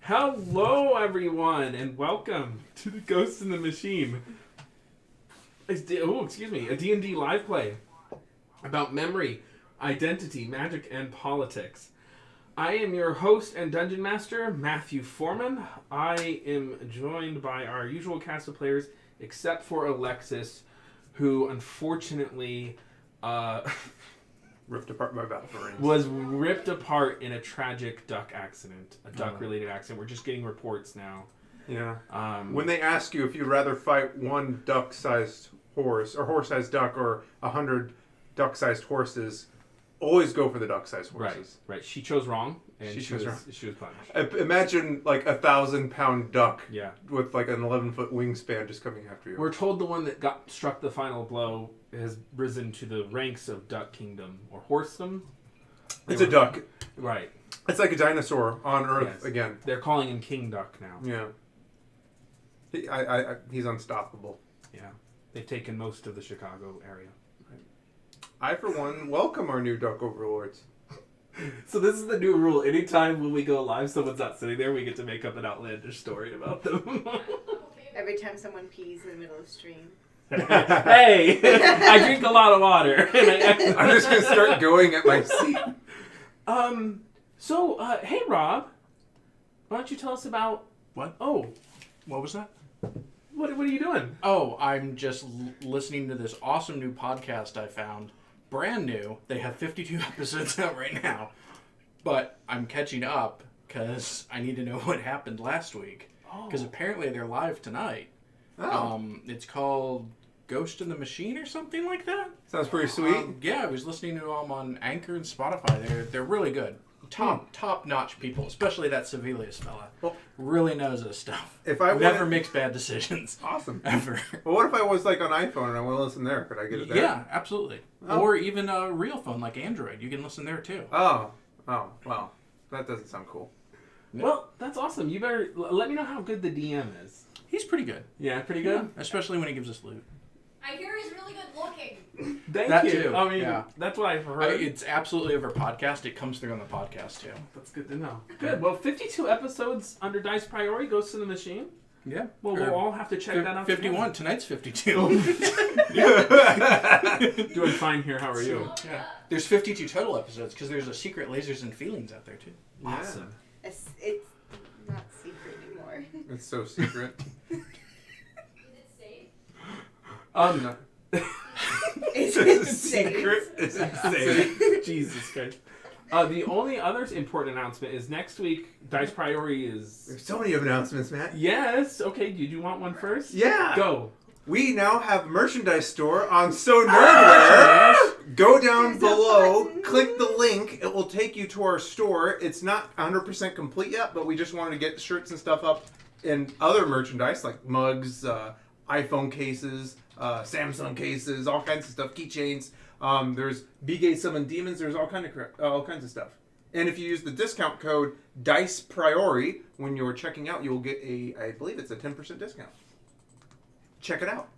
Hello, everyone, and welcome to the Ghost in the Machine. A D&D live play about memory, identity, magic, and politics. I am your host and dungeon master, Matthew Foreman. I am joined by our usual cast of players, except for Alexis, who unfortunately ripped apart by battle rings. Was ripped apart in a tragic duck accident, a duck-related accident. We're just getting reports now. Yeah. When they ask you if you'd rather fight one duck-sized horse, or horse-sized duck, or 100 duck-sized horses, always go for the duck-sized horses. Right. She chose wrong, and she was punished. Imagine like 1,000-pound duck with like an 11-foot wingspan just coming after you. We're told the one that got struck the final blow has risen to the ranks of Duck Kingdom, or Horsedom. It's a duck. Right. It's like a dinosaur on Earth again. They're calling him King Duck now. Yeah. He's unstoppable. Yeah. They've taken most of the Chicago area. I, for one, welcome our new duck overlords. So this is the new rule. Anytime when we go live, someone's not sitting there, we get to make up an outlandish story about them. Every time someone pees in the middle of stream. Hey! I drink a lot of water. I'm just going to start going at my seat. Hey Rob, why don't you tell us about... What? Oh. What was that? What are you doing? Oh, I'm just listening to this awesome new podcast I found. Brand new. They have 52 episodes out right now. But I'm catching up because I need to know what happened last week. Because apparently they're live tonight. It's called Ghost in the Machine or something like that. Sounds pretty sweet. I was listening to them on Anchor and Spotify. They're really good. Top-notch people, especially that Sevelius fella. Well, really knows his stuff. If I never makes bad decisions. Awesome. Ever. Well, what if I was like on iPhone and I want to listen there? Could I get it there? Yeah, absolutely. Or even a real phone like Android. You can listen there too. Oh, well, that doesn't sound cool. No. Well, that's awesome. You better let me know how good the DM is. He's pretty good. Yeah, pretty good? Yeah, especially when he gives us loot. I hear he's really good looking. Thank you. Too. I mean, that's what I've heard. It's absolutely over podcast. It comes through on the podcast too. That's good to know. Good. Well, 52 episodes under Dice Priority, Ghost in the Machine. Yeah. Well, we'll all have to check that out. 51. Together. Tonight's 52. Doing fine here. How are you? Yeah. There's 52 total episodes because there's a secret Lasers and Feelings out there too. Awesome. It's not secret anymore. It's so secret. Is it safe? No. Is it safe? Secret? Is it safe? Jesus Christ. The only other important announcement is next week, Dice Priority is... There's so many announcements, Matt. Yes. Okay, do you want one first? Yeah. Go. We now have a merchandise store on So Nerdware. Go down below, click the link. It will take you to our store. It's not 100% complete yet, but we just wanted to get shirts and stuff up and other merchandise like mugs, iPhone cases, Samsung cases, all kinds of stuff, keychains. There's B-Gate Summon Demons. There's all kinds of stuff. And if you use the discount code Dice Priority when you're checking out, you'll get I believe it's a 10% discount. Check it out.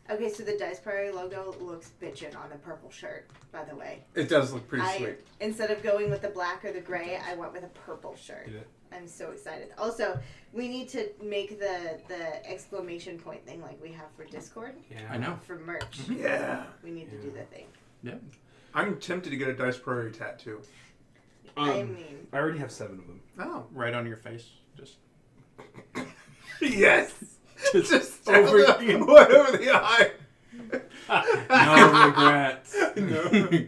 Okay, so the Dice Priority logo looks bitchin' on the purple shirt, by the way. It does look pretty sweet. Instead of going with the black or the gray, I went with a purple shirt. Yeah. I'm so excited. Also, we need to make the exclamation point thing like we have for Discord. Yeah. I know. For merch. Yeah. We need to do the thing. Yeah. I'm tempted to get a Dice Priority tattoo. I mean... I already have 7 of them. Oh. Right on your face. Just... Yes! Just over one over the eye. No regrets. No.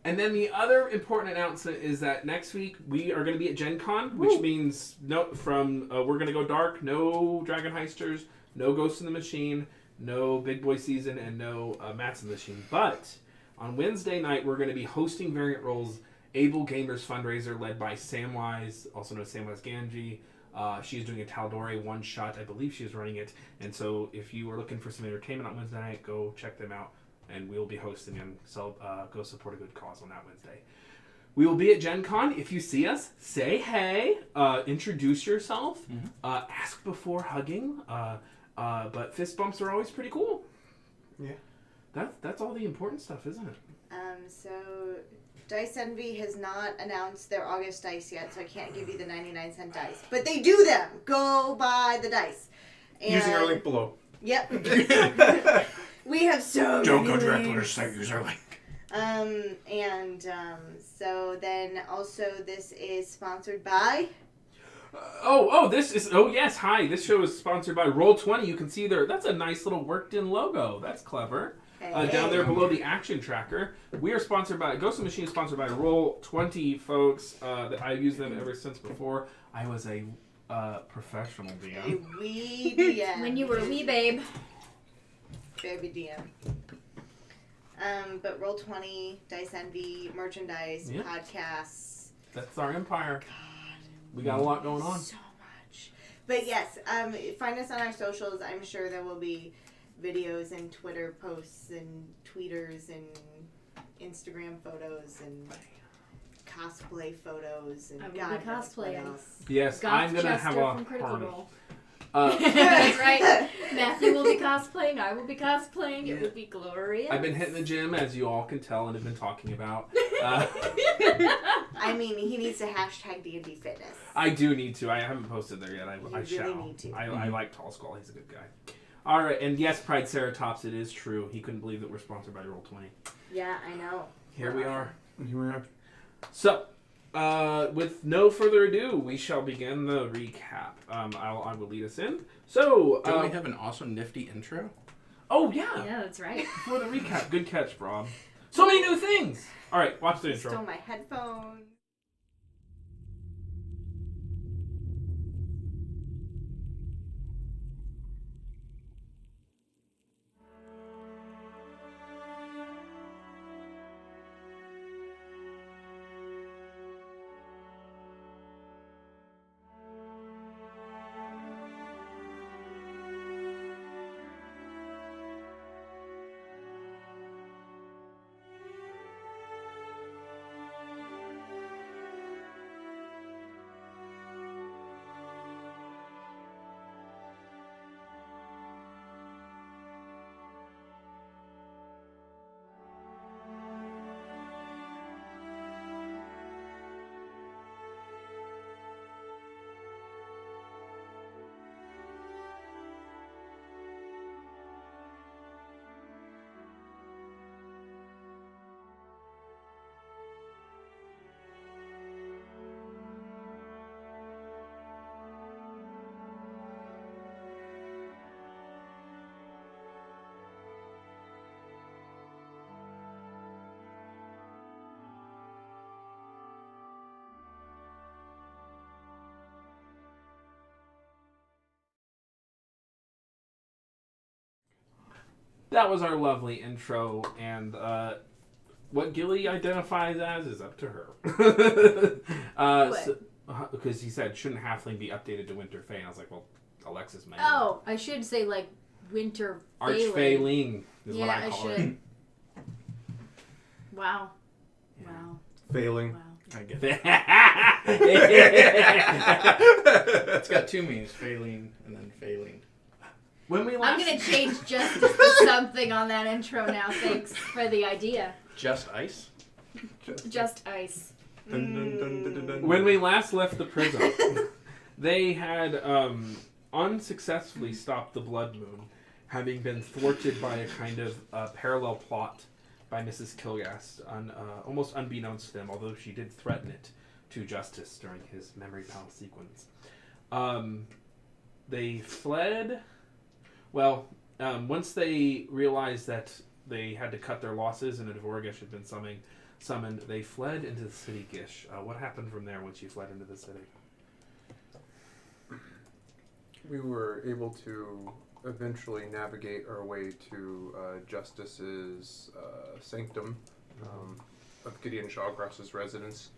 And then the other important announcement is that next week we are going to be at Gen Con, which means we're going to go dark, no Dragon Heisters, no Ghost in the Machine, no Big Boy Season, and no Mats in the Machine. But on Wednesday night, we're going to be hosting Variant Roll's Able Gamers fundraiser led by Samwise, also known as Samwise Ganji. She's doing a Tal'Dorei one-shot. I believe she's running it. And so if you are looking for some entertainment on Wednesday night, go check them out. And we'll be hosting and go support a good cause on that Wednesday. We will be at Gen Con. If you see us, say hey. Introduce yourself. Mm-hmm. Ask before hugging. But fist bumps are always pretty cool. Yeah. That's all the important stuff, isn't it? So Dice Envy has not announced their August dice yet, so I can't give you the 99-cent dice. But they do them. Go buy the dice. And, Using our link below. Yep. We have so Don't many go direct to our links. site. Use our link. So then also this is sponsored by... yes, hi. This show is sponsored by Roll20. You can see there, that's a nice little worked-in logo. That's clever. Down there below the action tracker. We are sponsored by, Ghost of Machine is sponsored by Roll20, folks. I've used them ever since before I was a professional DM. A wee DM. When you were a wee babe. Baby DM. But Roll20, Dice Envy, merchandise, Yep. podcasts. That's our empire. God. We got a lot going on. So much. But yes, find us on our socials. I'm sure there will be videos and Twitter posts and tweeters and Instagram photos and cosplay photos and I will God be knows what cosplaying. else. Yes, Goth I'm going to Chester have a from Critical party. Role. That's right. Matthew will be cosplaying. I will be cosplaying. It will be glorious. I've been hitting the gym, as you all can tell and have been talking about. I mean, he needs to hashtag D&D fitness. I do need to. I haven't posted there yet. I really shall. need to. I like Tall Skull. He's a good guy. All right, and yes, Pride Ceratops, it is true. He couldn't believe that we're sponsored by Roll20. Yeah, I know. Here we are. Here we are. So, with no further ado, we shall begin the recap. I will lead us in. So, Don't we have an awesome, nifty intro? oh yeah, Yeah, that's right. for the recap. Good catch, Rob. So many new things. All right, watch the intro. Stole my headphones. That was our lovely intro, and what Gilly identifies as is up to her. Because he said, shouldn't Halfling be updated to Winter Fae? And I was like, well, Alexis may. Oh, I should say like Winter Archfaeling is what I I call should. it. Wow. Yeah. Wow. Failing. Wow. I get it. It's got two meanings, failing and then failing. When we last... I'm gonna change justice to something on that intro now. Thanks for the idea. Just ice? Just ice. Dun, dun, dun, dun, dun, dun. When we last left the Prism, they had unsuccessfully stopped the Blood Moon, having been thwarted by a kind of parallel plot by Mrs. Kilgast, almost unbeknownst to them, although she did threaten it to Justice during his Memory Palace sequence. They fled. Well, once they realized that they had to cut their losses and a Dvorgish had been summoned, they fled into the city Gish. What happened from there once you fled into the city? We were able to eventually navigate our way to Justice's sanctum of Gideon Shawcross's residence,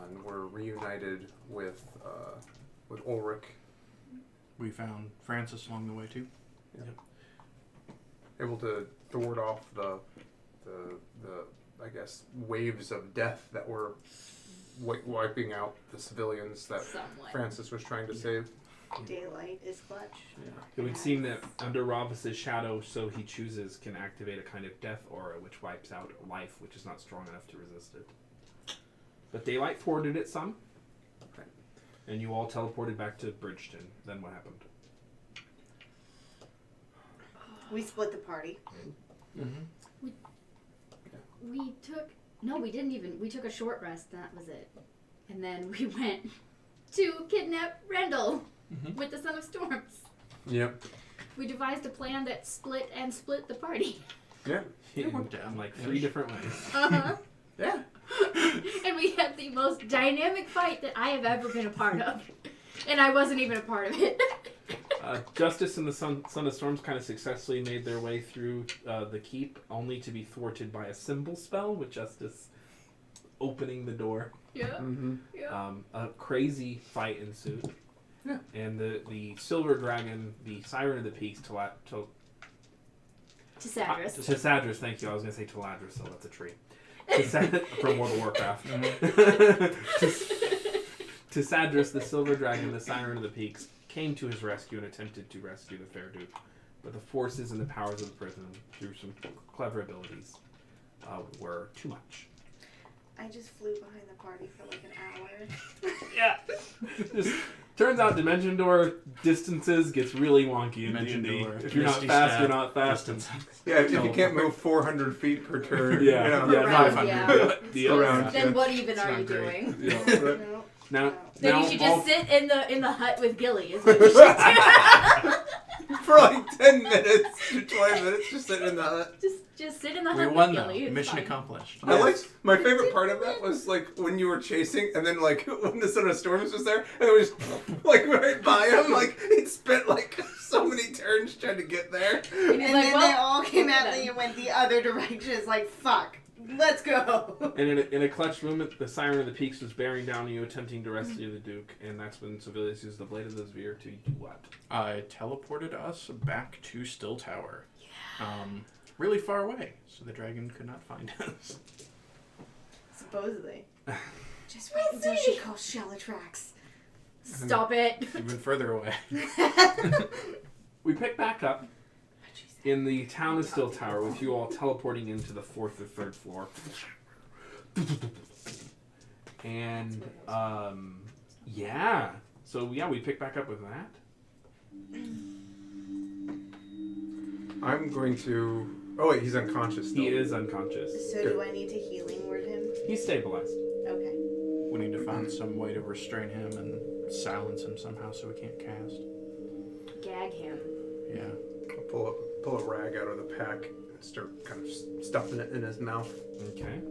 and we're reunited with Ulrich. We found Francis along the way too. Able to ward off the I guess waves of death that were wiping out the civilians that Somewhat. Francis was trying to save. Daylight is clutch. It would seem that under Ravus's shadow, so he chooses, can activate a kind of death aura which wipes out life, which is not strong enough to resist it. But daylight forwarded it some. Okay. And you all teleported back to Bridgeton. Then what happened? We split the party. Mm-hmm. We took... No, we didn't even... We took a short rest, and that was it. And then we went to kidnap Randall with the Son of Storms. Yep. We devised a plan that split the party. Yeah. It worked out. In like 3 different ways. Uh-huh. Yeah. And we had the most dynamic fight that I have ever been a part of. And I wasn't even a part of it. Justice and the Son of Storms kind of successfully made their way through the keep, only to be thwarted by a symbol spell, with Justice opening the door. Yeah. Mm-hmm. Yeah. A crazy fight ensued. Yeah. And the Silver Dragon, the Siren of the Peaks, Tessadris, thank you. I was going to say Teladris, so that's a tree. From World of Warcraft. Tessadris, the Silver Dragon, the Siren of the Peaks, came to his rescue and attempted to rescue the Fair Duke. But the forces and the powers of the Prism, through some clever abilities, were too much. I just flew behind the party for like an hour. Yeah. Just turns out Dimension Door distances gets really wonky in Dimension D&D. Door, If you're not Misty fast, Step, you're not fast. Yeah, if you can't move 400 feet per turn. Yeah. You know, Yeah, Around, 500. yeah. The Around. Then Yeah. what even It's are not you great. doing? Yeah. No. Now, Then now you should all- just sit in the hut with Gilly. Is what you should do. for like 10 minutes to 20 minutes, just sitting in the hut. Just sit in the We hut won with though. Gilly. It's Mission fine. accomplished. I liked my favorite part of that was like when you were chasing and then like when the Son of Storms was there and it was like right by him, like he'd spent like so many turns trying to get there. And he's And like, then well, they all came we're at done. me and went the other direction. It's like, fuck, let's go. And in a clutch movement, the Siren of the Peaks was bearing down you, attempting to rescue the Duke, and that's when Sevilius used the Blade of the Sphere to do what? I teleported us back to Still Tower. Really far away, so the dragon could not find us. Supposedly. Just wait until she calls Shellatrax. Stop it. Even further away. We pick back up in the town of Still Tower with you all teleporting into the 4th or 3rd floor. And, yeah. So, yeah, we pick back up with that. I'm going to. Oh wait, he's unconscious still. He is unconscious. So do I need to healing word him? He's stabilized. Okay. We need to find some way to restrain him and silence him somehow so he can't cast. Gag him. Yeah. I'll pull a rag out of the pack and start kind of stuffing it in his mouth. Okay.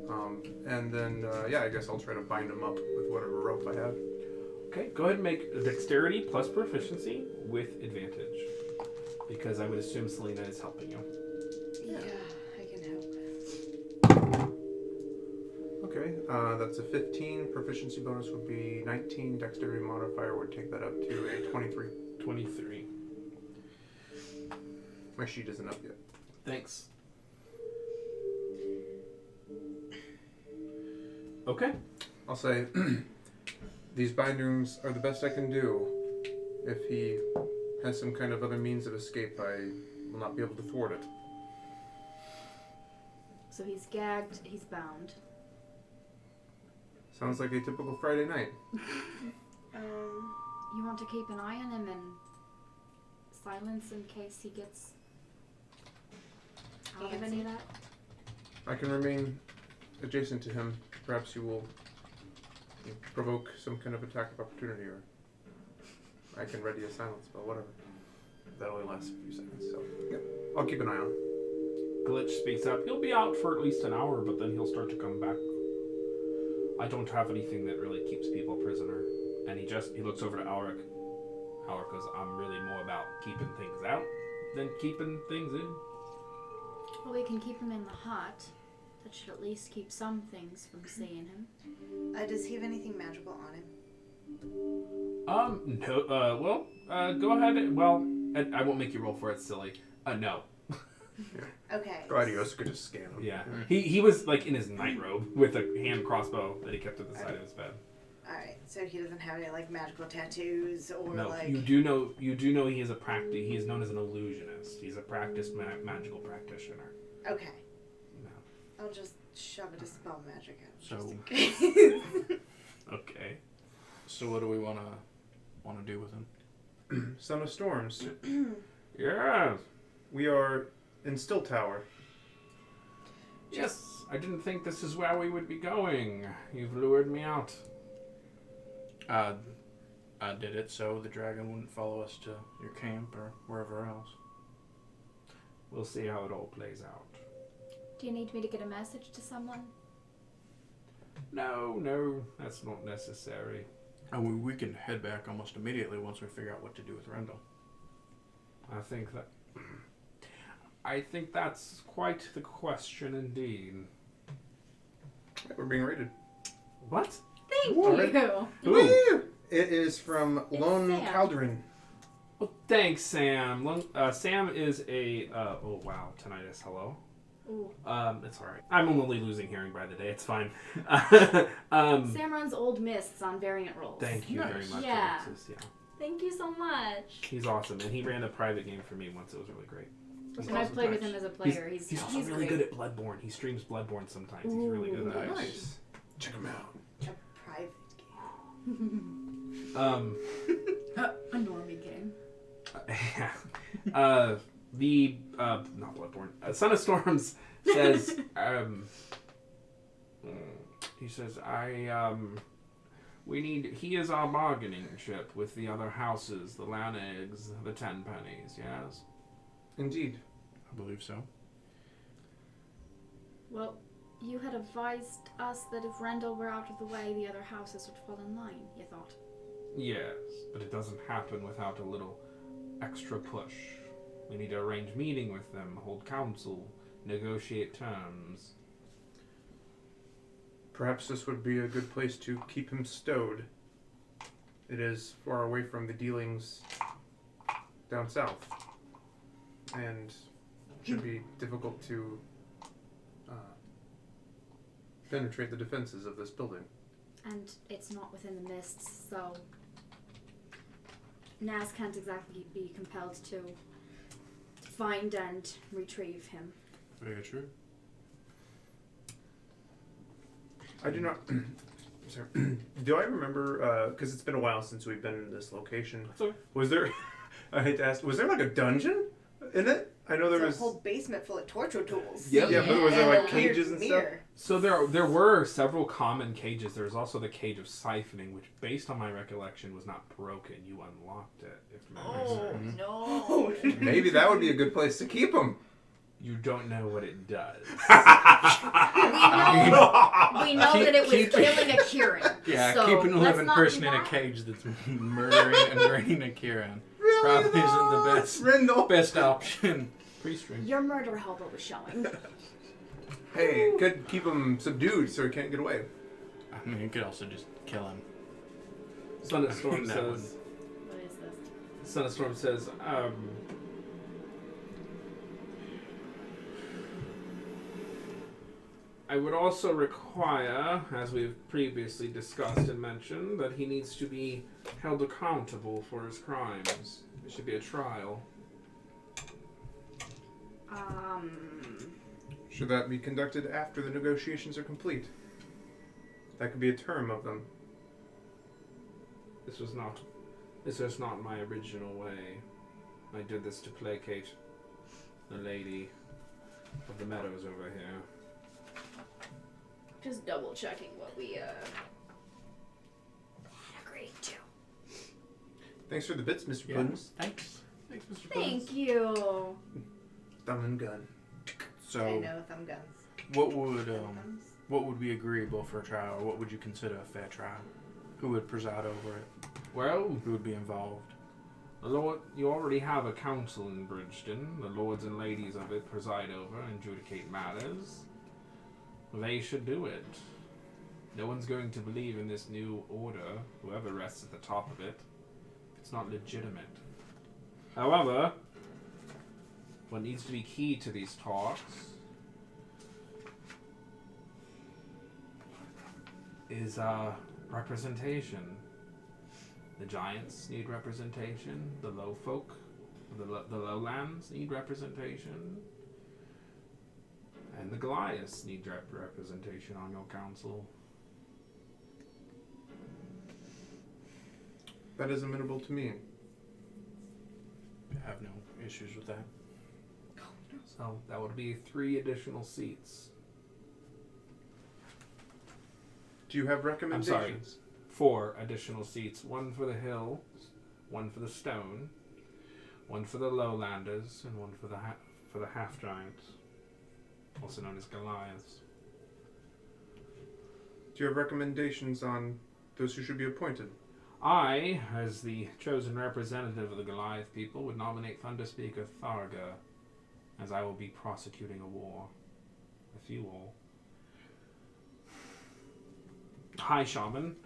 And then yeah, I guess I'll try to bind him up with whatever rope I have. Okay, go ahead and make a dexterity plus proficiency with advantage. Because I would assume Selena is helping you. Yeah, I can help. Okay, that's a 15. Proficiency bonus would be 19. Dexterity modifier would take that up to a 23. 23. My sheet isn't up yet. Thanks. Okay. I'll say, these bindings are the best I can do. If he has some kind of other means of escape, I will not be able to thwart it. So he's gagged, he's bound. Sounds like a typical Friday night. You want to keep an eye on him and silence in case he gets out of any of that? I can remain adjacent to him. Perhaps you will provoke some kind of attack of opportunity, or I can ready a silence spell, whatever. That only lasts a few seconds, so yep. I'll keep an eye on. Glitch speaks up. He'll be out for at least an hour, but then he'll start to come back. I don't have anything that really keeps people prisoner. And he looks over to Alric. Alric goes, I'm really more about keeping things out than keeping things in. Well, we can keep him in the hut. That should at least keep some things from seeing him. Does he have anything magical on him? No, go ahead. Well, I won't make you roll for it, silly. No. Okay. Gladios could just scan him. Yeah. He was like in his nightrobe with a hand crossbow that he kept at the side of his bed. Alright, so he doesn't have any like magical tattoos or No, like... you do know he is he is known as an illusionist. He's a practiced magical practitioner. Okay. No. I'll just shove a dispel magic out. So, Just in case. Okay. so what do we want to do with him? Son of Storms. Yes. We are in Still Tower. Yes. I didn't think this is where we would be going. You've lured me out. I did it so the dragon wouldn't follow us to your camp or wherever else. We'll see how it all plays out. Do you need me to get a message to someone? No, that's not necessary. And we can head back almost immediately once we figure out what to do with Rendell. I think that's quite the question indeed. We're being raided. What? Thank Alright. you. Woo! It is from It's Lone Sam. Calderin. Well, thanks, Sam. Sam is a. Oh wow, tinnitus. Hello. Ooh. It's all right. I'm only losing hearing by the day. It's fine. Sam runs Old Mists on variant rolls. Thank you very Nice. much, Yeah. Alexis. Yeah, Thank you so much. he's awesome, and he ran a private game for me once. It was really great. And I've played with him as a player. He's also really great. good at Bloodborne. He streams Bloodborne sometimes. He's really good at that. Nice. Check him out. A private game. A normie game. Yeah. Not Bloodborne. Son of Storms says, he says, he is our bargaining chip with the other houses, the land eggs, the 10 pennies, yes? Indeed. I believe so. Well, you had advised us that if Rendell were out of the way, the other houses would fall in line, you thought. Yes, but it doesn't happen without a little extra push. We need to arrange meeting with them, hold council, negotiate terms. Perhaps this would be a good place to keep him stowed. It is far away from the dealings down south. And should be difficult to penetrate the defenses of this building. And it's not within the mists, so Naz can't exactly be compelled to find and retrieve him. Very true. I do not. Sorry. Do I remember? Because it's been a while since we've been in this location. So, Was there? I hate to ask. Was there like a dungeon in it? I know there It's was. a whole basement full of torture tools. Yep. Yeah, but was there And like a weird cages and stuff? mirror. So there were several common cages. There's also the cage of siphoning, which, based on my recollection, was not broken. You unlocked it, if memory serves. no. Maybe that would be a good place to keep him. You don't know what it does. We know that it was Keep- killing a Kieran. Yeah, so keeping a let's living not person do in a that. cage that's murdering and draining a Kieran probably isn't the best Rendell. best option. Pre-stream. Your murder hobo was showing. Hey, it could keep him subdued so he can't get away. I mean, you could also just kill him. Son of Storm That says. one. What is this? Son of Storm says. I would also require, as we've previously discussed and mentioned, that he needs to be held accountable for his crimes. There should be a trial. Should that be conducted after the negotiations are complete? That could be a term of them. This was not my original way. I did this to placate the lady of the meadows over here. Just double checking what we agreed to. Thanks for the bits, Mr. Yeah. Puddins. Thanks. Thanks, Mr. Thank you. Thumb and gun. I So, know, thumb guns. what would Thumbs. what would be agreeable for a trial, or what would you consider a fair trial? Who would preside over it? Well, Who would be involved? the Lord, you already have a council in Bridgeton. The lords and ladies of it preside over and adjudicate matters. They should do it. No one's going to believe in this new order, whoever rests at the top of it. It's not legitimate. However, what needs to be key to these talks is representation. The giants need representation. The low folk, the lowlands need representation. And the Goliaths need representation on your council. That is amenable to me. I have no issues with that. So that would be 3 additional seats. Do you have recommendations? 4 additional seats. 1 for the hill, 1 for the stone, 1 for the lowlanders, and 1 for the half giants, also known as Goliaths. Do you have recommendations on those who should be appointed? I, as the chosen representative of the Goliath people, would nominate Thunderspeaker Tharga, as I will be prosecuting a war with you all. High Shaman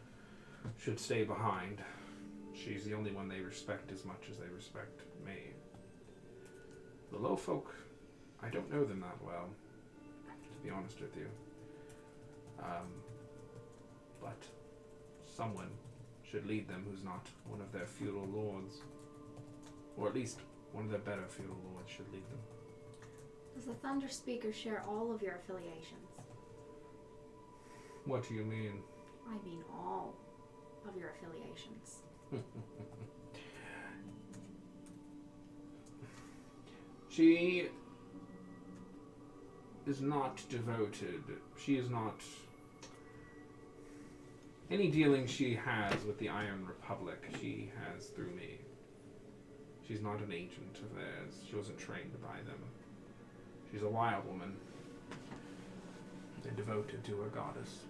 should stay behind. She's the only one they respect as much as they respect me. The low folk, I don't know them that well, to be honest with you. But someone should lead them who's not one of their feudal lords. Or at least one of their better feudal lords should lead them. Does the Thunder Speaker share all of your affiliations? What do you mean? I mean all of your affiliations. She is not devoted. She is not... Any dealing she has with the Iron Republic, she has through me. She's not an agent of theirs. She wasn't trained by them. She's a wild woman. And devoted to her goddess.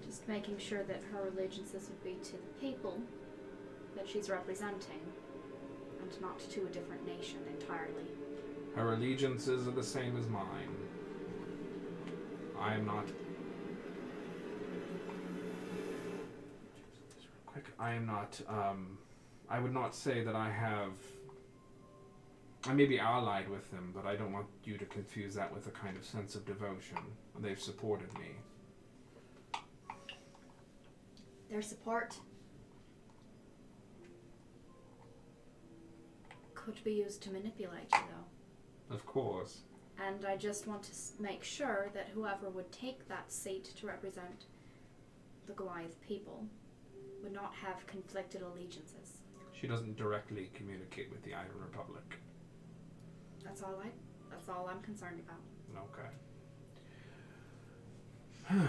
Just making sure that her allegiances would be to the people that she's representing, and not to a different nation entirely. Her allegiances are the same as mine. I am not... I am not, I would not say that I have... I may be allied with them, but I don't want you to confuse that with a kind of sense of devotion. They've supported me. Their support could be used to manipulate you, though. Of course. And I just want to make sure that whoever would take that seat to represent the Goliath people would not have conflicted allegiances. She doesn't directly communicate with the Iron Republic. That's all I'm concerned about. Okay.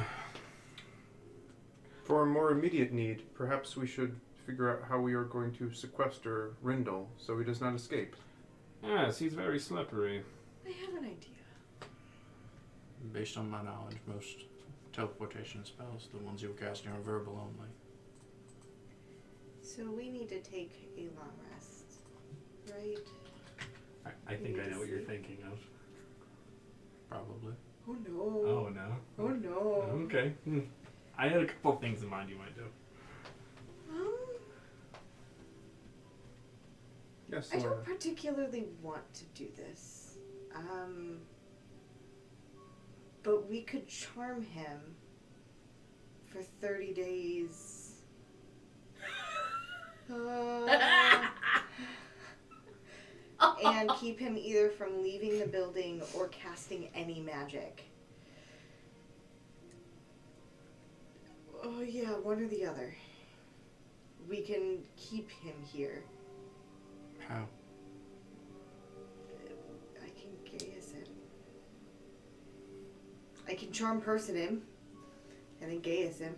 For a more immediate need, perhaps we should figure out how we are going to sequester Rindle so he does not escape. Yes, he's very slippery. I have an idea. Based on my knowledge, most teleportation spells, the ones you're casting, are verbal only. So we need to take a long rest, right? I think I know what you're thinking of. Probably. Oh no. Oh, no. Oh no. Okay. I had a couple of things in mind you might do. Yes, I Lorna. don't particularly want to do this. But we could charm him for 30 days. And keep him either from leaving the building or casting any magic. Oh yeah, one or the other. We can keep him here. How? I can gaze him. I can charm person him, and then gaze him.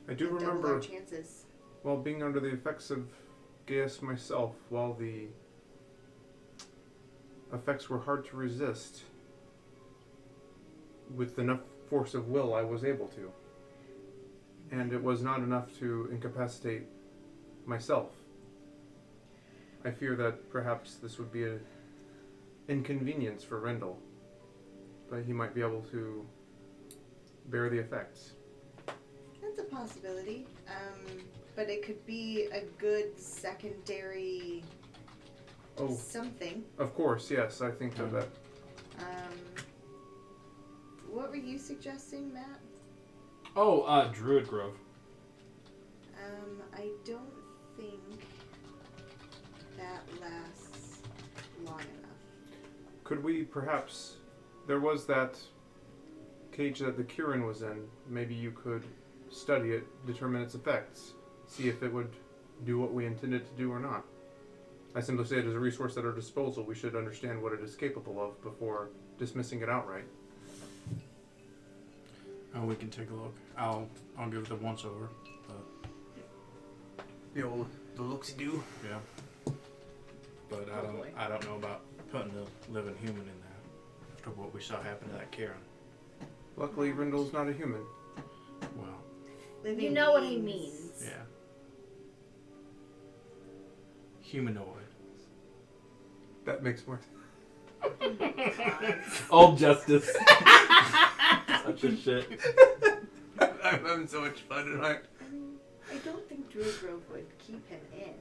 I do Double remember, our chances. while being under the effects of Gaius myself, while the effects were hard to resist, with enough force of will I was able to. And it was not enough to incapacitate myself. I fear that perhaps this would be an inconvenience for Rendell, but he might be able to bear the effects. That's a possibility. But it could be a good secondary something. Of course, yes, I think of that. What were you suggesting, Matt? Oh, Druid Grove. I don't think that lasts long enough. Could we perhaps There was that cage that the Kirin was in. Maybe you could study it, determine its effects, see if it would do what we intended to do or not. I simply say it is a resource at our disposal. We should understand what it is capable of before dismissing it outright. Oh, we can take a look. I'll give it a once over. The looksy do. Yeah. But I don't know about putting a living human in there after what we saw happen to that Karen. Luckily, Rindle's not a human. Well, Living You know what he beings. means. yeah. Humanoid. That makes more Old Justice. Such a shit. I'm having so much fun tonight. I don't think Druid Grove would keep him in.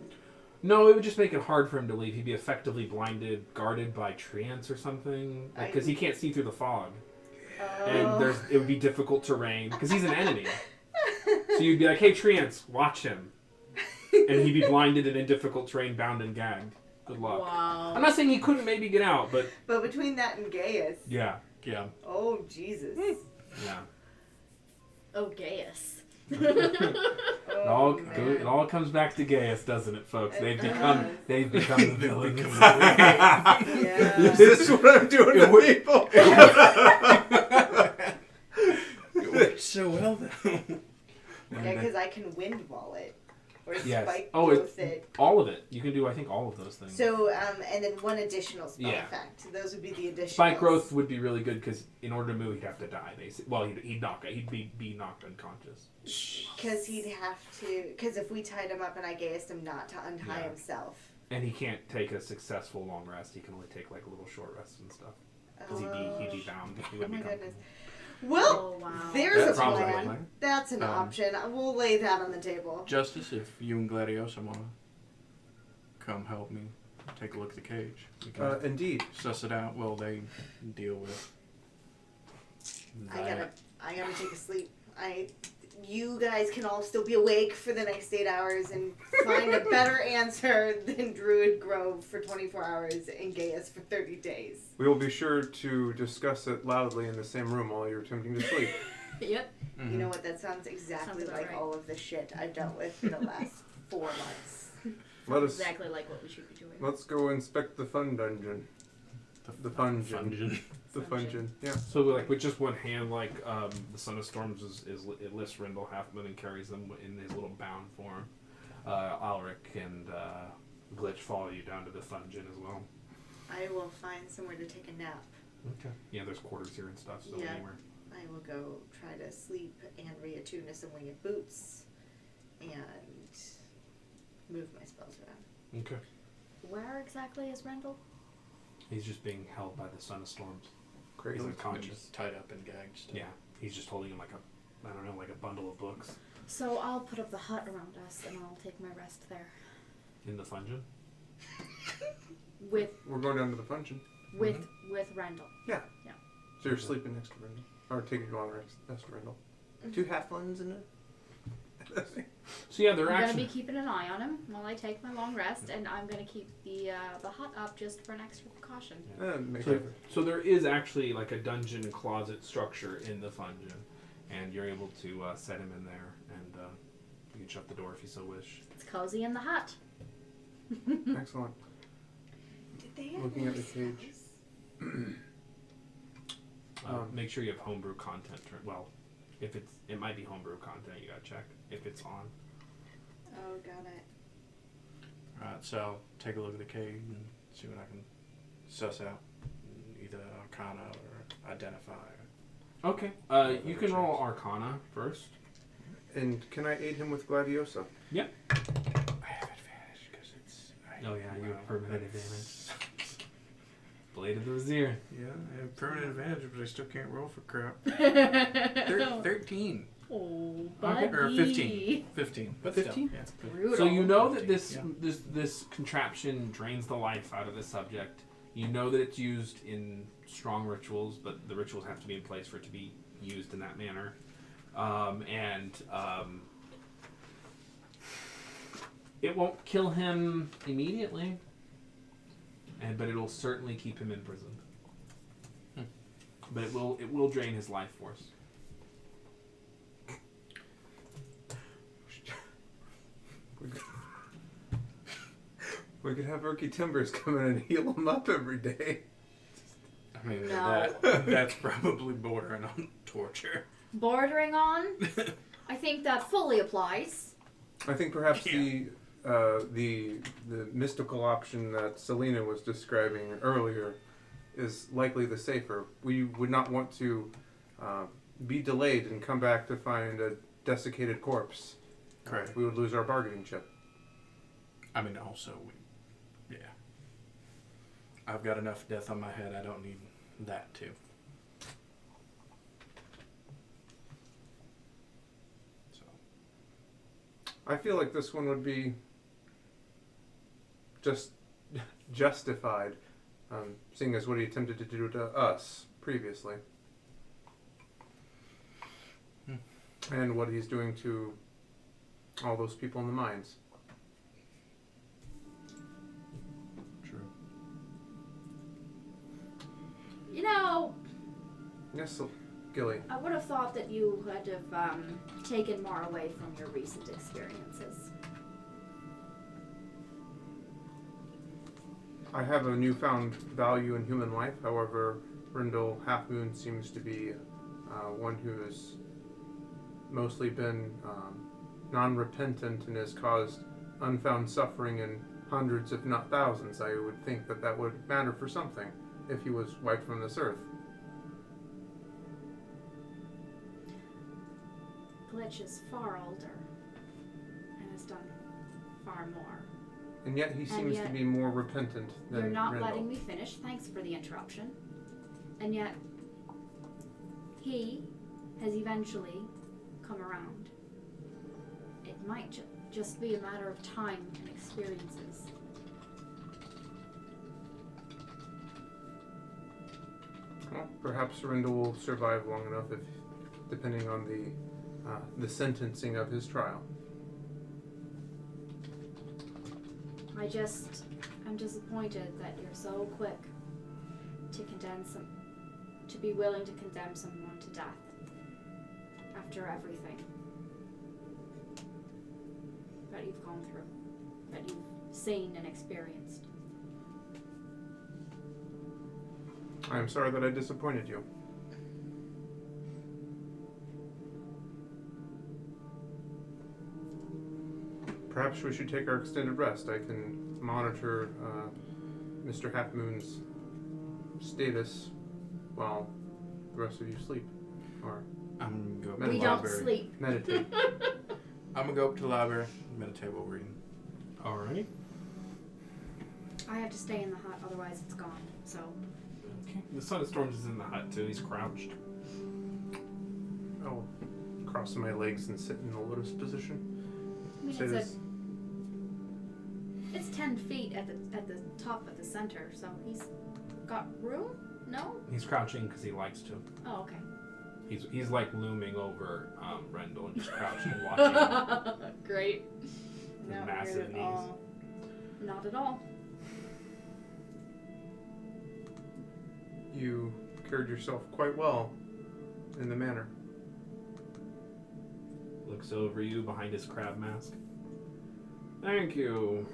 No, it would just make it hard for him to leave. He'd be effectively blinded, guarded by trance or something, because he can't see through the fog. And it would be difficult terrain because he's an enemy. So you'd be like, "Hey, Treants, watch him," and he'd be blinded and in difficult terrain, bound and gagged. Good luck. Wow. I'm not saying he couldn't maybe get out, but But between that and Gaius, yeah, oh Jesus. yeah. Oh, Gaius. It all comes back to Gaius, doesn't it, folks? They've become the villains. Yeah. Is this what I'm doing to people? It worked so well, though. Yeah, because I can wind wall it. Or Yes. spike Oh, growth it. All of it. You can do, I think, all of those things. So, and then one additional spell Yeah. effect. Those would be the additional. Spike growth would be really good because in order to move, he'd have to die. Well, he'd be knocked unconscious. Because he'd have to. Because if we tied him up and I Gaiused him not to untie himself. And he can't take a successful long rest. He can only take like little short rests and stuff. Because he'd be bound. He Oh wouldn't my be goodness. comfortable. Well, Oh, wow. there's That a sounds like a plan. plan. That's an option. We'll lay that on the table. Justice, if you and Gladiosa want to come help me take a look at the cage, we can Indeed. suss it out while they deal with. I gotta take a sleep. You guys can all still be awake for the next 8 hours and find a better answer than Druid Grove for 24 hours and Gaius for 30 days. We will be sure to discuss it loudly in the same room while you're attempting to sleep. Yep. Mm-hmm. You know what? That sounds exactly Sounds about like right. all of the shit I've dealt with for the last 4 months. Let us. Exactly like what we should be doing. Let's go inspect the fun dungeon. The fungeon. The Fungeon. fungeon. Yeah. So like with just one hand, like the Son of Storms it lifts Rindle half of them and carries them in his little bound form. Alric and Glitch follow you down to the fungeon as well. I will find somewhere to take a nap. Okay. Yeah, there's quarters here and stuff. So Yeah. anywhere. I will go try to sleep and reattune to some winged boots and move my spells around. Okay. Where exactly is Rendell? He's just being held by the Son of Storms. Crazy. He's unconscious. Tied up and gagged. Still. Yeah. He's just holding him like a bundle of books So I'll put up the hut around us and I'll take my rest there. in the fungeon. With We're going down to the fungeon. with Rendell. So you're sleeping next to Rindle. Or taking a long rest next to Rindle. 2 half-ones in it. So yeah, they're I'm actually. gonna be keeping an eye on him while I take my long rest, and I'm gonna keep the hut up just for an extra precaution. So there is actually like a dungeon closet structure in the fungeon, and you're able to set him in there, and you can shut the door if you so wish. It's cozy in the hut. Excellent. Did they have Looking at more the cage. spells? Make sure you have homebrew content. Well, if it might be homebrew content. You gotta check if it's on. Oh, got it. Alright, so I'll take a look at the cage and see what I can suss out. Either Arcana or Identify. Okay. You can roll Arcana first. And can I aid him with Gladiosa? I have advantage because it's. Oh yeah, you have permanent advantage. Blade of the Vizier. Yeah, I have permanent advantage, but I still can't roll for crap. 13. Oh, Okay. buddy. Or 15. 15. But 15? Still, yeah. Brutal. So you know that 15, this contraption drains the life out of the subject. You know that it's used in strong rituals, but the rituals have to be in place for it to be used in that manner. It won't kill him immediately, but it'll certainly keep him imprisoned. but it will drain his life force. We could have Erky Timbers come in and heal him up every day. I mean, No. that's probably bordering on torture. Bordering on? I think that fully applies. I think perhaps the mystical option that Selena was describing earlier is likely the safer. We would not want to be delayed and come back to find a desiccated corpse. Correct. We would lose our bargaining chip. I mean, also, yeah. I've got enough death on my head. I don't need that too. So. I feel like this one would be just justified, seeing as what he attempted to do to us previously. And what he's doing to all those people in the mines. True. You know, Yes, Gilly. I would have thought that you would have taken more away from your recent experiences. I have a newfound value in human life. However, Rindle Halfmoon seems to be one who has mostly been non-repentant and has caused unfound suffering in hundreds, if not thousands. I would think that that would matter for something if he was wiped from this earth. Glitch is far older and has done far more. And yet he seems to yet be more repentant than You're not Rindle. letting me finish. Thanks for the interruption. And yet, he has eventually come around. It might just be a matter of time and experiences. Well, perhaps Rindle will survive long enough, if, depending on the sentencing of his trial. I'm disappointed that you're so quick to to be willing to condemn someone to death after everything that you've gone through, that you've seen and experienced. I am sorry that I disappointed you. Perhaps we should take our extended rest. I can monitor Mr. Halfmoon's status while the rest of you sleep. Or I'm gonna go up to We the don't library. sleep. meditate. I'm gonna go up to the library, meditate while we're eating. Alright. I have to stay in the hut, otherwise it's gone. So Okay. The Son of Storms is in the hut too. He's crouched. I'll cross my legs and sit in the lotus position. I mean, Say this. it's 10 feet at the top of the center, so he's got room. No? He's crouching because he likes to. Oh, okay. He's like looming over Rendell and just crouching and watching. Great. His Not massive weird at knees. all. Not at all. You carried yourself quite well in the manor. Looks over you behind his crab mask. Thank you.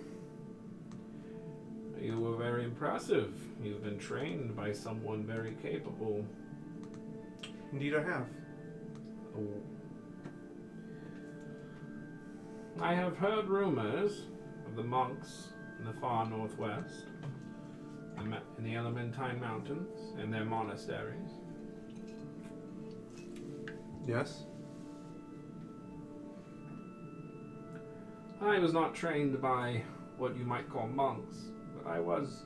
You were very impressive. You've been trained by someone very capable. Indeed I have. Oh. I have heard rumors of the monks in the far northwest, in the Elementine Mountains, and their monasteries. Yes? I was not trained by what you might call monks, but I was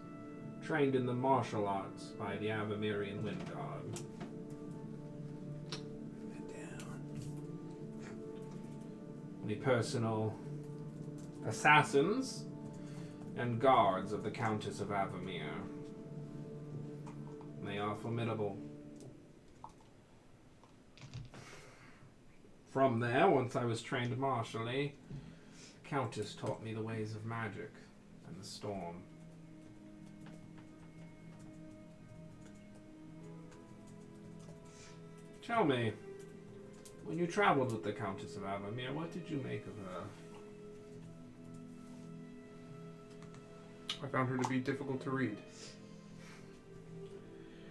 trained in the martial arts by the Avamirian Wind Guard. The personal assassins and guards of the Countess of Avamere. They are formidable. From there, once I was trained martially, the Countess taught me the ways of magic and the storm. Tell me, when you traveled with the Countess of Avamere, what did you make of her? I found her to be difficult to read.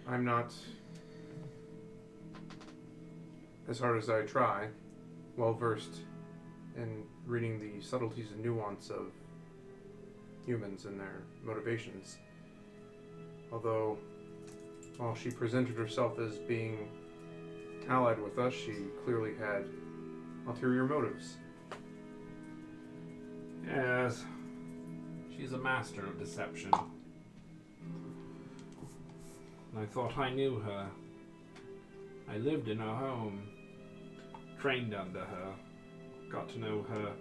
I'm not, as hard as I try, well versed in reading the subtleties and nuance of humans and their motivations. Although, while she presented herself as being allied with us, she clearly had ulterior motives. Yes, she's a master of deception. I thought I knew her. I lived in her home, trained under her, got to know her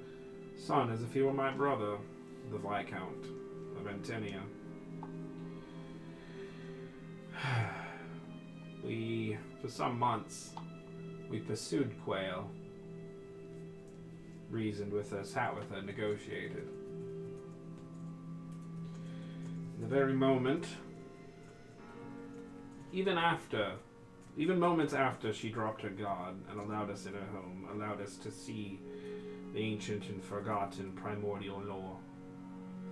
son as if he were my brother, the Viscount of Antinia. For some months, we pursued Quail, reasoned with her, sat with her, negotiated. In the very moment, even moments after she dropped her guard and allowed us in her home, allowed us to see the ancient and forgotten primordial lore,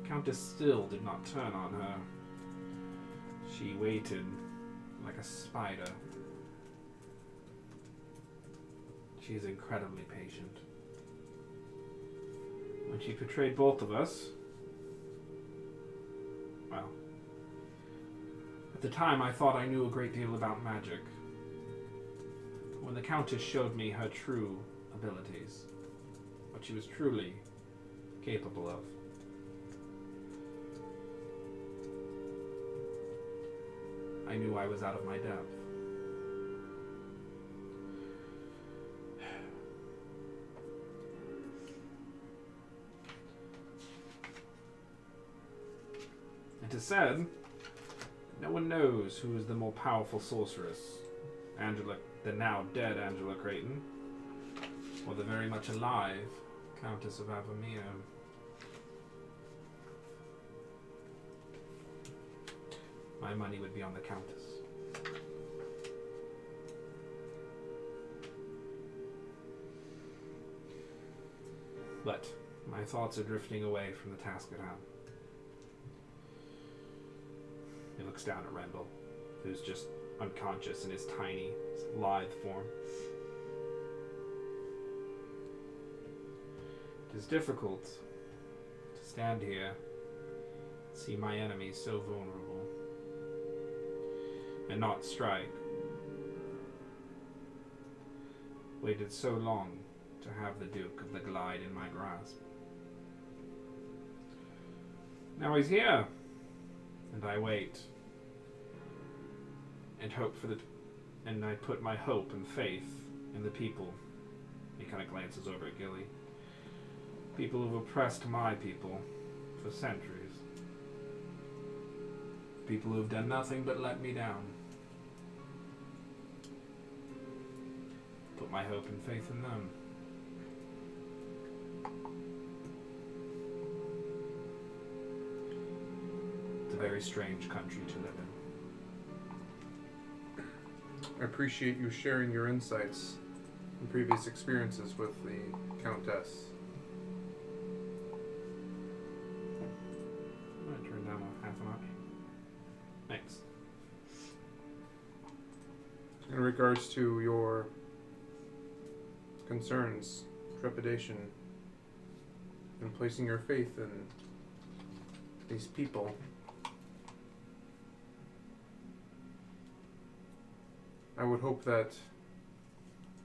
the Countess still did not turn on her. She waited like a spider. She is incredibly patient. When she betrayed both of us, well, at the time I thought I knew a great deal about magic. When the Countess showed me her true abilities, what she was truly capable of, I knew I was out of my depth. It is said no one knows who is the more powerful sorceress, the now dead Angela Creighton, or the very much alive Countess of Avamere. My money would be on the Countess. But my thoughts are drifting away from the task at hand. He looks down at Rendell, who's just unconscious in his tiny, lithe form. It is difficult to stand here and see my enemy so vulnerable and not strike. Waited so long to have the Duke of the Glide in my grasp. Now he's here, and I wait and hope and I put my hope and faith in the people. He kind of glances over at Gilly. People who've oppressed my people for centuries. People who've done nothing but let me down. Put my hope and faith in them. It's a very strange country to live in. I appreciate you sharing your insights and previous experiences with the Countess. I'm going to turn down a half a notch. Thanks. In regards to your concerns, trepidation, and placing your faith in these people, I would hope that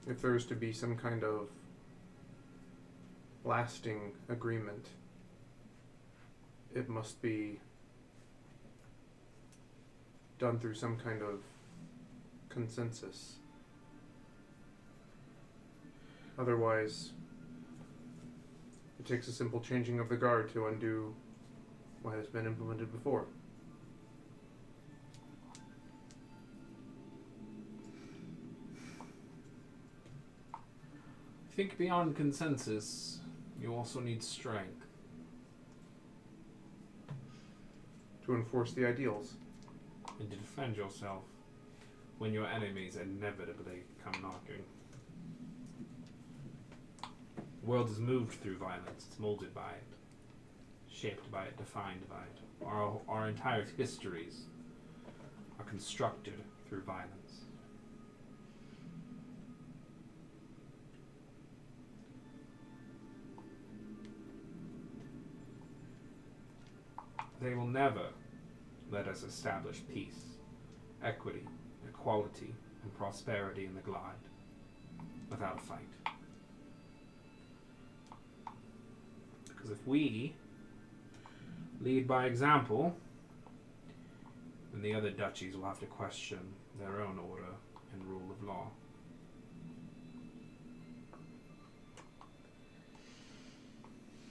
if there is to be some kind of lasting agreement, it must be done through some kind of consensus. Otherwise, it takes a simple changing of the guard to undo what has been implemented before. I think beyond consensus, you also need strength. To enforce the ideals. And to defend yourself. when your enemies inevitably come knocking. The world is moved through violence. It's molded by it, shaped by it, defined by it. Our entire histories are constructed through violence. They will never let us establish peace, equity, equality, and prosperity in the Glide without a fight. Because if we lead by example, then the other duchies will have to question their own order and rule of law.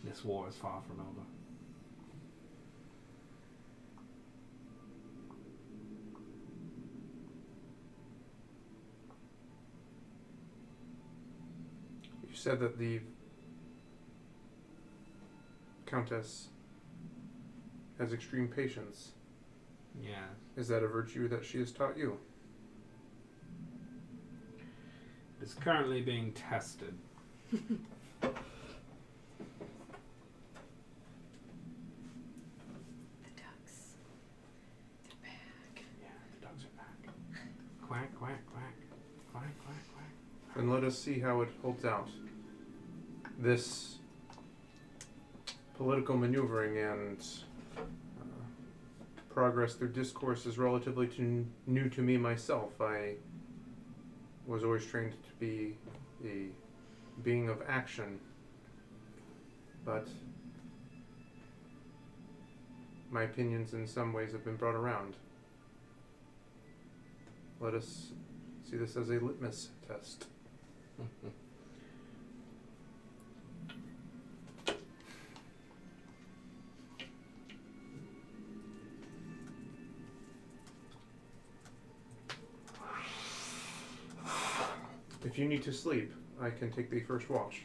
This war is far from over. You said that the Countess has extreme patience. Yeah. Is that a virtue that she has taught you? It is currently being tested. The ducks. They're back. Yeah, the dogs are back. Quack, quack, quack. Quack, quack, quack. And let us see how it holds out. This political maneuvering and progress through discourse is relatively new to me myself. I was always trained to be a being of action, but my opinions in some ways have been brought around. Let us see this as a litmus test. If you need to sleep, I can take the first watch.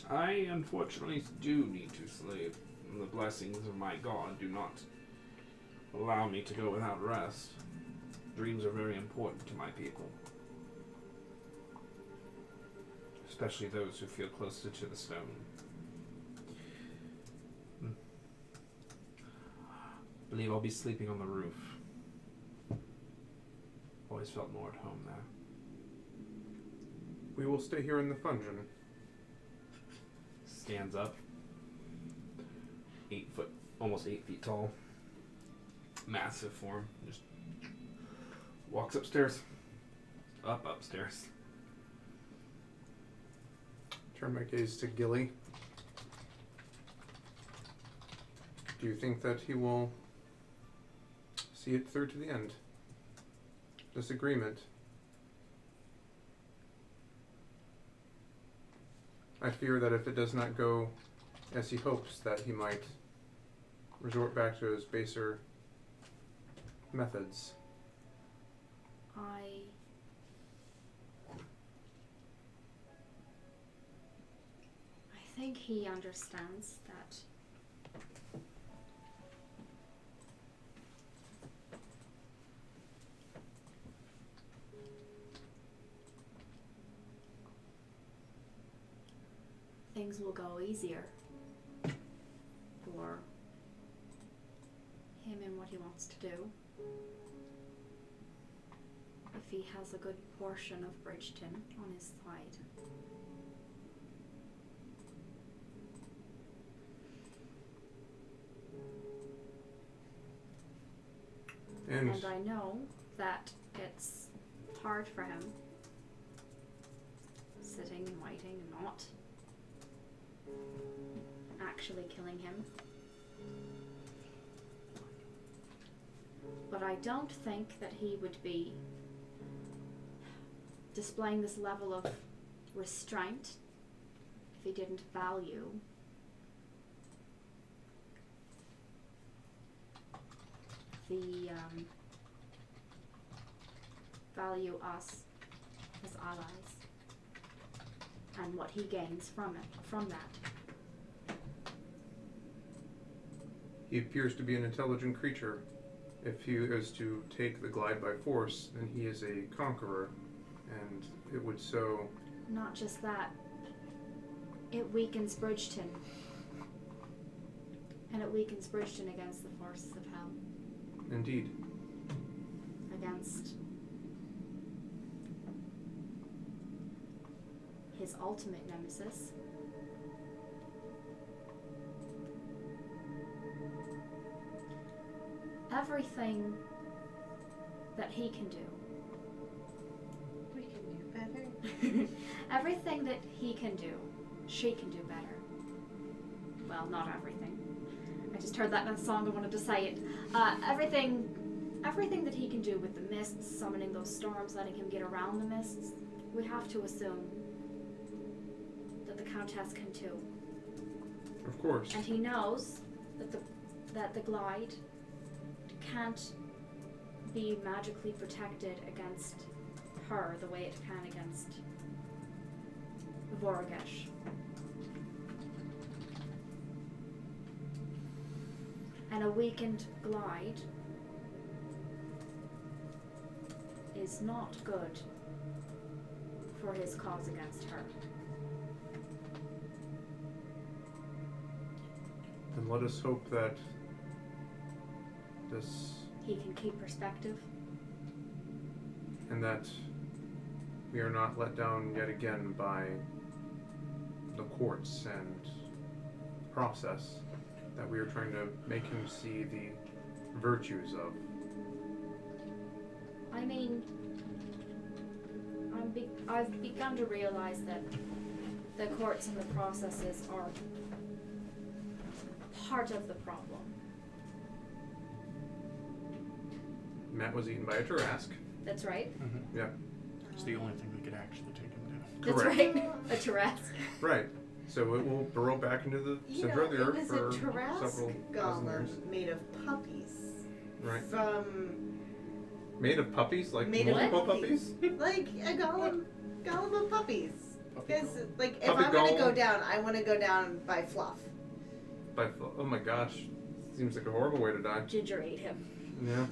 I unfortunately do need to sleep. The blessings of my God do not allow me to go without rest. Dreams are very important to my people. Especially those who feel closer to the stone. I believe I'll be sleeping on the roof. Always felt more at home there. We will stay here in the dungeon. Stands up. 8 foot, almost 8 feet tall. Massive form. Just walks upstairs. Upstairs. Turn my gaze to Gilly. Do you think that he will see it through to the end? This agreement. I fear that if it does not go as he hopes, that he might resort back to his baser methods. I think he understands that things will go easier for him and what he wants to do if he has a good portion of Bridgeton on his side. And I know that it's hard for him sitting and waiting and not actually killing him. But I don't think that he would be displaying this level of restraint if he didn't value the value us as allies and what he gains from that. he appears to be an intelligent creature. If he is to take the glide by force, then he is a conqueror, and it would so... Not just that. It weakens Bridgeton. And it weakens Bridgeton against the forces of hell. Indeed. Against his ultimate nemesis. Everything that he can do. We can do better. Everything that he can do, she can do better. Well, not everything. I just heard that in a song, I wanted to say it. Everything that he can do with the mists, summoning those storms, letting him get around the mists, we have to assume that the Countess can too. Of course. And he knows that the glide can't be magically protected against her the way it can against Voragesh. And a weakened glide is not good for his cause against her. Then let us hope that this... He can keep perspective. and that we are not let down yet again by the courts and process, that we are trying to make him see the virtues of. I mean, I've begun to realize that the courts and the processes are part of the problem. Matt was eaten by a Tarrasque. That's right. Mm-hmm. Yeah. It's the only thing we could actually take him down. That's Correct. right. A Tarrasque. Right. So it will burrow back into the center of the earth it for was a Tarrasque several thousand golem years. made of puppies. Right. From Made of puppies? Like Made of multiple puppies. puppies? like a golem of puppies. Because like if Puppy I'm gonna go golem? down, I want to go down by fluff. Oh my gosh. Seems like a horrible way to die. Ginger ate him. Yeah.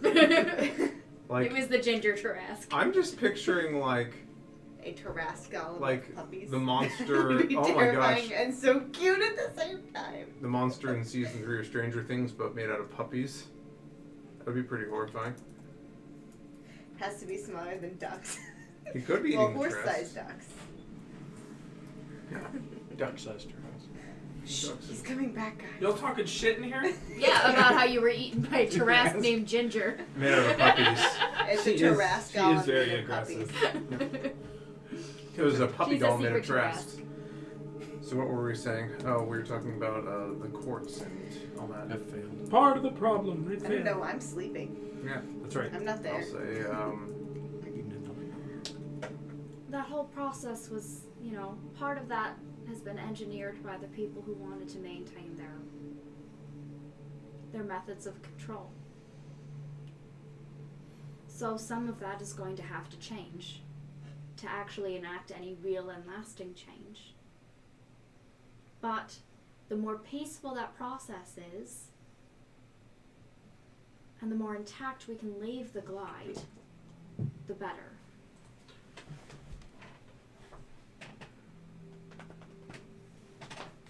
Like, it was the ginger Tarrasque. I'm just picturing like A Tarrasque golem Like of puppies. the monster. It'd be Oh my terrifying gosh. and so cute at the same time. The monster in season 3 of Stranger Things, but made out of puppies. That'd be pretty horrifying. Has to be smaller than ducks. He could be well, eating horse-sized Tarrasque. ducks. Yeah. Duck-sized Tarrasque. Shh, he's coming back, guys. Y'all talking shit in here? Yeah, about how you were eaten by a Tarrasque Yes. named Ginger. Made out of puppies. It's She a is- Tarrasque she golem is very made of aggressive. puppies. It was a puppy She's a doll made of secret Tarrasque. So what were we saying? Oh, we were talking about the courts and all that. That failed. Part of the problem. Right I there. don't know, I'm sleeping. Yeah, That's right. I'm not there. I'll say, That whole process was, part of that has been engineered by the people who wanted to maintain their methods of control. So some of that is going to have to change to actually enact any real and lasting change. But the more peaceful that process is, and the more intact we can leave the glide, the better.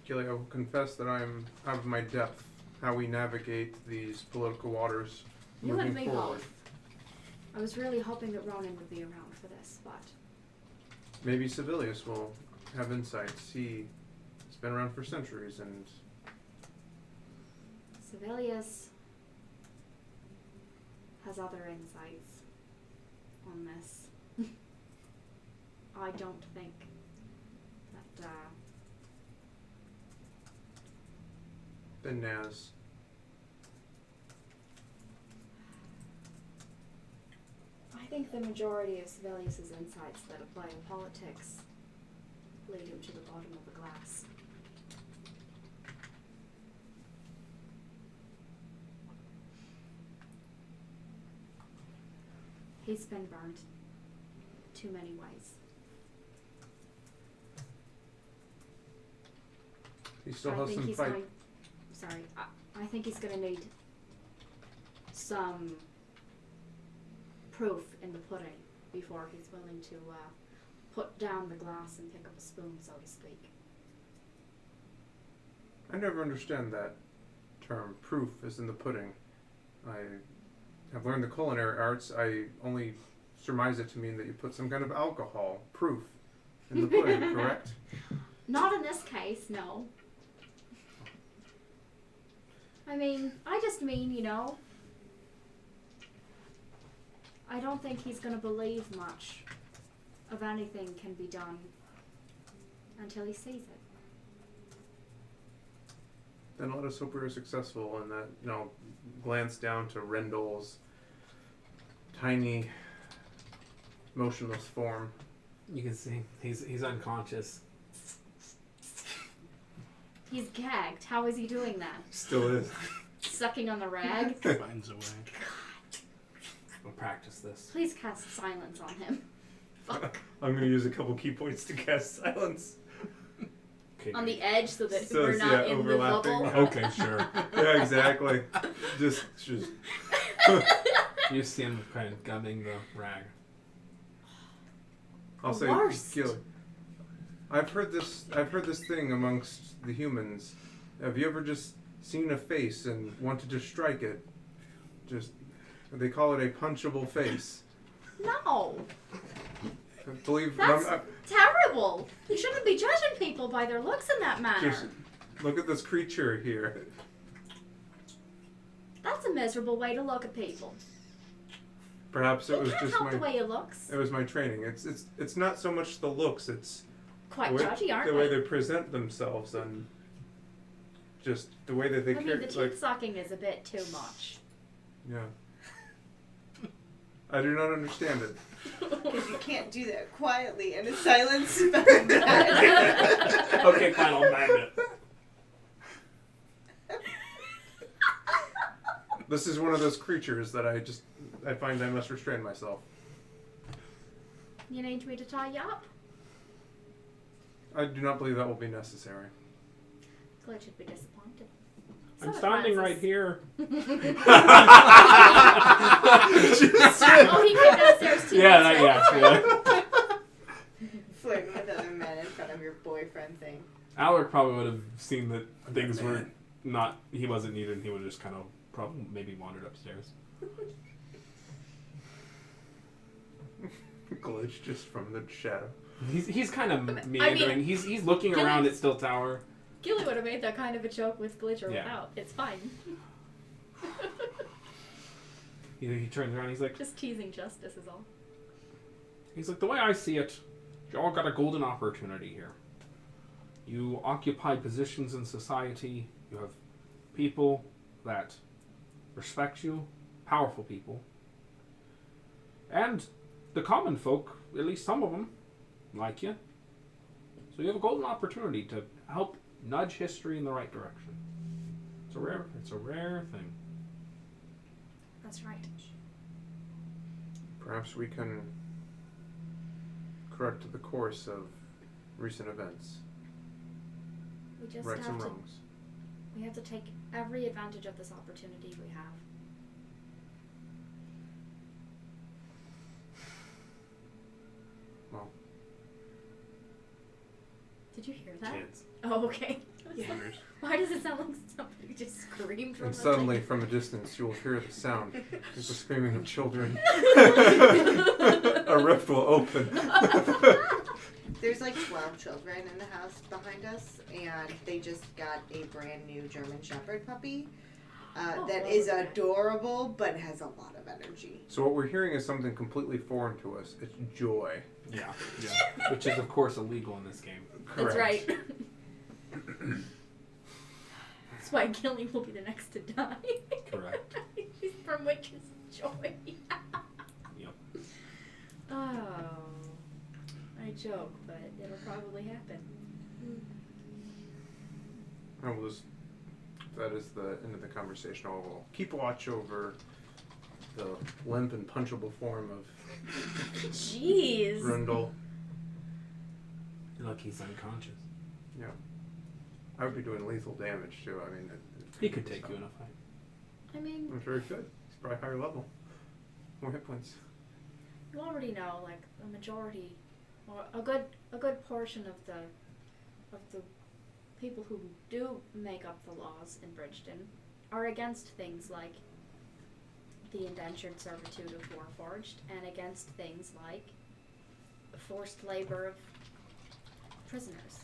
Kelly, I will confess that I'm out of my depth how we navigate these political waters You moving and me forward. both. I was really hoping that Ronan would be around for this, but Maybe Sevilius will have insights. He's been around for centuries, and Sevilius has other insights on this. I don't think that then Naz. I think the majority of Sevilius's insights that apply to politics lead him to the bottom of the glass. He's been burnt too many ways. He still I has think some he's fight. going. Sorry, I think he's going to need some proof in the pudding before he's willing to put down the glass and pick up a spoon, so to speak. I never understand that term. Proof is in the pudding. I have learned the culinary arts. I only surmise it to mean that you put some kind of alcohol, proof, in the pudding, correct? Not in this case, no. I mean, I just mean, you know, I don't think he's going to believe much of anything can be done until he sees it. Then let us hope we are successful in that, you know, glance down to Rendell's tiny, motionless form. You can see he's unconscious. He's gagged. How is he doing that? Still is. Sucking on the rag? Finds a way. We'll practice this. Please cast silence on him. Fuck. I'm going to use a couple key points to cast silence. Okay, On great. the edge so that So we're it's, not yeah, in the overlapping. bubble. Okay, sure. Yeah, exactly. Just. You see him kind of gumming the rag. I'll The say, worst. Gil, I've heard this thing amongst the humans. Have you ever just seen a face and wanted to strike it? They call it a punchable face. No. That's terrible. You shouldn't be judging people by their looks in that manner. Just look at this creature here. That's a miserable way to look at people. Perhaps it You was can't just help the way he looks. it was my training. It's not so much the looks, it's Quite the way, judgy, aren't the way they? they present themselves and just the way that they I mean, carry. the teeth Like, sucking is a bit too much. yeah. I do not understand it. Because you can't do that quietly in a silent spell bag. Okay, final magnet. This is one of those creatures that I find I must restrain myself. You need me to tie you up? I do not believe that will be necessary. Glitch would be disappointed. I'm So standing Francis. right here. Oh, he came downstairs too. Yeah, that's right. yeah. Flirting with other men in front of your boyfriend thing. Alaric probably would have seen that things were not. He wasn't needed. And he would have just kind of probably maybe wandered upstairs. Glitch just from the shadow. He's kind of I mean, meandering. He's looking Gilly- around at Still Tower. Gilly would have made that kind of a joke with Glitch or Yeah. without. It's fine. He turns around. He's like, Just teasing Justice is all. the way I see it, y'all got a golden opportunity here. You occupy positions in society. You have people that respect you, powerful people, and the common folk, at least some of them, like you. So you have a golden opportunity to help nudge history in the right direction. It's a rare thing. That's right. Perhaps we can correct the course of recent events. We just Right have some to. wrongs. We have to take every advantage of this opportunity we have. Well, Did you hear that? Kids. Oh, okay. Yeah. Why does it sound like somebody just screamed from and the suddenly, from a distance, you will hear the sound of the screaming of children. A rift will open. There's like 12 children in the house behind us, and they just got a brand new German Shepherd puppy that is okay. adorable, but has a lot of energy. So what we're hearing is something completely foreign to us. It's joy. Yeah. Which is, of course, illegal in this game. That's Correct. right. That's why Gilly will be the next to die. Correct. She's from Witch's Joy. Yep. Oh. I joke, but it'll probably happen. That is the end of the conversation. I will keep watch over the limp and punchable form of Jeez. Grundle. Look, he's unconscious. Yeah. I would be doing lethal damage too. I mean, He could take you in a fight. I mean, I'm sure he could. Probably higher level. More hit points. You already know, like, the majority, or a good portion of the people who do make up the laws in Bridgeton are against things like the indentured servitude of Warforged and against things like the forced labor of prisoners.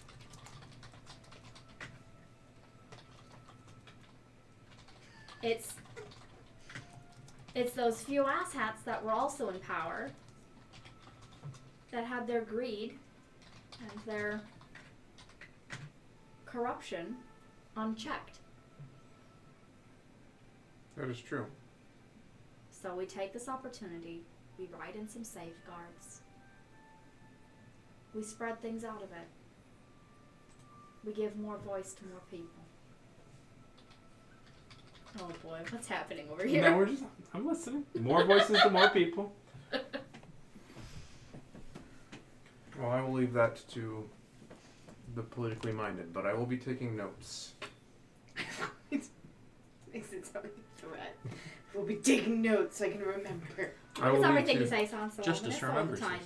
It's those few asshats that were also in power that had their greed and their corruption unchecked. That is true. So we take this opportunity, we write in some safeguards, we spread things out of it, we give more voice to more people. Oh boy, what's happening over here? No, I'm listening. More voices to more people. Well, I will leave that to the politically minded, but I will be taking notes. Makes it sound like a threat. We'll be taking notes so I can remember. It's everything you say sounds so Justice ominous all the remembers time.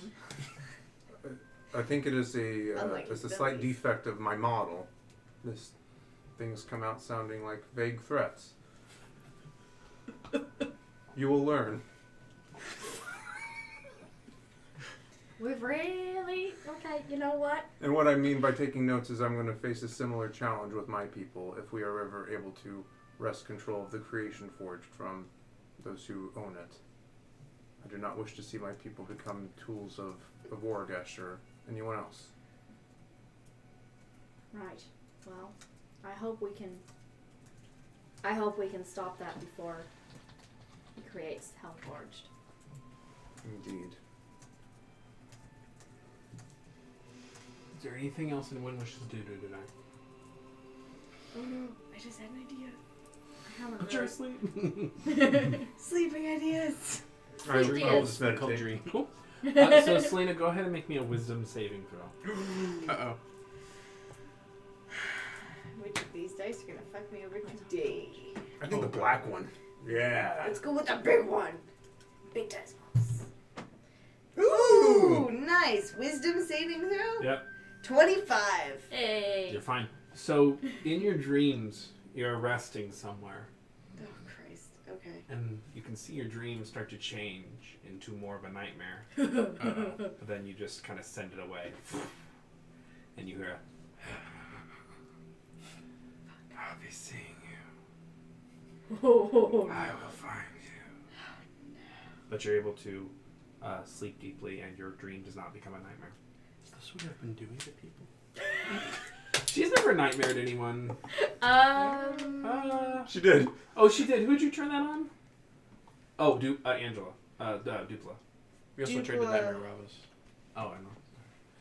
I think it is Unlike it's a his slight abilities. defect of my model. This things come out sounding like vague threats. You will learn. We've really... Okay, you know what? And what I mean by taking notes is I'm going to face a similar challenge with my people if we are ever able to wrest control of the creation forged from those who own it. I do not wish to see my people become tools of Vorgesh or anyone else. Right. Well, I hope we can stop that before he creates Hellforged. Indeed. Is there anything else anyone wishes to do tonight? Oh no, I just had an idea. I haven't Put your really... sleep. Sleeping ideas. I Dream. will just Cold meditate. dream. Cool. So Selena, go ahead and make me a wisdom saving throw. Uh-oh. Which of these dice are gonna fuck me over today? I think the black one. Yeah. Let's go with the big one. Big dice balls. Ooh! Ooh, nice. Wisdom saving throw? Yep. 25. Hey. You're fine. So in your dreams, you're resting somewhere, Oh, Christ. Okay. and you can see your dreams start to change into more of a nightmare. But then you just kind of send it away, and you hear a, "I'll be seeing you. Oh, I will find you." But you're able to sleep deeply, and your dream does not become a nightmare. Is this what I've been doing to people? She's never nightmared anyone. She did. Oh, she did. Who'd you turn that on? Oh, Angela. Dupla. We also tried to Dupla. Nightmare Robbers. Oh, I know.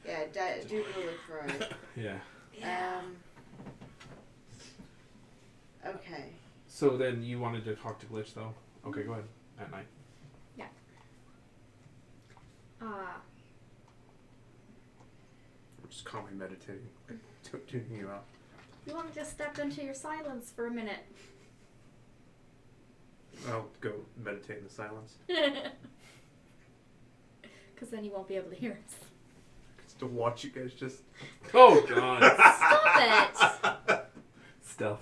Yeah, do look for it. Yeah. Okay. So then you wanted to talk to Glitch, though? Okay, go ahead. At night. I'm just calmly meditating, tuning you out. you want to just step into your silence for a minute? I'll go meditate in the silence. Because then you won't be able to hear us. Just to watch you guys just... Oh, God. Stop it!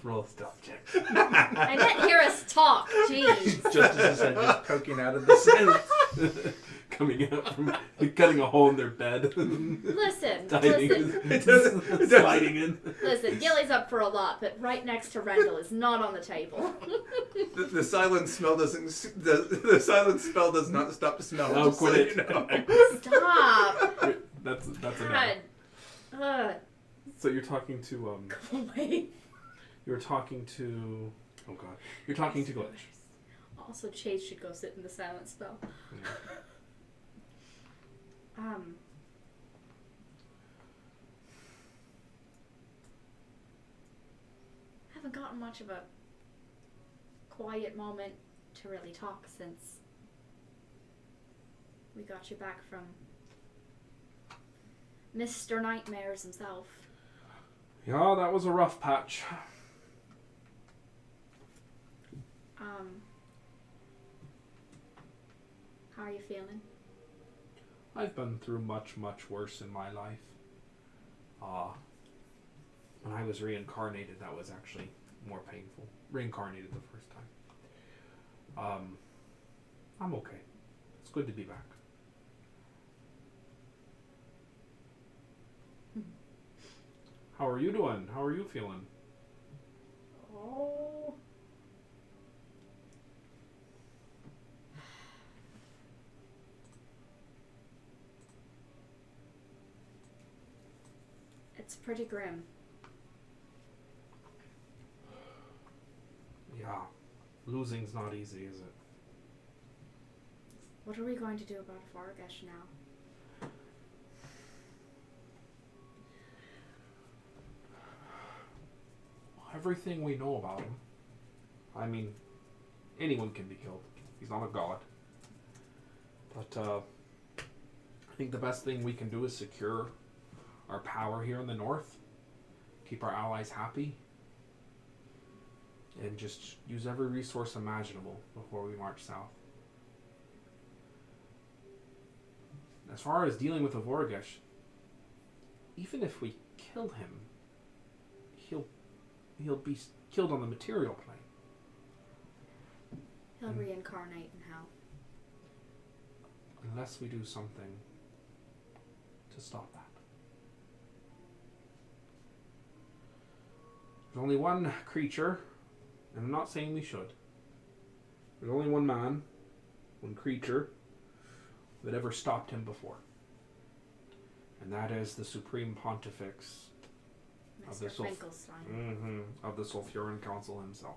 Roll a stealth check. I didn't hear us talk. Jeez. Just as I said, just poking out of the silence. Coming out from cutting a hole in their bed. Listen, Diving. listen, Sliding in. listen. Gilly's up for a lot, but right next to Rendell is not on the table. The silent smell doesn't... The silent spell does not stop the smell. Oh, just so quit you it. know. Stop. That's enough. God. So you're talking to Go away. You're talking to... Oh, God. You're talking to Glitch. Also, Chase should go sit in the silent spell. Haven't gotten much of a quiet moment to really talk since we got you back from Mr. Nightmares himself. Yeah, that was a rough patch. you feeling? I've been through much, much worse in my life. When I was reincarnated, that was actually more painful. Reincarnated the first time. I'm okay. It's good to be back. How are you doing? How are you feeling? Oh. It's pretty grim. Yeah. Losing's not easy, is it? What are we going to do about Vargash now? Everything we know about him. I mean, anyone can be killed. He's not a god. But I think the best thing we can do is secure our power here in the north, keep our allies happy, and just use every resource imaginable before we march south. As far as dealing with the Vorgesh, even if we kill him, he'll be killed on the material plane. He'll reincarnate in hell. Unless we do something to stop that. There's only one creature, and I'm not saying we should. There's only one man, one creature, that ever stopped him before. And that is the Supreme Pontifex of the Mr. Finkelstein. of the Sulfuran Council himself.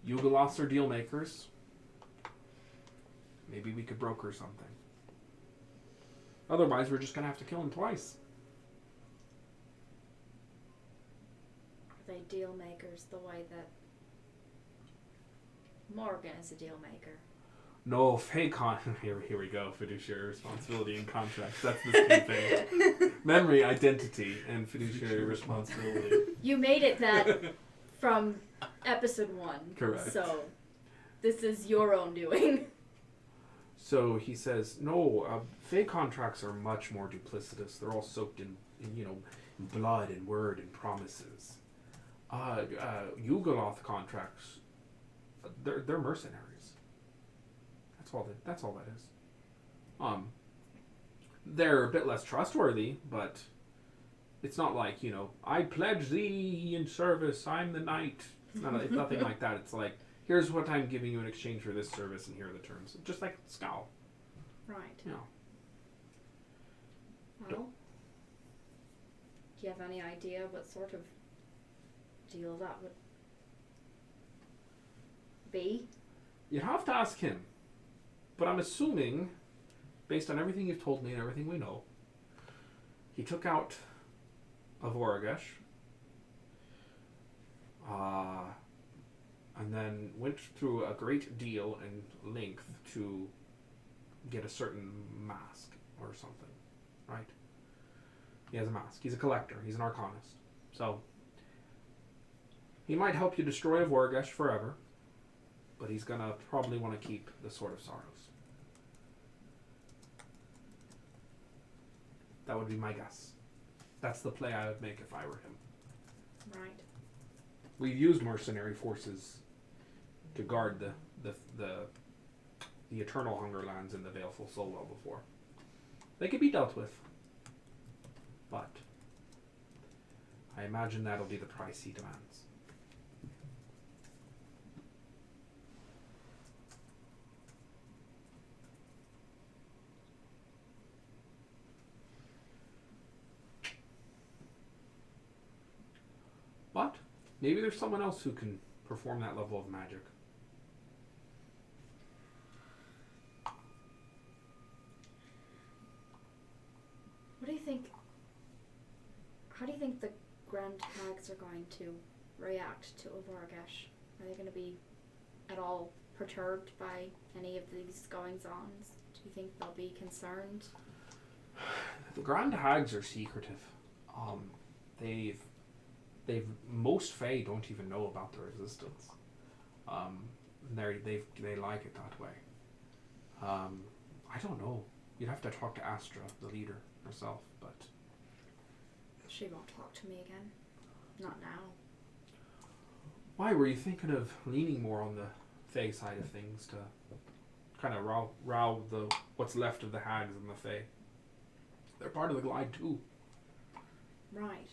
Yugoloths are deal makers. Maybe we could broker something. Otherwise, we're just going to have to kill him twice. Are they deal makers the way that Morgan is a deal maker? No, here we go. Fiduciary responsibility and contracts. That's the same thing. Memory, identity, and fiduciary responsibility. You made it that from episode 1. Correct. So, this is your own doing. So he says, no, Fey contracts are much more duplicitous. They're all soaked in blood and word and promises. Yugoloth contracts, they're mercenaries. That's all that is. They're a bit less trustworthy, but it's not like, I pledge thee in service, I'm the knight. It's nothing like that. It's like, here's what I'm giving you in exchange for this service, and here are the terms. Just like Scowl. Right. Yeah. Well, do you have any idea what sort of deal that would be? You'd have to ask him. But I'm assuming, based on everything you've told me and everything we know, he took out a Voragesh, and then went through a great deal in length to get a certain mask or something, right? He has a mask. He's a collector. He's an arcanist. So, he might help you destroy a Voragesh forever, but he's going to probably want to keep the Sword of Sorrows. That would be my guess. That's the play I would make if I were him. Right. We've used mercenary forces to guard the Eternal Hungerlands and the Baleful Soulwell before. They could be dealt with. But I imagine that'll be the price he demands. But maybe there's someone else who can perform that level of magic. What do you think? How do you think the Grand Hags are going to react to Vorgesh? Are they going to be at all perturbed by any of these goings-ons? Do you think they'll be concerned? The Grand Hags are secretive. Most Fae don't even know about their existence. they like it that way. I don't know. You'd have to talk to Astra, the leader, herself, but She won't talk to me again. Not now. why were you thinking of leaning more on the Fae side of things to kind of row the what's left of the hags and the Fae? They're part of the Glide too. Right.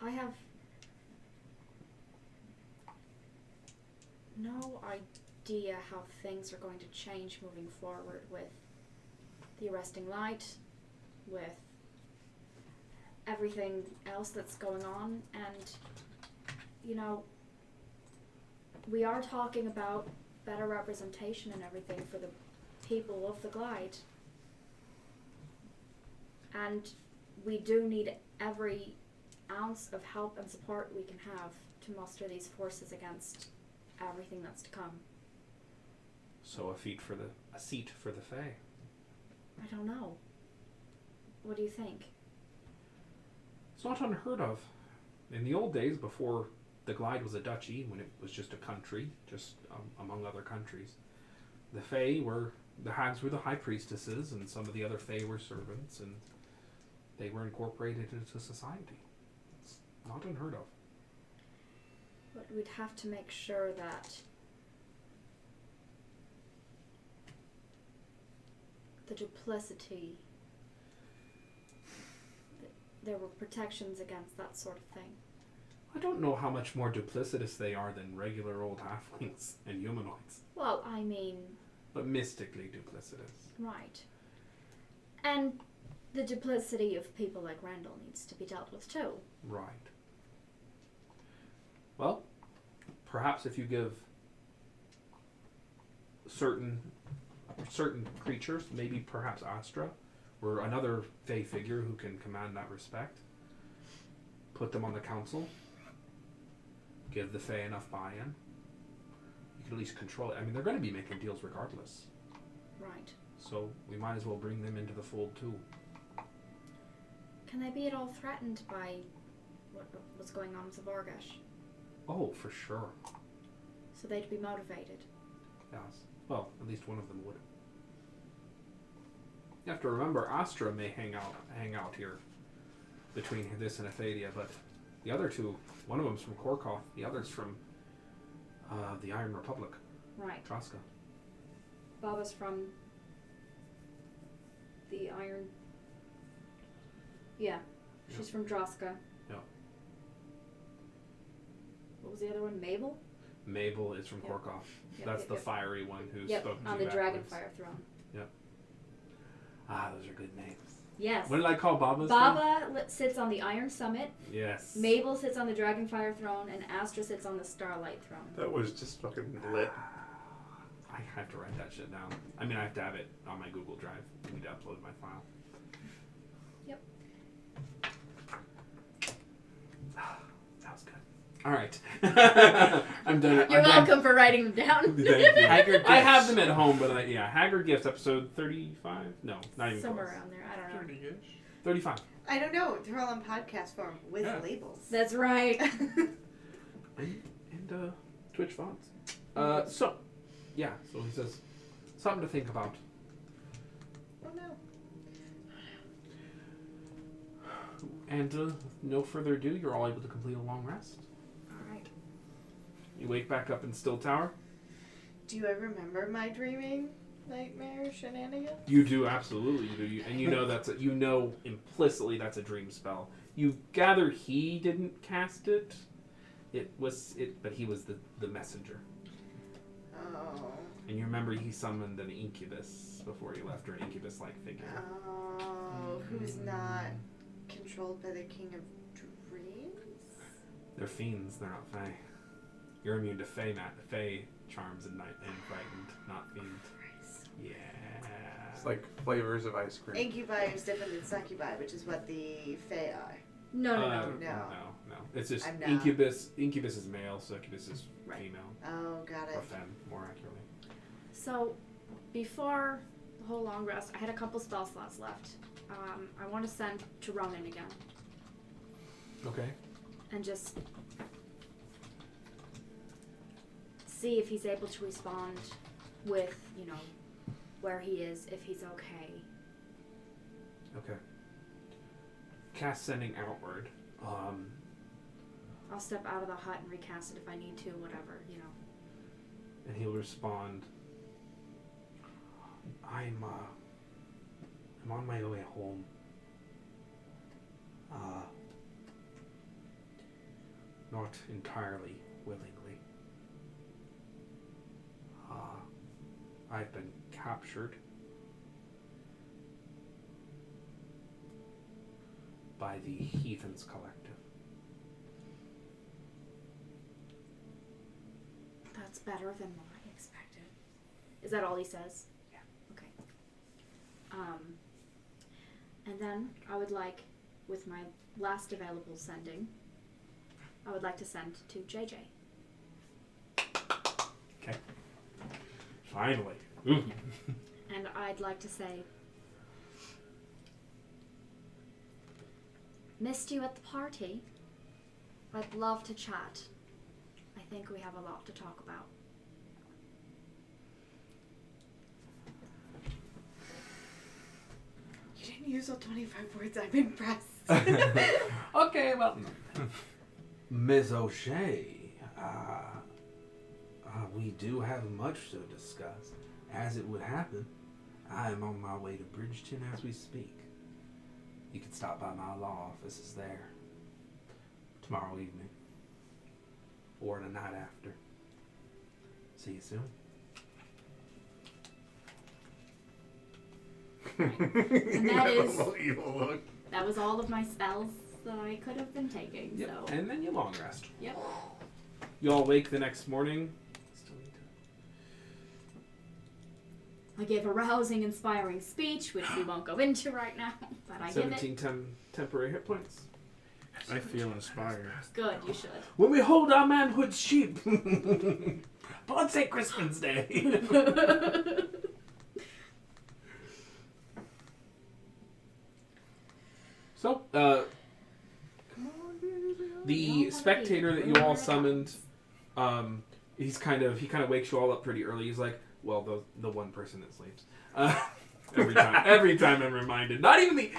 I have no idea how things are going to change moving forward with the arresting light, with everything else that's going on, and we are talking about better representation and everything for the people of the Glide. And we do need every ounce of help and support we can have to muster these forces against everything that's to come. So a seat for the Fae. I don't know. What do you think? It's not unheard of. In the old days, before the Glide was a duchy, when it was just a country, just among other countries, the hags were the high priestesses, and some of the other Fae were servants, and they were incorporated into society. It's not unheard of. But we'd have to make sure that the duplicity, there were protections against that sort of thing. I don't know how much more duplicitous they are than regular old halflings and humanoids. Well, I mean... But mystically duplicitous. Right. And the duplicity of people like Randall needs to be dealt with too. Right. Well, perhaps if you give certain creatures, maybe perhaps Astra, or another Fae figure who can command that respect, put them on the council, give the Fae enough buy-in, you can at least control it. I mean, they're going to be making deals regardless. Right. So we might as well bring them into the fold too. Can they be at all threatened by what's going on with the Vorgash? Oh, for sure. So they'd be motivated. Yes. Well, at least one of them would. You have to remember, Astra may hang out here between this and Aphadia, but the other two, one of them's from Korkoth, the other's from the Iron Republic. Right. Traska. Baba's from the Iron... Yeah. She's from Droska. Yeah. What was the other one? Mabel? Mabel is from Korkoth. That's the fiery one who's spoken to on you the backwards. Dragonfire throne. Yep. Ah, those are good names. Yes. What did I call Baba's Baba sits on the Iron Summit. Yes. Mabel sits on the Dragonfire throne, and Astra sits on the Starlight throne. That was just fucking lit. I have to write that shit down. I mean, I have to have it on my Google Drive. I need to upload my file. Yep. That was good. All right. I'm done. You're welcome for writing them down. Thank you. Haggard I have them at home, but Haggard Gifts, episode 35? No, not even Somewhere close. around there. I don't know. 30-ish. 35. I don't know. They're all in podcast form with labels. That's right. And Twitch fonts. So he says, something to think about. Oh no. And no further ado, you're all able to complete a long rest. All right. You wake back up in Still Tower. Do you ever remember my dreaming nightmare shenanigans? You do, absolutely. You do. And you know implicitly that's a dream spell. You gather he didn't cast it. But he was the messenger. Oh. And you remember he summoned an incubus before he left, or an incubus-like figure. Oh, who's not controlled by the King of Dreams? They're fiends, they're not Fae. You're immune to Fae charms and frightened, not fiend. Yeah. It's like flavors of ice cream. Incubi is different than succubi, which is what the Fae are. No. No. It's just I'm not. incubus. Incubus is male, succubus is female. Oh, got it. Or femme, more accurately. So, before the whole long rest, I had a couple spell slots left. I want to send to Ronan again. Okay. and just see if he's able to respond with, you know, where he is, if he's okay. Okay. Cast sending outward. I'll step out of the hut and recast it if I need to, whatever, you know. And he'll respond, I'm on my way home. Not entirely willingly. I've been captured by the Heathens Collective. That's better than what I expected. Is that all he says? Yeah. Okay. And then I would like, with my last available sending, I would like to send to JJ. Okay. Finally. And I'd like to say, missed you at the party. I'd love to chat. I think we have a lot to talk about. You didn't use all 25 words. I'm impressed. Okay, well. Ms. O'Shea, we do have much to discuss. As it would happen, I am on my way to Bridgeton as we speak. You can stop by my law offices there tomorrow evening or the night after. See you soon. And that is, evil look. that was all of my spells that I could have been taking. Yep. So And then you long rest. yep. You all wake the next morning. I gave a rousing, inspiring speech, which we won't go into right now, but I give it. 17 temporary hit points. I feel inspired. Good, you should. When we hold our manhood sheep. On St. Crispin's Day. So, the spectator that you all summoned, he kind of wakes you all up pretty early. He's like, well, the one person that sleeps. Every time I'm reminded. Not even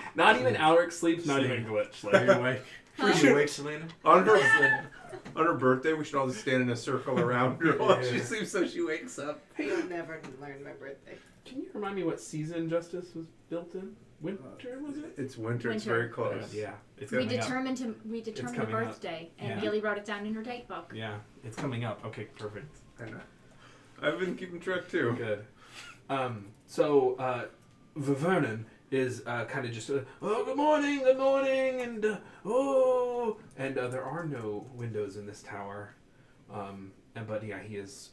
Alric sleeps. Not even Glitch. Are you awake? We should awake, Selena? on her birthday. We should all just stand in a circle around her while she Yeah. sleeps, so she wakes up. You'll never learn my birthday. Can you remind me what season Justice was built in? Winter, was it? It's winter. It's Winter. very close. Yeah, it's We coming up. determined a coming up. birthday, and Yeah. Gilly wrote it down in her date book. Yeah, it's coming up. Okay, perfect. I know. I've been keeping track too. Good. So Vernon is kind of just, oh, good morning, and there are no windows in this tower. But yeah, he is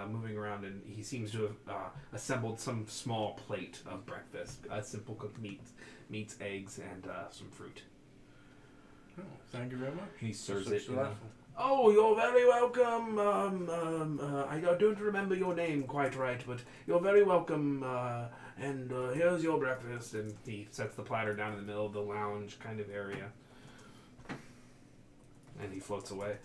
moving around, and he seems to have assembled some small plate of breakfast, simple cooked meats, eggs, and some fruit. Oh, thank you very much. He serves So it. in a- delightful. Oh, you're very welcome. I don't remember your name quite right, but you're very welcome. And here's your breakfast. And he sets the platter down in the middle of the lounge kind of area. And he floats away.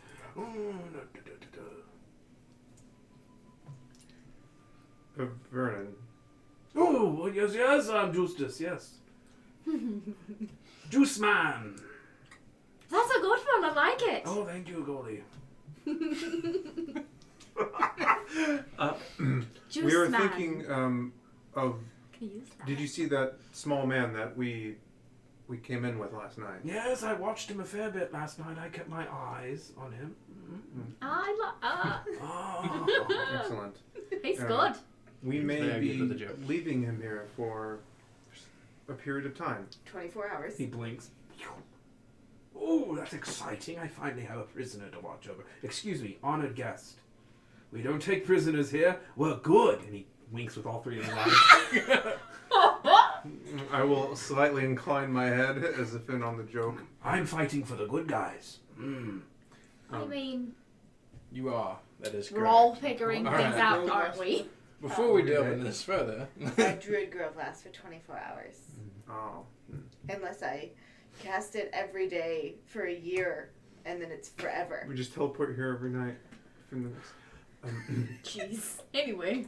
Vernon. Oh, yes, I'm Justus, yes. Juice Man. That's a good one. I like it. Oh, thank you, Goldie. Juice We were man. thinking of. Can you use that? Did you see that small man that we came in with last night? Yes, I watched him a fair bit last night. I kept my eyes on him. Oh. Excellent. He's Yeah. good. We He's may very be good with the joke. leaving him here for a period of time. 24 hours. He blinks. Oh, that's exciting. I finally have a prisoner to watch over. Excuse me, honored guest. We don't take prisoners here. We're good. And he winks with all three of his eyes. I will slightly incline my head as if in on the joke. I'm fighting for the good guys. I mean, You are. That is correct. we're all figuring All things right. out, aren't we? Before we delve into this further, My druid grove lasts for 24 hours. Oh. Unless I cast it every day for a year and then it's forever. We just teleport here every night. From the next, Jeez. Anyway.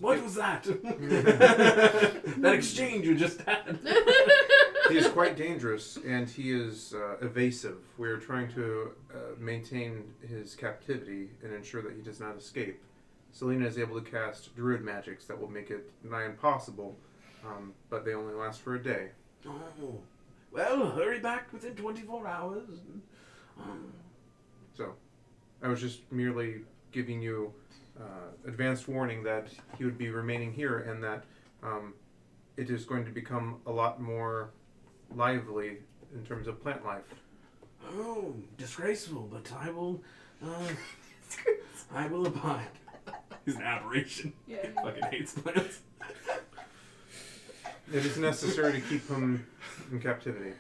What was that? That exchange you just had. he is quite dangerous, and he is evasive. We are trying to maintain his captivity and ensure that he does not escape. Selena is able to cast druid magics that will make it nigh impossible, but they only last for a day. Oh. Well, hurry back within 24 hours. So, I was just merely giving you advanced warning that he would be remaining here and that it is going to become a lot more lively in terms of plant life. Oh, disgraceful, but I will abide. He's an aberration. Yeah. Fucking hates plants. It is necessary to keep him in captivity.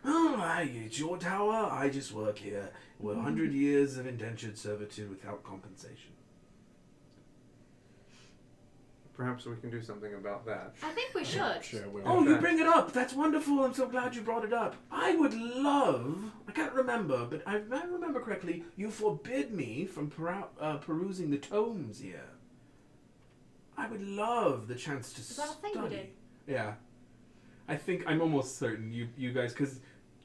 Oh, it's your tower. I just work here. 100 years of indentured servitude without compensation. Perhaps we can do something about that. I think we should. Sure, we Oh, will. you bring it up. That's wonderful. I'm so glad you brought it up. I would love, I can't remember, but if I remember correctly, you forbid me from perusing the tomes here. I would love the chance to Is that a thing we study. did? Yeah. I'm almost certain you guys, because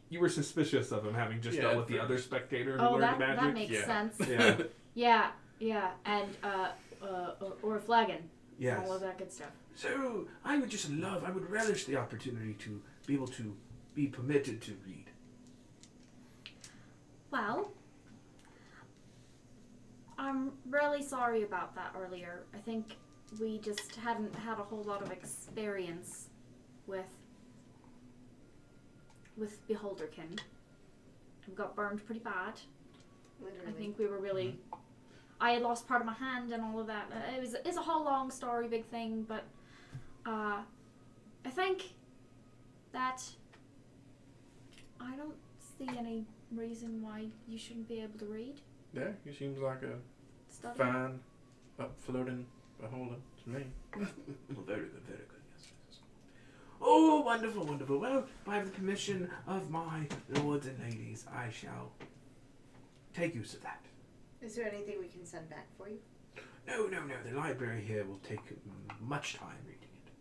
you were suspicious of him having just dealt with the other spectator who Oh, learned that magic. makes Yeah. sense. Yeah. Yeah, and or a flagon. Yes. All of that good stuff. So, I would relish the opportunity to be able to be permitted to read. Well, I'm really sorry about that earlier. I think we just hadn't had a whole lot of experience with Beholderkin. We got burned pretty bad. Literally. I think we were really... I had lost part of my hand and all of that. It's a whole long story, big thing, but I think that I don't see any reason why you shouldn't be able to read, Yeah, he seems like a study. fine, floating beholder to me. Well, very good, yes. Oh, wonderful, wonderful. Well, by the permission of my lords and ladies, I shall take use of that. Is there anything we can send back for you? No. The library here will take much time reading it.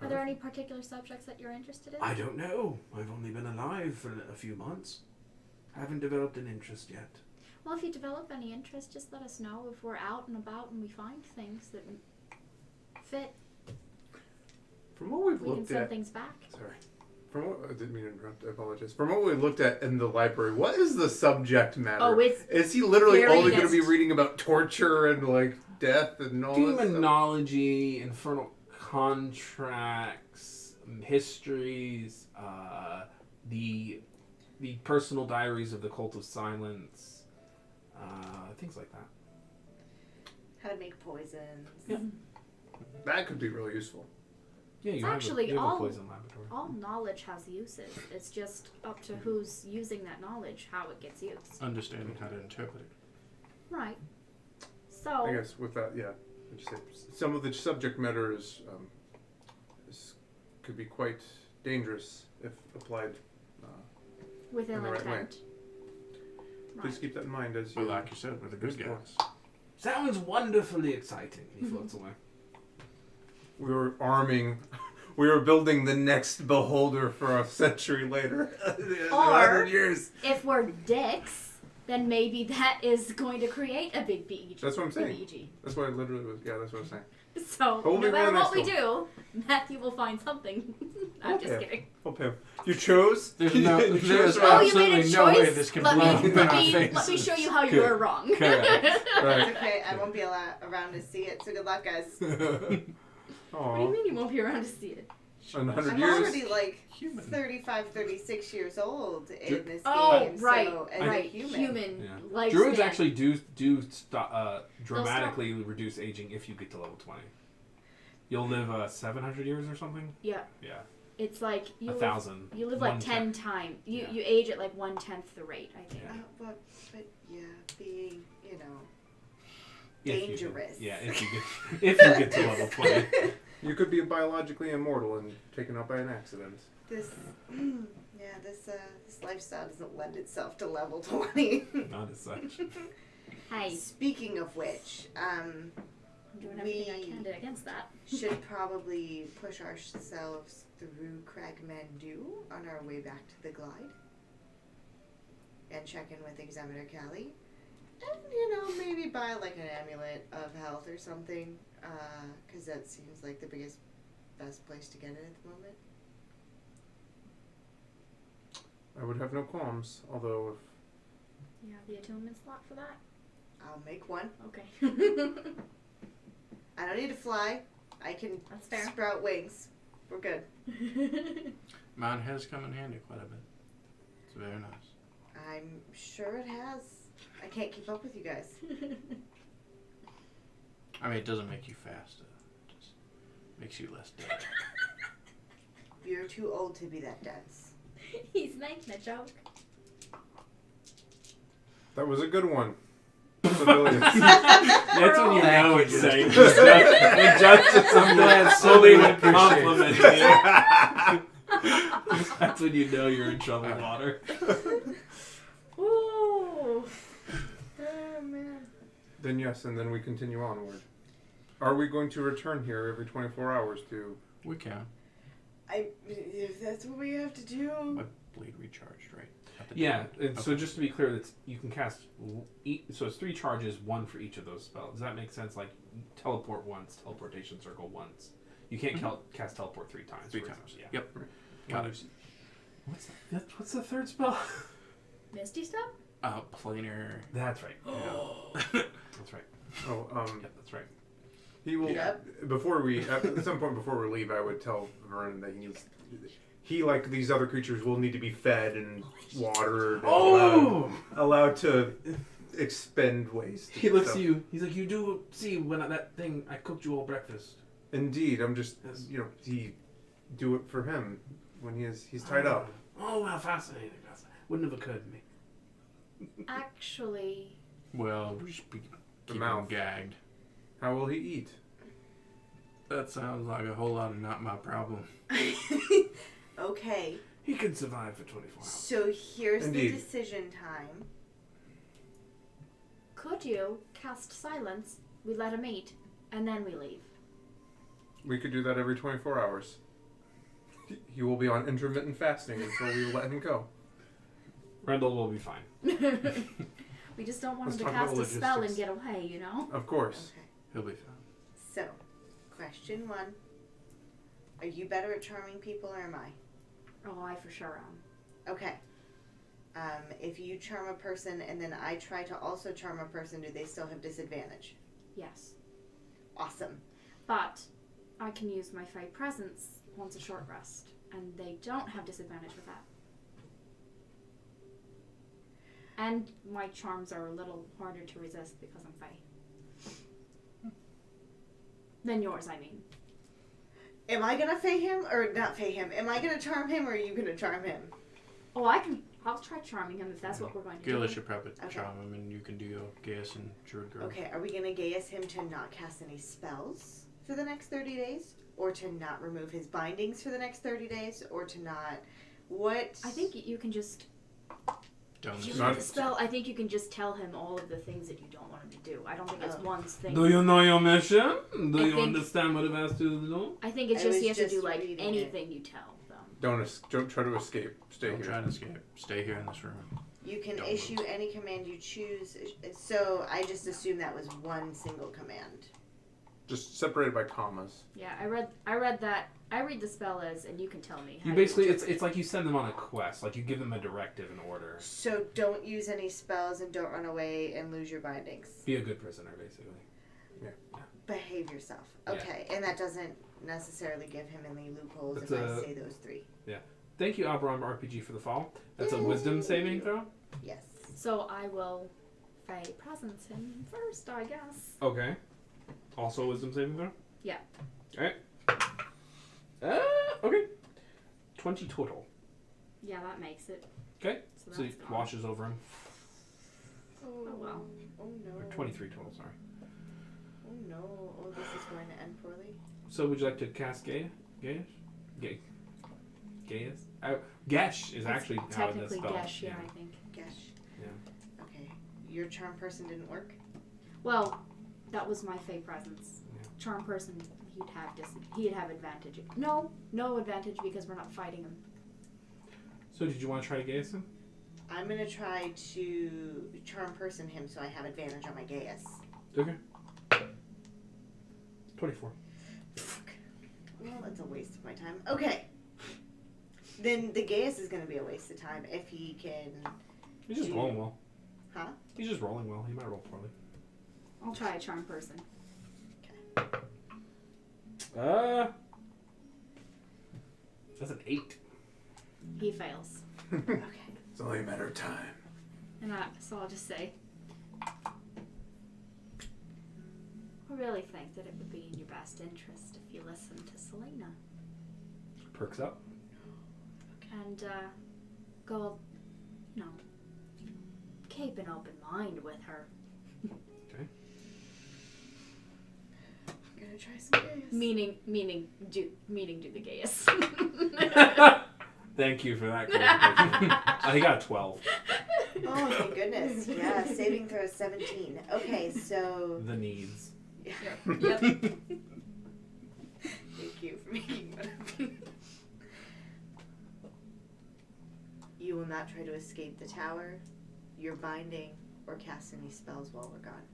Are there any particular subjects that you're interested in? I don't know. I've only been alive for a few months. Haven't developed an interest yet. Well, if you develop any interest, just let us know if we're out and about and we find things that fit. From what we've We can looked send at, things back. sorry. From what I didn't mean to interrupt. I apologize. From what we looked at in the library, what is the subject matter? Oh, it's is he literally very only going to be dense. reading about torture and like death and all that stuff? Demonology, infernal contracts, histories, the personal diaries of the Cult of Silence, things like that. How to make poisons. Yeah. That could be really useful. Yeah, It's you have actually a all- poison laboratory. all knowledge has uses. It's just up to who's using that knowledge, how it gets used. Understanding how to interpret it. Right. So, I guess with that, yeah. I just say some of the subject matter could be quite dangerous if applied. with in ill the right way. intent. Please keep that in mind as But you. like you said, we're the good Explore. guys. Sounds wonderfully exciting. He floats away. We were arming. We were building the next beholder for a century later. Or- 100 years. If we're dicks, then maybe that is going to create a big BEG. That's what I'm saying. BEG. That's what I literally was. Yeah, that's what I was saying. So, Hold me no matter one what we next do, Matthew will find something. I'm just Okay. kidding. Hope him. You chose. There's You no- chose there's right. Oh, you made a absolutely no way choice? this can let blow up me, in let our me, let me faces. show you how you Good. were wrong. Correct. It's Right. okay. I won't be around to see it. So good luck, guys. What do you Aw. mean you won't be around to see it? In 100 I'm years. already like Human. 35, 36 years old in this Oh, game. right, So as right. a human. Yeah. lifespan. Druids actually do dramatically reduce aging if you get to level 20. You'll live 700 years or something. Yeah. Yeah, It's like you 1,000. You live like 10 1/10. times. You Yeah. you age at like 1/10 the rate, I think. Yeah. But yeah, being, If you dangerous. get, if you get to level 20. You could be biologically immortal and taken out by an accident. This lifestyle doesn't lend itself to level 20. Not as such. Hey, Speaking of which, I'm doing everything I can to against that. should probably push ourselves through Cragmandu on our way back to the Glide. And check in with Examiner Callie. And, maybe buy like an amulet of health or something. Because that seems like the best place to get it at the moment. I would have no qualms, although You have the attunement slot for that? I'll make one. Okay. I don't need to fly. I can That's fair. sprout wings. We're good. Mine has come in handy quite a bit. It's very nice. I'm sure it has. I can't keep up with you guys. I mean, it doesn't make you faster. It just makes you less dead. You're too old to be that dense. He's making a joke. that was a good one. Civilians. That's when you Thank know you, it's Justin. saying justice. I'm glad Solely someone with appreciates compliment. That's when you know you're in trouble water. Ooh. Oh, man. Then yes, and then we continue onward. Are we going to return here every 24 hours to... We can. If that's what we have to do. My bleed recharged, right? At the Yeah, time. and so just to be clear, you can cast. So it's 3 charges, 1 for each of those spells. Does that make sense? Like teleport once, teleportation circle once. You can't cast teleport 3 times. 3 for times. example. Yep. Got it. What's the third spell? Misty step? Planar. That's right. Yeah. That's right. Oh, Yep, that's right. he will... Yep. Before we... At some point before we leave, I would tell Vernon that he, like these other creatures, will need to be fed and watered and allowed to expend waste. He looks at you. He's like, you do see when that thing I cooked you all breakfast. Indeed, I'm just... he do it for him when he's tied up. Oh, wow, fascinating. Wouldn't have occurred to me. Actually, Well, we should be keeping him mouth. gagged. How will he eat? That sounds like a whole lot of not my problem. Okay. He can survive for 24 hours. So here's Indeed. the decision time. could you cast silence, we let him eat, and then we leave? We could do that every 24 hours. He will be on intermittent fasting until we let him go. Rendell will be fine. We just don't want Let's him to talk about cast a spell and logistics. get away, you know? Of course. Okay. He'll be fine. So, question 1. Are you better at charming people or am I? Oh, I for sure am. Okay. If you charm a person and then I try to also charm a person, do they still have disadvantage? Yes. Awesome. But I can use my Fey Presence once a short rest, and they don't have disadvantage with that. And my charms are a little harder to resist because I'm Fey. Than yours, I mean. Am I gonna fey him or not fey him? Am I gonna charm him or are you gonna charm him? Oh, I'll try charming him if that's what we're going to Gila do. should probably Okay. charm him, and you can do Gaius and Druid Girl. Okay, are we gonna Gaius him to not cast any spells for the next 30 days? Or to not remove his bindings for the next 30 days? Or to not... What? I think you can just... Don't If you Not- leave the spell, I think you can just tell him all of the things that you don't want him to do. I don't think it's Oh. one thing. Do you know your mission? Do I you think- understand what it has to do? I think it's I just was he has to just do like reading it. anything you tell them. Don't try to escape. Stay Don't here. try to escape. Stay here in this room. You can Don't issue move. any command you choose. So I just assumed that was one single command. Just separated by commas. Yeah, I read that. I read the spell as, and you can tell me. How You basically, interpret it's like you send them on a quest. Like you give them a directive and order. So don't use any spells and don't run away and lose your bindings. Be a good prisoner, basically. Behave yourself. Yeah. Okay, and that doesn't necessarily give him any loopholes That's if I say those 3. Thank you, Albaram RPG, for the fall. That's a wisdom saving throw. Yes. So I will Fey Presence him first, I guess. Okay. Also a wisdom saving throw? Yeah. Alright. Okay. 20 total. Yeah, that makes it. Okay. So So that's it gone. washes over him. Oh, well. Oh no. Or 23 total, sorry. Oh no. Oh, this is going to end poorly. So would you like to cast Gaius? Gaius? Gesh is actually how that's technically spelled. Gesh, yeah, I think. Gesh. Yeah. Okay. Your charm person didn't work? Well, that was my fey presence. Yeah. Charm person, he'd have advantage. No advantage because we're not fighting him. So did you want to try to Gaius him? I'm gonna try to charm person him so I have advantage on my Gaius. Okay. 24. Fuck. Well, that's a waste of my time. Okay. Then the Gaius is gonna be a waste of time if he can. He's just rolling well. Huh? He's just rolling well. He might roll poorly. I'll try a charm person. That's an 8. He fails. Okay. It's only a matter of time. So I'll just say, I really think that it would be in your best interest if you listen to Selena Perks up. and go, keep an open mind with her. Okay. I'm gonna try some Gaius. Meaning do the Gaius. Thank you for that clarification. He got a 12. Oh, thank goodness. Yeah, saving throw is 17. Okay, so. The needs. Yep. Thank you for making fun of me. You will not try to escape the tower, your binding, or cast any spells while we're gone.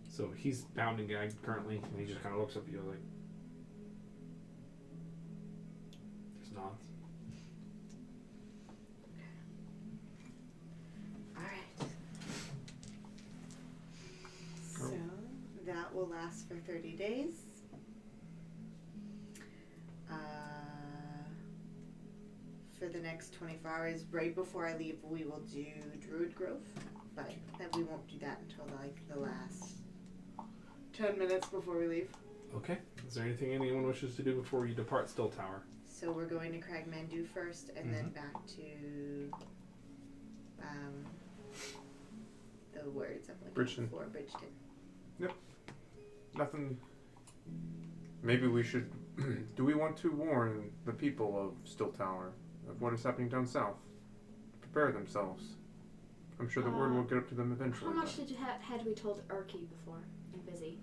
So he's bound and gagged currently, and he just kind of looks up at you like. Just nods. Alright. So, that will last for 30 days. For the next 24 hours, right before I leave, we will do Druid Growth, but then we won't do that until the last 10 minutes before we leave. Okay. Is there anything anyone wishes to do before you depart Still Tower? So we're going to Cragmandu first, and then back to the words I'm looking Bridgeton. for, Bridgeton. Nothing. Maybe we should. Do we want to warn the people of Still Tower of what is happening down south? Prepare themselves. I'm sure the word will get up to them eventually. How much had we told Urki before? I'm busy.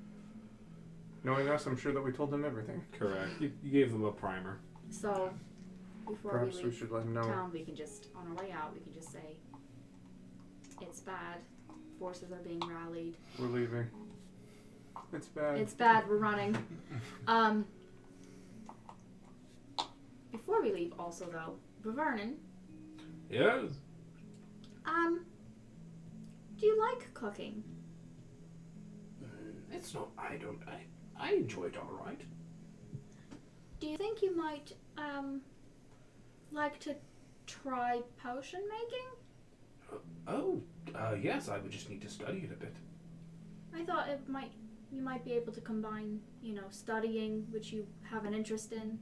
Knowing us, I'm sure that we told them everything. Correct. You gave them a primer. So before Perhaps we we leave should let them know. town, we can just, on our way out, we can just say, it's bad. Forces are being rallied. We're leaving. It's bad. It's bad. We're running. Before we leave, also though, Vernon, Yes. do you like cooking? It's not. I enjoy it all right. Do you think you might like to try potion making? Yes. I would just need to study it a bit. I thought you might be able to combine, studying, which you have an interest in,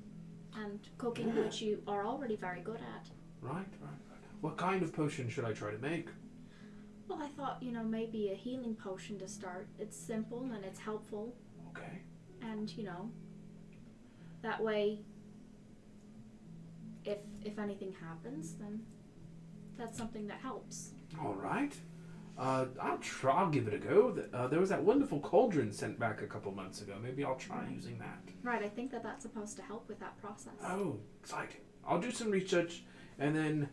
and cooking, which you are already very good at. Right. What kind of potion should I try to make? Well, I thought, maybe a healing potion to start. It's simple and it's helpful, Okay. and, that way, if anything happens, then that's something that helps. All right. I'll give it a go. There was that wonderful cauldron sent back a couple months ago. Maybe I'll try using that. Right, I think that's supposed to help with that process. Oh, exciting. I'll do some research and then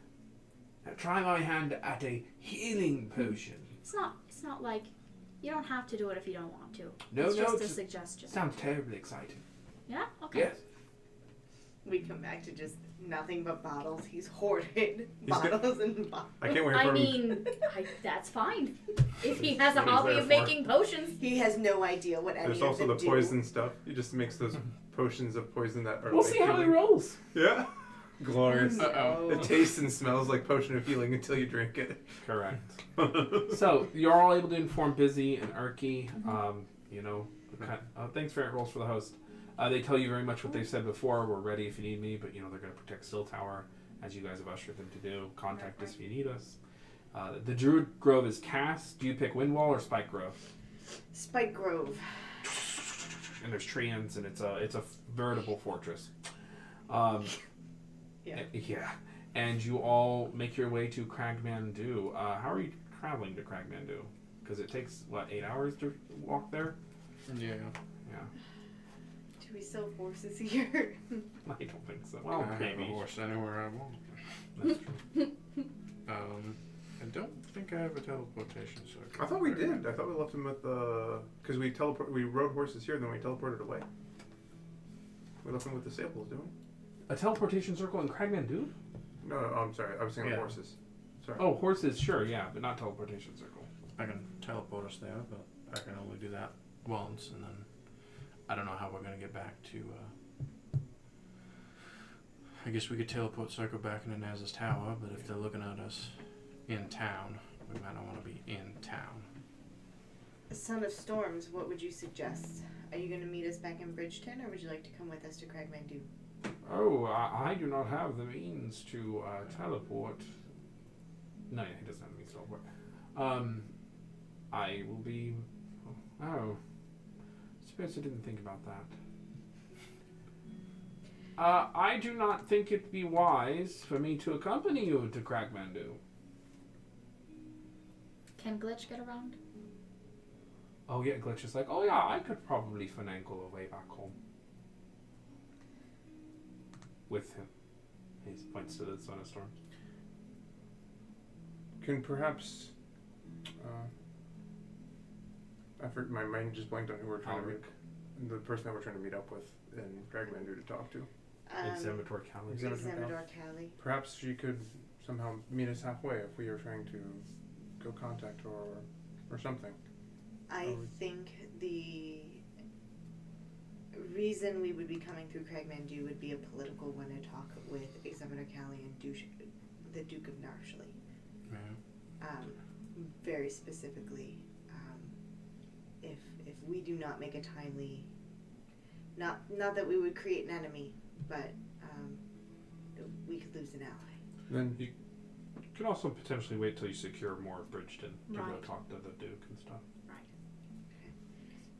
try my hand at a healing potion. It's not like you don't have to do it if you don't want to. No, it's just a it suggestion. sounds terribly exciting. Yeah? Okay. Yes. We come back to just nothing but bottles. He's hoarded bottles and bottles. I can't wait for I him. mean, that's fine. If he has a What he's hobby there of for. making potions. He has no idea what any There's of also them the do. poison stuff. He just makes those potions of poison that are. We'll like see how he healing. rolls. Yeah. Glorious. No. It tastes and smells like potion of healing until you drink it. Correct. So you're all able to inform Busy and Urki. Thanks for rolls for the host. They tell you very much what they've said before. We're ready if you need me, but they're going to protect Still Tower as you guys have ushered them to do. Contact us if you need us. The Druid Grove is cast. Do you pick Windwall or Spike Grove? Spike Grove. and there's treants, and it's a veritable fortress. Yeah. And you all make your way to Cragmandu. How are you traveling to Cragmandu? Because it takes, 8 hours to walk there? Yeah. Do we sell horses here? I don't think so. Well, I have a horse anywhere I want. That's true. I don't think I have a teleportation circle. I thought we did. I thought we left him with because we rode horses here, then we teleported away. We left him with the sables, didn't we? A teleportation circle in Cragmandu? No, I'm sorry. I was thinking of horses. Sorry. Oh, horses, sure, yeah, but not teleportation circle. I can teleport us there, but I can only do that once, and then I don't know how we're going to get back to... I guess we could teleport circle back into Naz's tower, but if they're looking at us in town, we might not want to be in town. Son of Storms, what would you suggest? Are you going to meet us back in Bridgeton, or would you like to come with us to Cragmandu? Oh, I do not have the means to teleport. No, he doesn't have the means to teleport. I will be... Oh. Suppose I didn't think about that. I do not think it be wise for me to accompany you to Cragmandu. Can Glitch get around? Oh yeah, Glitch is like, oh yeah, I could probably finagle a way back home. With him. He points to the Son of Storms. Can perhaps... my mind just blanked on who we're trying to meet. The person that we're trying to meet up with in Cragmandu to talk to. Examitor Callie. Examitor Callie. Perhaps she could somehow meet us halfway if we are trying to go contact or something. I think the reason we would be coming through Cragmandu would be a political one to talk with Examitor Callie and the Duke of Narshley. Yeah. Very specifically, if we do not make a timely, not that we would create an enemy, but we could lose an ally. Then You can also potentially wait till you secure more of Bridgeton to go Right. talk to the Duke and stuff. Right.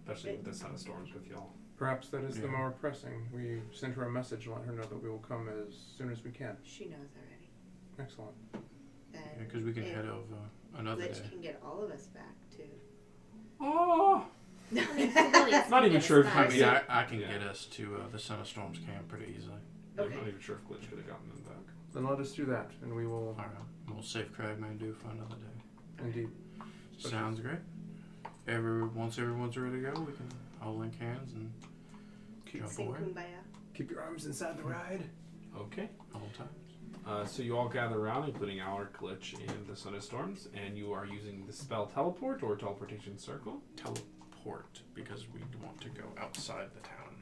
Especially with the Son of Storms with y'all. perhaps that is the Yeah. more pressing. We send her a message and let her know that we will come as soon as we can. She knows already. Excellent. And Because we can if head over another Glitch day. can get all of us back too. Oh! I mean, civilians Not can even get sure us if back. I mean, Yeah. I can Yeah. get us to the Son of Storms camp pretty easily. I'm Okay. not even sure if Glitch could have gotten them back. Then let us do that, and we will Alright, we'll save Cragmandu for another day. indeed. Sounds great. Once everyone's ready to go, we can all link hands and jump Sing away. Kumbaya. Keep your arms inside the ride. Okay. All times. So you all gather around, including our Glitch and the Son of Storms, and you are using the spell Teleport or Teleportation Circle. Teleport, because we want to go outside the town.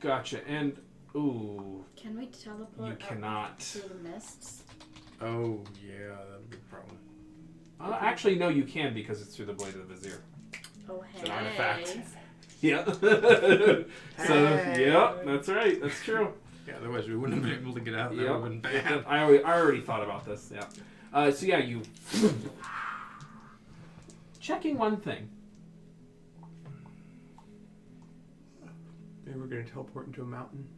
Gotcha. And, ooh, Can we teleport you up cannot. through the mists? Oh, yeah, that'd be a problem. Actually, no, you can because it's through the Blade of the Vizier. Oh, It's hey. an artifact. Yeah. So, yeah, that's right. That's true. Yeah, otherwise we wouldn't have been able to get out. That Yep. would have been bad. I already thought about this. Yeah. So yeah, you checking one thing. Maybe we're going to teleport into a mountain.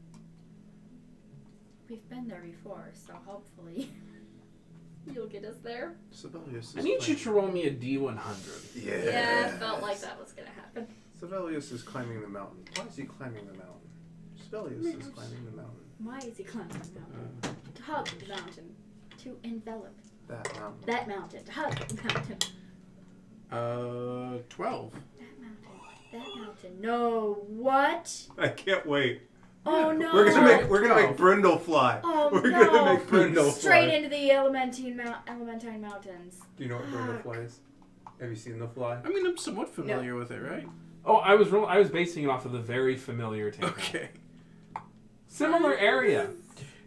We've been there before, so hopefully you'll get us there. Sibelius is I need you climbing. to roll me a D100. Yeah, I felt like that was gonna happen. Sibelius is climbing the mountain. Why is he climbing the mountain? Sibelius is climbing the mountain. Why is he climbing the mountain? To hug the mountain. To envelop That mountain. that mountain. To hug the mountain. 12. That mountain. That mountain. No, what? I can't wait. Oh no! We're gonna make Brundle fly. Oh We're no! gonna make Brundle Straight fly. into the Elementine Mountains. Do you know what Brundle fly is? Have you seen the fly? I mean, I'm somewhat familiar with it, right? Oh, I was basing it off of the very familiar table. Okay. Similar area.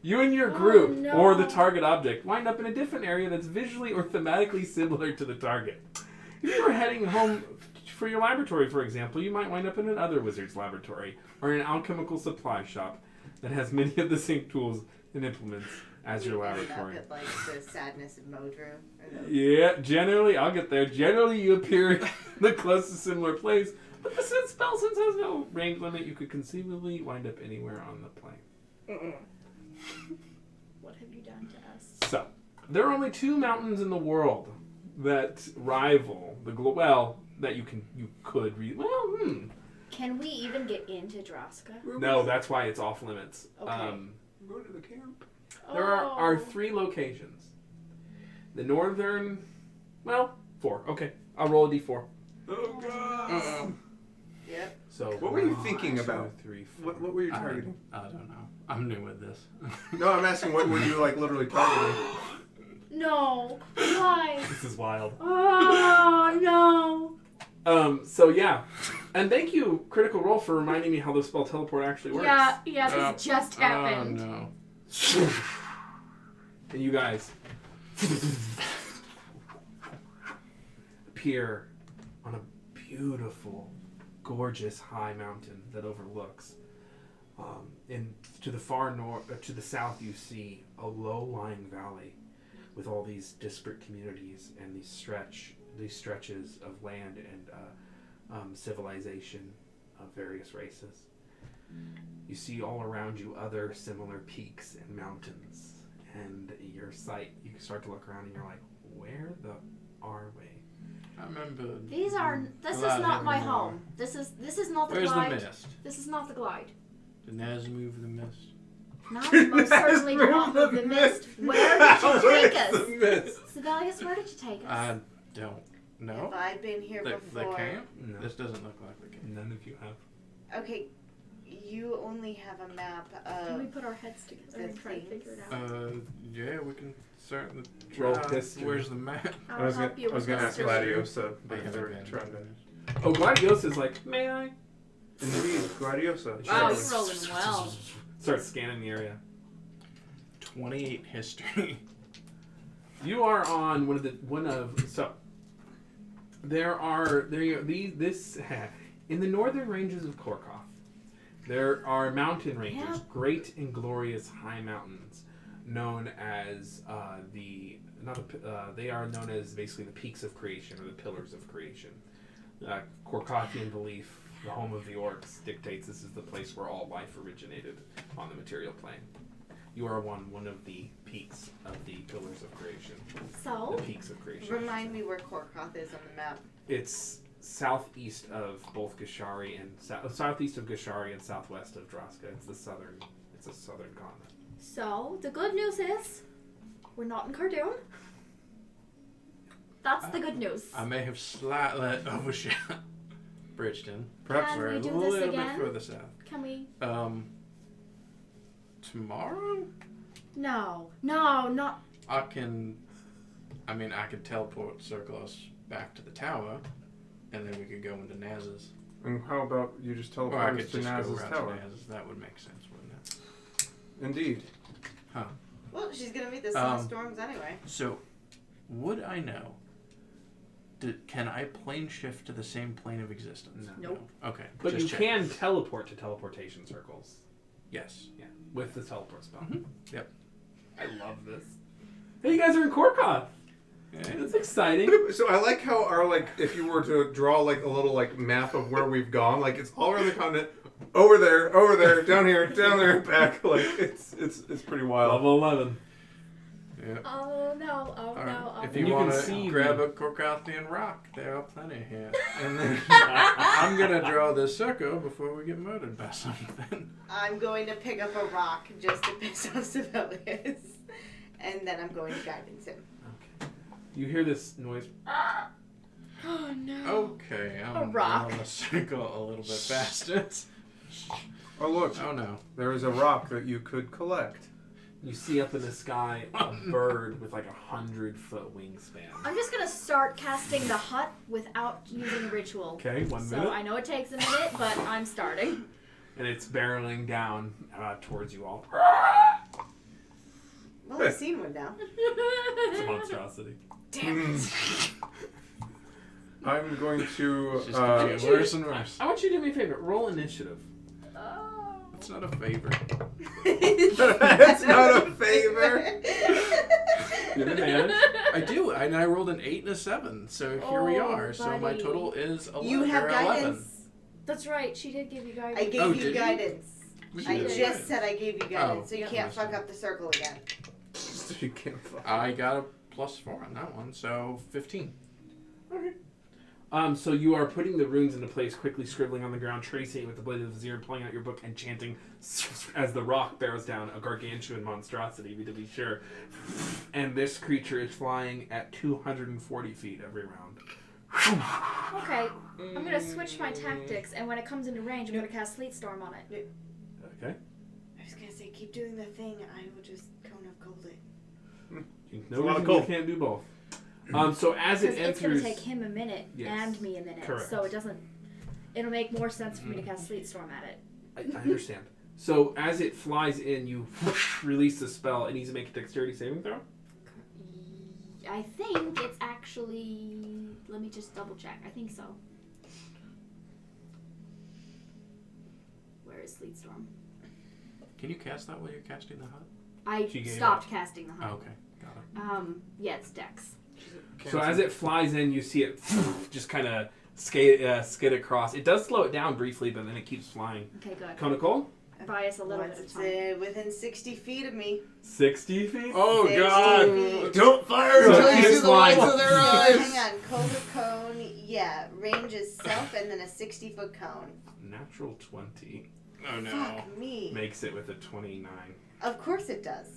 You and your group, no. or the target object, wind up in a different area that's visually or thematically similar to the target. If you were heading home for your laboratory, for example, you might wind up in another wizard's laboratory, or in an alchemical supply shop that has many of the same tools and implements as your We ended laboratory. up at like the Sadness of Modru. Or the, Yeah, generally, I'll get there. Generally, you appear in the closest similar place, But the spell since has no range limit, you could conceivably wind up anywhere on the plane. What have you done to us? So, there are only 2 mountains in the world that rival the that you could read. Can we even get into Droska? No, that's why it's off limits. Okay. Go to the camp. There are 3 locations. The northern, 4. Okay, I'll roll a d4. Oh god. Yep. So What were you 1, thinking 2, about? 3, 4. What were you targeting? I don't know. I'm new with this. No, I'm asking what were you like literally targeting? No. Why? This is wild. Oh no. So yeah, and thank you, Critical Role, for reminding me how the spell teleport actually works. Yeah, this just happened. Oh no. And you guys appear on a beautiful, gorgeous high mountain that overlooks. And to the far north, to the south, you see a low-lying valley with all these disparate communities and these stretches of land and civilization of various races. You see all around you other similar peaks and mountains, and you start to look around and you're like, where are we? I remember. This is not my home. This is not the Where's glide. the mist? This is not the glide. Did Naz move the mist? No, you most certainly did not move the mist. Where did you take us? Sibelius, where did you take us? I don't know. Have I been here The before? camp? No. This doesn't look like the camp. None of you have. Okay, you only have a map Can we of. put our heads together and try to figure it out? Yeah, we can certainly Roll try. history. Where's the map? I'll help you with gonna ask history. Gladiosa, I but haven't they're been. trying to. Oh, Gladios is like, may I? Indeed, Gladiosa. Wow, Sure. you're rolling well. Start scanning the area. 28 history. You are on in the northern ranges of Korkoth. There are mountain ranges, Yeah. great and glorious high mountains, known as they are known as basically the peaks of creation or the pillars of creation. Korkothian belief, the home of the orcs, dictates this is the place where all life originated on the material plane. You are one of the peaks of the pillars of creation. So, The peaks of creation. Remind me where Korkoth is on the map. It's southeast of both Gishari and southeast of Gishari and southwest of Droska. It's a southern continent. so the good news is we're not in Cardoon. That's the good news. I may have slightly overshot Bridgeton. Perhaps Can we're we a do little this bit again? further south. Can we? Tomorrow? No, not. I could teleport Circlos back to the tower, and then we could go into Naz's. And how about you just Or I teleport could us to just go Naz's around tower? to Naz's. That would make sense, wouldn't it? Indeed. Well, she's gonna meet the storms anyway. So, would I know? Can I plane shift to the same plane of existence? No. Nope. No. Okay. But just you check. can teleport to teleportation circles. Yes. Yeah, with the teleport spell. Mhm. Yep. I love this. Hey, you guys are in Korkoth. Yeah. That's exciting. So I like how if you were to draw like a little like map of where we've gone, like it's all around the continent, over there, down here, down there, back. Like it's pretty wild. Level 11. Yeah. Oh no! Oh All right. no! Oh If no. you You want can to see grab the- a Korkothian rock, there are plenty here. And then I'm gonna draw this circle before we get murdered by something. I'm going to pick up a rock just to piss off Sibelius. And then I'm going to guidance him. Okay. You hear this noise. Oh no! Okay, A I'm rock. drawing the circle a little bit faster. Oh look, Oh no. there is a rock that you could collect. You see up in the sky a bird with like 100-foot wingspan. I'm just gonna start casting the hut without using ritual. Okay, 1 So minute. I know it takes a minute, but I'm starting. And it's barreling down towards you all. Well, I've seen one now. It's a monstrosity. Damn it. I'm going to. It's just gonna get worse and worse. I want you to do me a favor. Roll initiative. Oh. It's not a favor. It's not a favor. You have advantage. I do, and I rolled an 8 and a 7, so here we Oh, are. So my buddy. total is 11. You have or guidance. 11. That's right. She did give you guidance. I gave you did you? guidance. I did. just said I gave you guidance, so you yeah. can't fuck up the circle again. You can't fuck. I got a +4 on that one, so 15. So you are putting the runes into place, quickly scribbling on the ground, tracing it with the blade of the vizier, pulling out your book, and chanting as the rock barrels down, a gargantuan monstrosity, to be sure. And this creature is flying at 240 feet every round. Okay, I'm gonna switch my tactics, and when it comes into range, I'm gonna cast Sleet Storm on it. Okay. I was gonna say, keep doing the thing. I will just cone of cold it. No lot of reason cold. you can't do both. So as it Because it's enters... gonna take him a minute Yes. and me a minute, Correct. so it doesn't. It'll make more sense for me to cast Sleet Storm at it. I understand. So as it flies in, you release the spell. It needs to make a dexterity saving throw. I think it's actually. Let me just double check. I think so. Where is Sleet Storm? Can you cast that while you're casting the hut? I She gave stopped casting the Oh, hut. okay. Got it. Yeah, it's Dex. So as it flies in, you see it just kind of skid across. It does slow it down briefly, but then it keeps flying. Okay, good. Nicole? Buy us a little Once bit of it's time. within 60 feet of me. 60 feet? Oh 60 God! feet. Don't fire So until you it's see the flying. lights of their So, eyes. hang on, cone of cone, yeah. Range is self and then a 60-foot cone. Natural 20 Oh no. Fuck me. makes it with a 29. Of course it does.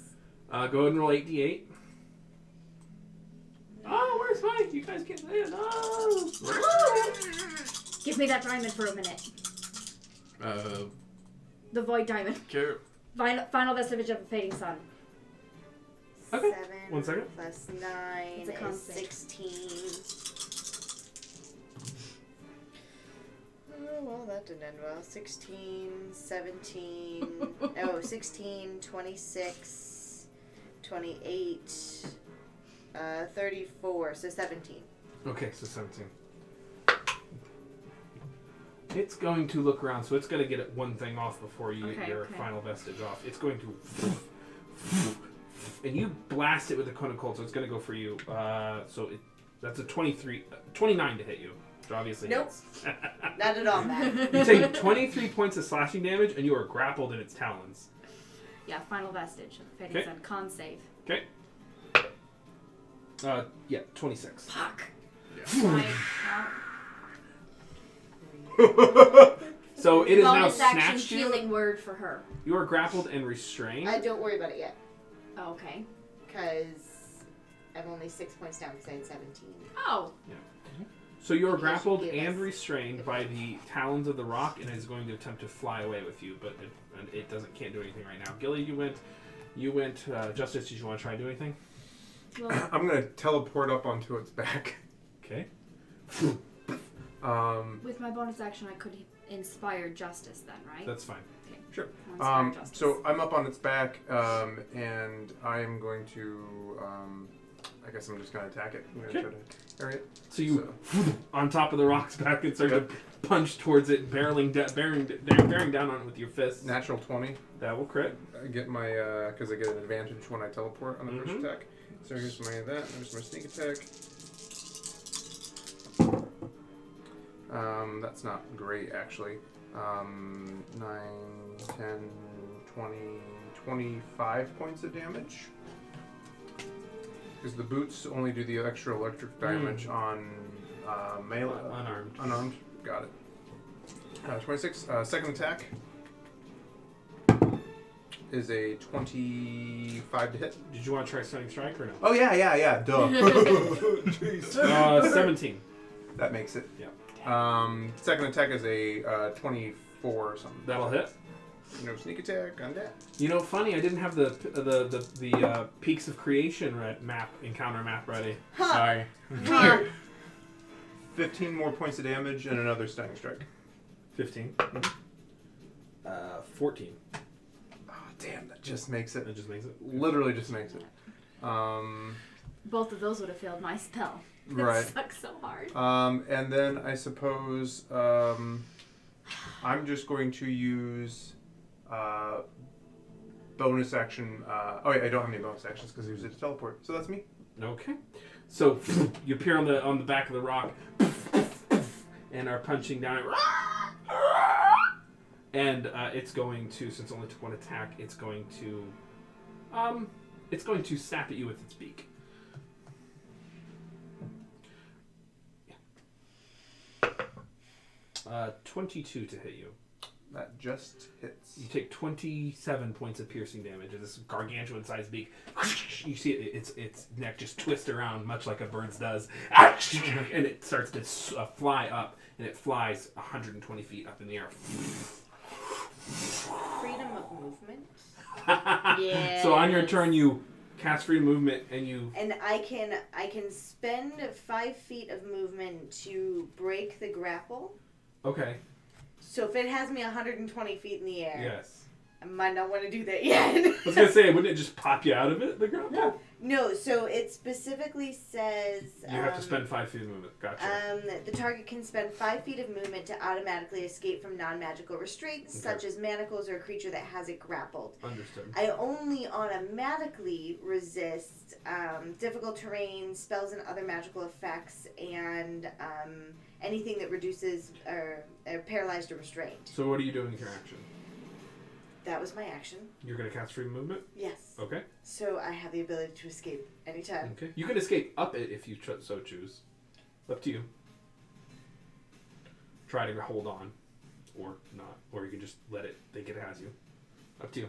Go ahead and roll 8d8. Oh, where's Mike? You guys can't play it. No! Give me that diamond for a minute. The void diamond. Final vestige of a fading sun. Okay. 7 1 second. plus 9 It's a is constant. 16. Oh, well, that didn't end well. 16, 17, 16, 26, 28, 34, so 17. Okay, so 17. It's going to look around, so it's going to get one thing off before you get your final vestige off. It's going to... And you blast it with a cone of cold, so it's going to go for you. That's a 29 to hit you. So obviously Nope. hits. Not at all, man. You take 23 points of slashing damage, and you are grappled in its talons. Yeah, final vestige of a fading Okay. sun. Con save. Okay. 26. Fuck. Yeah. So it is now Bonus action snatched you. healing word for her. You are grappled and restrained. Don't worry about it yet, Oh, okay. because I'm only 6 points down because I had 17. Oh. So you are Because grappled you gave and us- restrained by the talons of the rock, and it is going to attempt to fly away with you, but it can't do anything right now. Gilly, you went. Justice, did you want to try to do anything? Well, I'm gonna teleport up onto its back. Okay. with my bonus action, I could inspire justice then, right? That's fine. Sure. I'll inspire justice. So I'm up on its back, and I am going to. I guess I'm just gonna attack it. I'm gonna try to harry it. So you on top of the rock's back and start to punch towards it, bearing down on it with your fists. Natural 20. That will crit. I get my because I get an advantage when I teleport on the first attack. So here's my There's my sneak attack. That's not great actually. 9, 10, 20, 25 points of damage. Because the boots only do the extra electric damage on melee. Unarmed. Unarmed. Got it. 26. Second attack is a 25 to hit. Did you want to try Stunning Strike or no? Oh yeah. Duh. Jeez. 17. That makes it. Yeah. Second attack is a 24 or something. That'll hit. No sneak attack on that. You know, funny, I didn't have the Peaks of Creation encounter map ready. Sorry. Huh. 15 more points of damage and another stunning strike. 15. 14. Oh damn! That just makes it. That just makes it. Literally just makes it. Both of those would have failed my spell. That Right. sucks so hard. And then I suppose I'm just going to use bonus action. Oh yeah, I don't have any bonus actions because I used it to teleport. So that's me. Okay. So you appear on the back of the rock and are punching down. And it's going to, since it only took one attack, it's going to snap at you with its beak. 22 to hit you. That just hits. You take 27 points of piercing damage as this gargantuan-sized beak. You see its neck just twist around, much like a bird's does, and it starts to fly up, and it flies 120 feet up in the air. Freedom of movement. Yeah. So on your turn, you cast free movement, and you. And I can spend 5 feet of movement to break the grapple. Okay. So if it has me 120 feet in the air, Yes. I might not want to do that yet. I was gonna say, wouldn't it just pop you out of it? The grapple. Yeah. No, so it specifically says You have to spend 5 feet of movement. Gotcha. the target can spend 5 feet of movement to automatically escape from non-magical restraints, Okay. such as manacles or a creature that has it grappled. Understood. I only automatically resist difficult terrain, spells and other magical effects, and anything that reduces or paralyzed or restrained. So what are you doing with your action? That was my action. You're gonna cast free movement. Yes. Okay. So I have the ability to escape anytime. Okay. You can escape up it if you so choose. Up to you. Try to hold on, or not, or you can just let it think it has you. Up to you.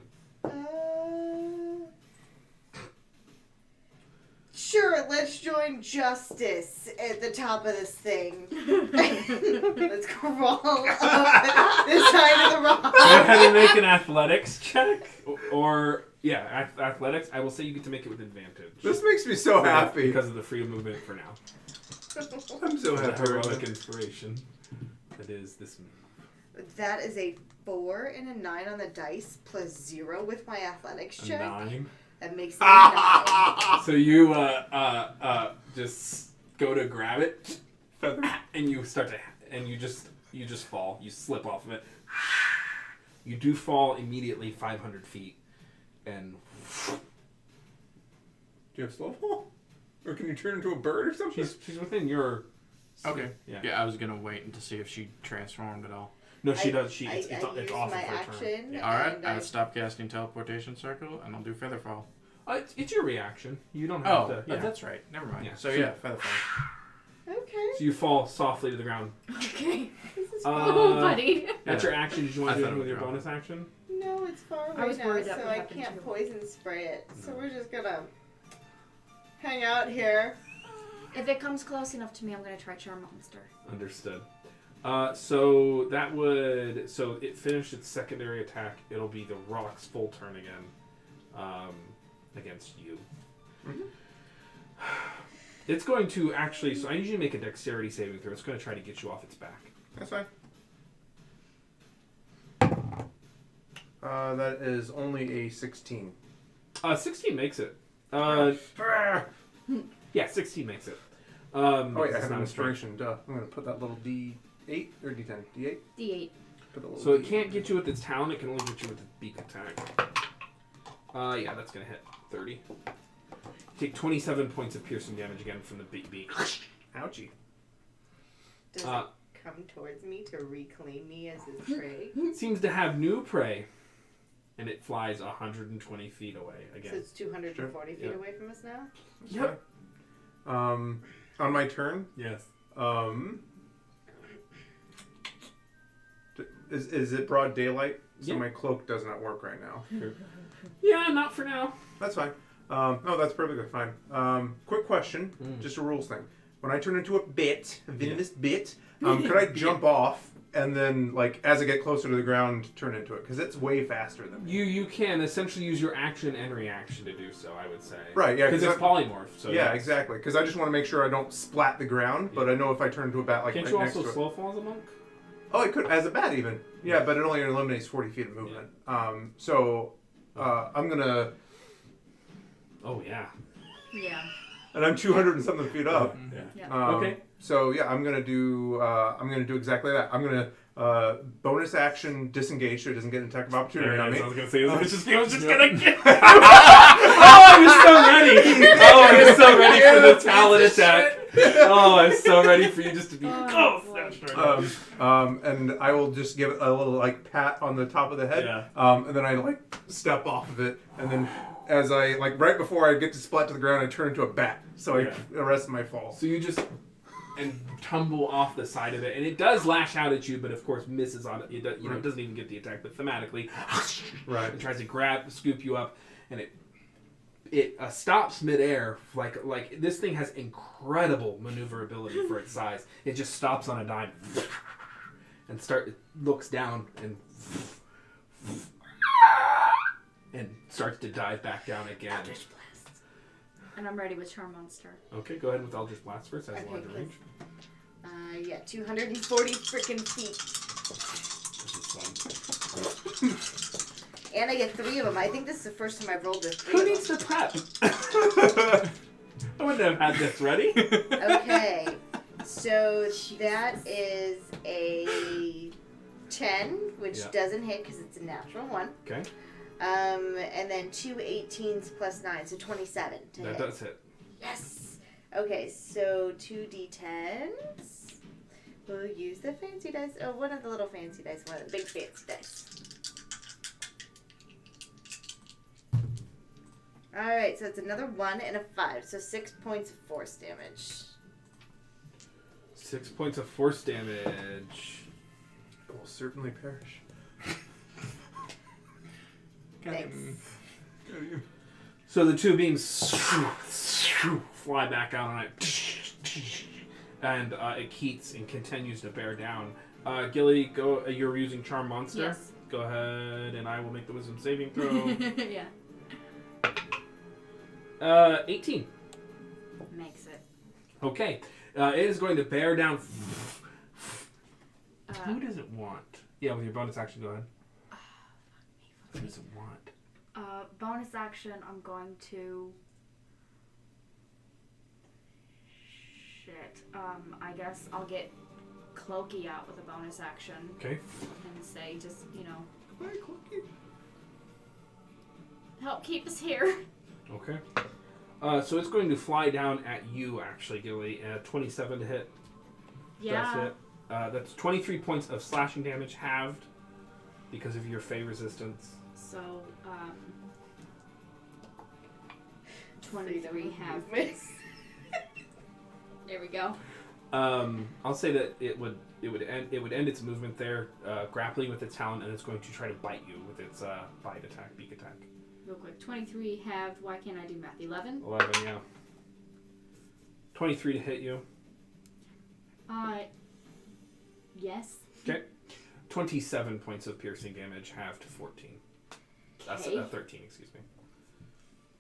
Sure, let's join Justice at the top of this thing. Let's crawl up the side of the rock. Go ahead and make an athletics check, or athletics. I will say you get to make it with advantage. This makes me so happy. Because of the free movement for now. I'm so The happy. heroic inspiration. That is this move. That is a 4 and a 9 on the dice, plus 0 with my athletics A check. 9. That makes it a 9. So you just go to grab it, and you start to, and you just fall. You slip off of it. You do fall immediately 500 feet, and Do you have slow fall? Or can you turn into a bird or something? she's within your. Okay. Yeah. I was gonna wait to see if she transformed at all. No, she I- does. I It's used off my of her action. turn. Yeah. All right. And I'll stop casting teleportation circle, and I'll do featherfall. It's your reaction. You don't have to. Yeah. That's right. Never mind. Yeah. So yeah, featherfall. Okay. So you fall softly to the ground. Okay. This is Oh, buddy. That's your action. Did you want I to do thought anything with it your would bonus action? No, it's far away I was now, worried that so would I happen can't too. poison spray it. So we're just gonna hang out here. If it comes close enough to me, I'm gonna try Charm Monster. Understood. So it finished its secondary attack. It'll be the rock's full turn again, against you. Mhm. It's going to actually. So I need you to make a dexterity saving throw. It's going to try to get you off its back. That's fine. That is only a 16. 16 makes it. Yeah, 16 makes it. Oh wait, I it's have not an a strength. inspiration. Duh. I'm gonna put that little D8 or D10. D8. D8. Put the little So it D8. can't get you with its talon. It can only get you with its beak attack. Yeah, that's gonna hit 30. You take 27 points of piercing damage again from the big beak. Ouchie. Does it come towards me to reclaim me as his prey? Seems to have new prey, and it flies 120 feet away So again. it's 240 feet Yep. away from us now? Yep. On my turn, Yes. is it broad daylight? So Yeah. my cloak does not work right now. Yeah, not for now. That's fine. No, that's perfectly fine. Quick question, just a rules thing. When I turn into a venomous bit, could I jump off and then, like, as I get closer to the ground, turn into it? Because it's way faster than me. You can essentially use your action and reaction to do so, I would say. Right, yeah. Because it's polymorph. So yeah, yes. exactly. Because I just want to make sure I don't splat the ground, but I know if I turn into a bat, like, Can't right you next also to it. slow fall as a monk? Oh, it could, as a bat even. Yeah, but it only eliminates 40 feet of movement. I'm gonna... Oh, yeah. Yeah. And I'm 200 and something feet up. Yeah. Okay. So yeah, I'm gonna do exactly that. I'm gonna bonus action disengage so it doesn't get an attack of opportunity on me. I was gonna say, I was just gonna get. Oh, I was so ready! Oh, I was so ready for the talent attack. Oh, I'm so ready for you just to be snatched right now. And I will just give it a little like pat on the top of the head. Yeah. And then I like step off of it, and then as I like right before I get to splat to the ground, I turn into a bat, so I arrest my fall. So you just tumble off the side of it, and it does lash out at you, but of course misses on it. It doesn't even get the attack, but thematically, Right. it tries to scoop you up, and it stops midair. Like this thing has incredible maneuverability for its size. It just stops on a dime and looks down and starts to dive back down again. Eldritch Blast. And I'm ready with Charm Monster. Okay, go ahead with Eldritch Blast first. Has a larger range. 240 freaking feet. This is fun. And I get 3 of them. I think this is the first time I've rolled with 3 Who of them. needs to prep? I wouldn't have had this ready. Okay, so that is a 10, which doesn't hit because it's a natural 1. Okay. And then 2 18s plus 9, so 27 to hit. That does hit. Yes! Okay, so 2 d10s. We'll use the fancy dice. Oh, one of the little fancy dice, one of the big fancy dice. Alright, so it's another 1 and a 5, so 6 points of force damage. 6 points of force damage. I will certainly perish. Thanks. So the 2 beams fly back out on it, and it heats and continues to bear down. Gilly, go. You're using Charm Monster. Yes. Go ahead, and I will make the Wisdom saving throw. Yeah. 18. Makes it. Okay. It is going to bear down. Who does it want? Yeah, with your bonus action, go ahead. Who does it want? Bonus action, I'm going to... Shit. I guess I'll get Cloaky out with a bonus action. Okay. And say, just, Goodbye, Cookie. help keep us here. Okay. So it's going to fly down at you, actually, Gilly. 27 to hit. Yeah. That's it. That's 23 points of slashing damage halved because of your Fey resistance. So, 23 half. There we go. I'll say that it would end its movement there, grappling with its talon, and it's going to try to bite you with its bite attack, beak attack. Real quick. 23 halved. Why can't I do math? 11? 11, yeah. 23 to hit you. Yes. Okay. 27 points of piercing damage, halved to 14. That's 13, excuse me.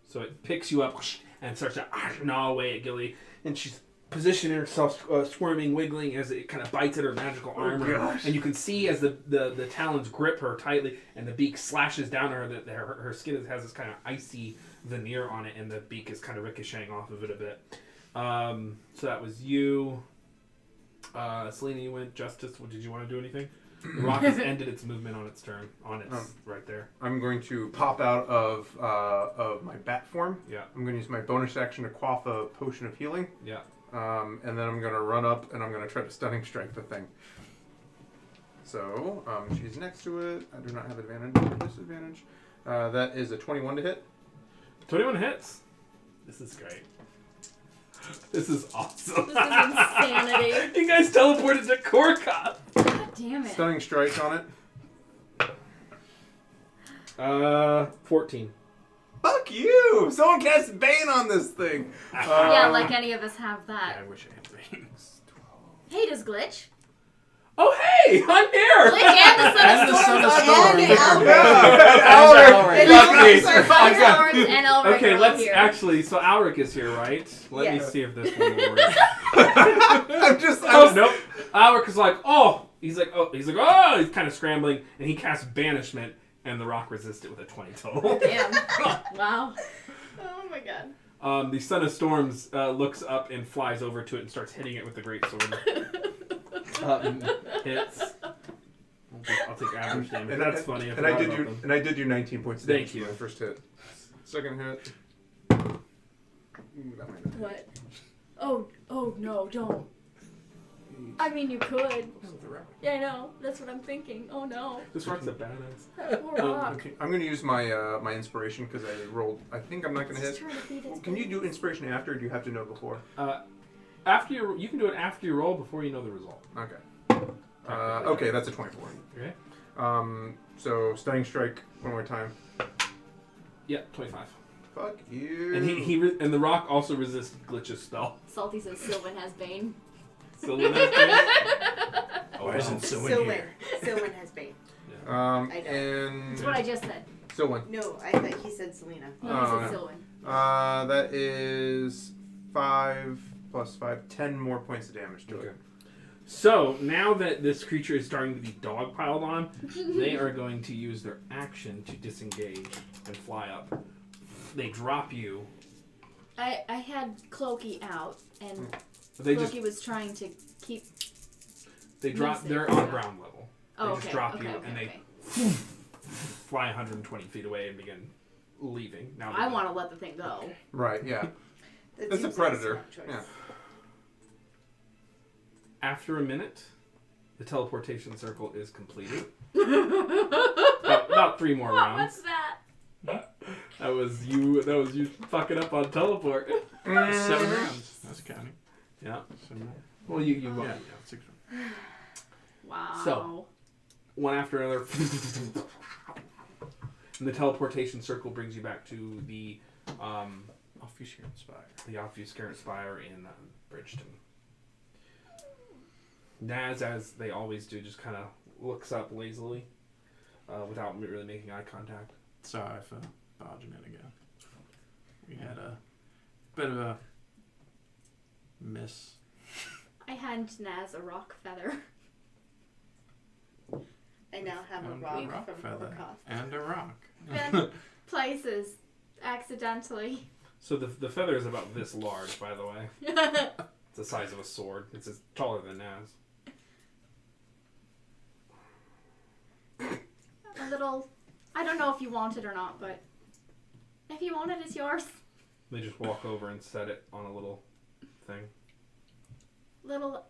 So it picks you up and starts to gnaw away at Gilly, and she's positioning herself, squirming, wiggling as it kind of bites at her magical armor. Gosh. And you can see as the talons grip her tightly, and the beak slashes down her, that her skin has this kind of icy veneer on it, and the beak is kind of ricocheting off of it a bit. So that was you. Selena, you went. Justice, did you want to do anything? The rock has ended its movement on its turn. Right there. I'm going to pop out of my bat form. Yeah. I'm going to use my bonus action to quaff a potion of healing. Yeah. And then I'm going to run up and I'm going to try to stunning strike the thing. So, she's next to it. I do not have advantage or disadvantage. That is a 21 to hit. 21 hits. This is great. This is awesome. This is insanity. You guys teleported to Korka. God damn it. Stunning strike on it. 14. Fuck you! Someone cast Bane on this thing! Yeah, like any of us have that. I wish I had brains. Hey, does Glitch? Oh, hey! I'm here! Glitch and the Son And of the Son of Storms. Storms. And Alric. Fuck me. And Elric and Elric Okay, are all let's here. actually. So Alric is here, right? Let me Yes. see if this one will work. I'm Nope. Alric is like, oh. He's like, He's kind of scrambling, and he casts banishment, and the rock resists it with a 20 total. Damn. Wow. Oh my god. The Son of Storms looks up and flies over to it and starts hitting it with the great sword. Hits. I'll take average damage. That's funny. And I did you 19 points of Thank damage you. for my first hit. Second hit. Ooh, that might not hit. What? Oh no, don't. I mean, you could. Yeah, I know. That's what I'm thinking. Oh no. This rock's a badass. Poor rock. Okay, I'm going to use my my inspiration because I rolled. I think I'm not going to Just hit. trying to beat its Can you do babies. inspiration after, or do you have to know before? After you can do it after you roll before you know the result. Okay. Okay, that's a 24. Okay. So stunning strike one more time. Yeah, 25. Fuck you. And and the rock also resists Glitch's spell. Salty says Sylvan has Bane. So when that's great. Why isn't Sylvan Sylvan. here? Sylvan has Bane. And That's what I just said. Sylvan. No, I thought he said Selena. No, Oh, I said no. Sylvan. That is 5 plus 5, 10 more points of damage to it. So now that this creature is starting to be dogpiled on, they are going to use their action to disengage and fly up. They drop you. I had Clokey out, and They Clokey was trying to keep. They drop. Listen. They're on ground level. Oh, They okay. just drop okay, you okay, and okay. they fly 120 feet away and begin leaving. Now I want to let the thing go. Right, yeah. That That's a seems like predator. smart choice. Yeah. After a minute, the teleportation circle is completed. about 3 more rounds. What's that? That was you fucking up on teleport. 7 rounds. That's counting. Yeah. 7 rounds. Well, you Yeah, won. 6 rounds. Wow. So. One after another. And the teleportation circle brings you back to the Obfuscate Spire. the Obfuscate Spire in Bridgeton. Naz, as they always do, just kind of looks up lazily without really making eye contact. Sorry for barging in again. We had a bit of a miss. I hand Naz a rock feather. I now have a And rock from feather. Korkoth. And a rock. Been places accidentally. So the feather is about this large, by the way. It's the size of a sword. It's as taller than Naz. A little. I don't know if you want it or not, but if you want it, it's yours. They just walk over and set it on a little thing. Little,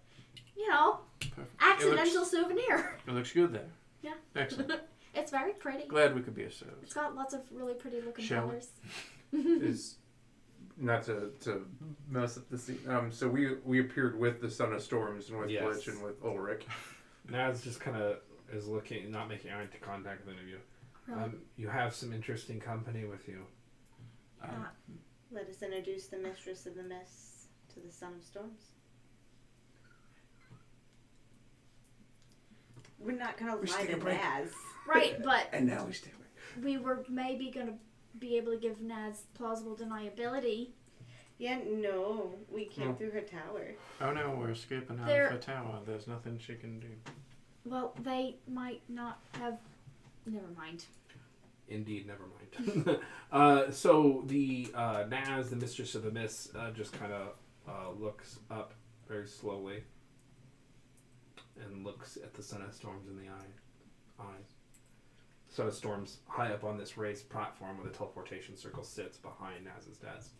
you know, Perfect. accidental souvenir. It looks good there. Yeah. Excellent. It's very pretty. Glad we could be of service. It's got lots of really pretty looking Shall we? colors. Is not to mess up the scene. So we appeared with the Son of Storms and with Yes. Glitch and with Ulrich. Naz just kind of is looking, not making eye contact with any of you. Really? You have some interesting company with you. Let us introduce the Mistress of the Mist to the Son of Storms. We're not gonna We should lie take a to break. Naz. Right, but And now we stay away. we were maybe gonna be able to give Naz plausible deniability. Yeah, no, we came No. through her tower. Oh no, we're escaping out There- of her tower. There's nothing she can do. Well, they might not have. Never mind. Indeed, never mind. So the Naz, the Mistress of the Mist, just kind of looks up very slowly and looks at the Son of Storms in the eyes. Son of Storms, high up on this raised platform where the teleportation circle sits behind Naz's desk,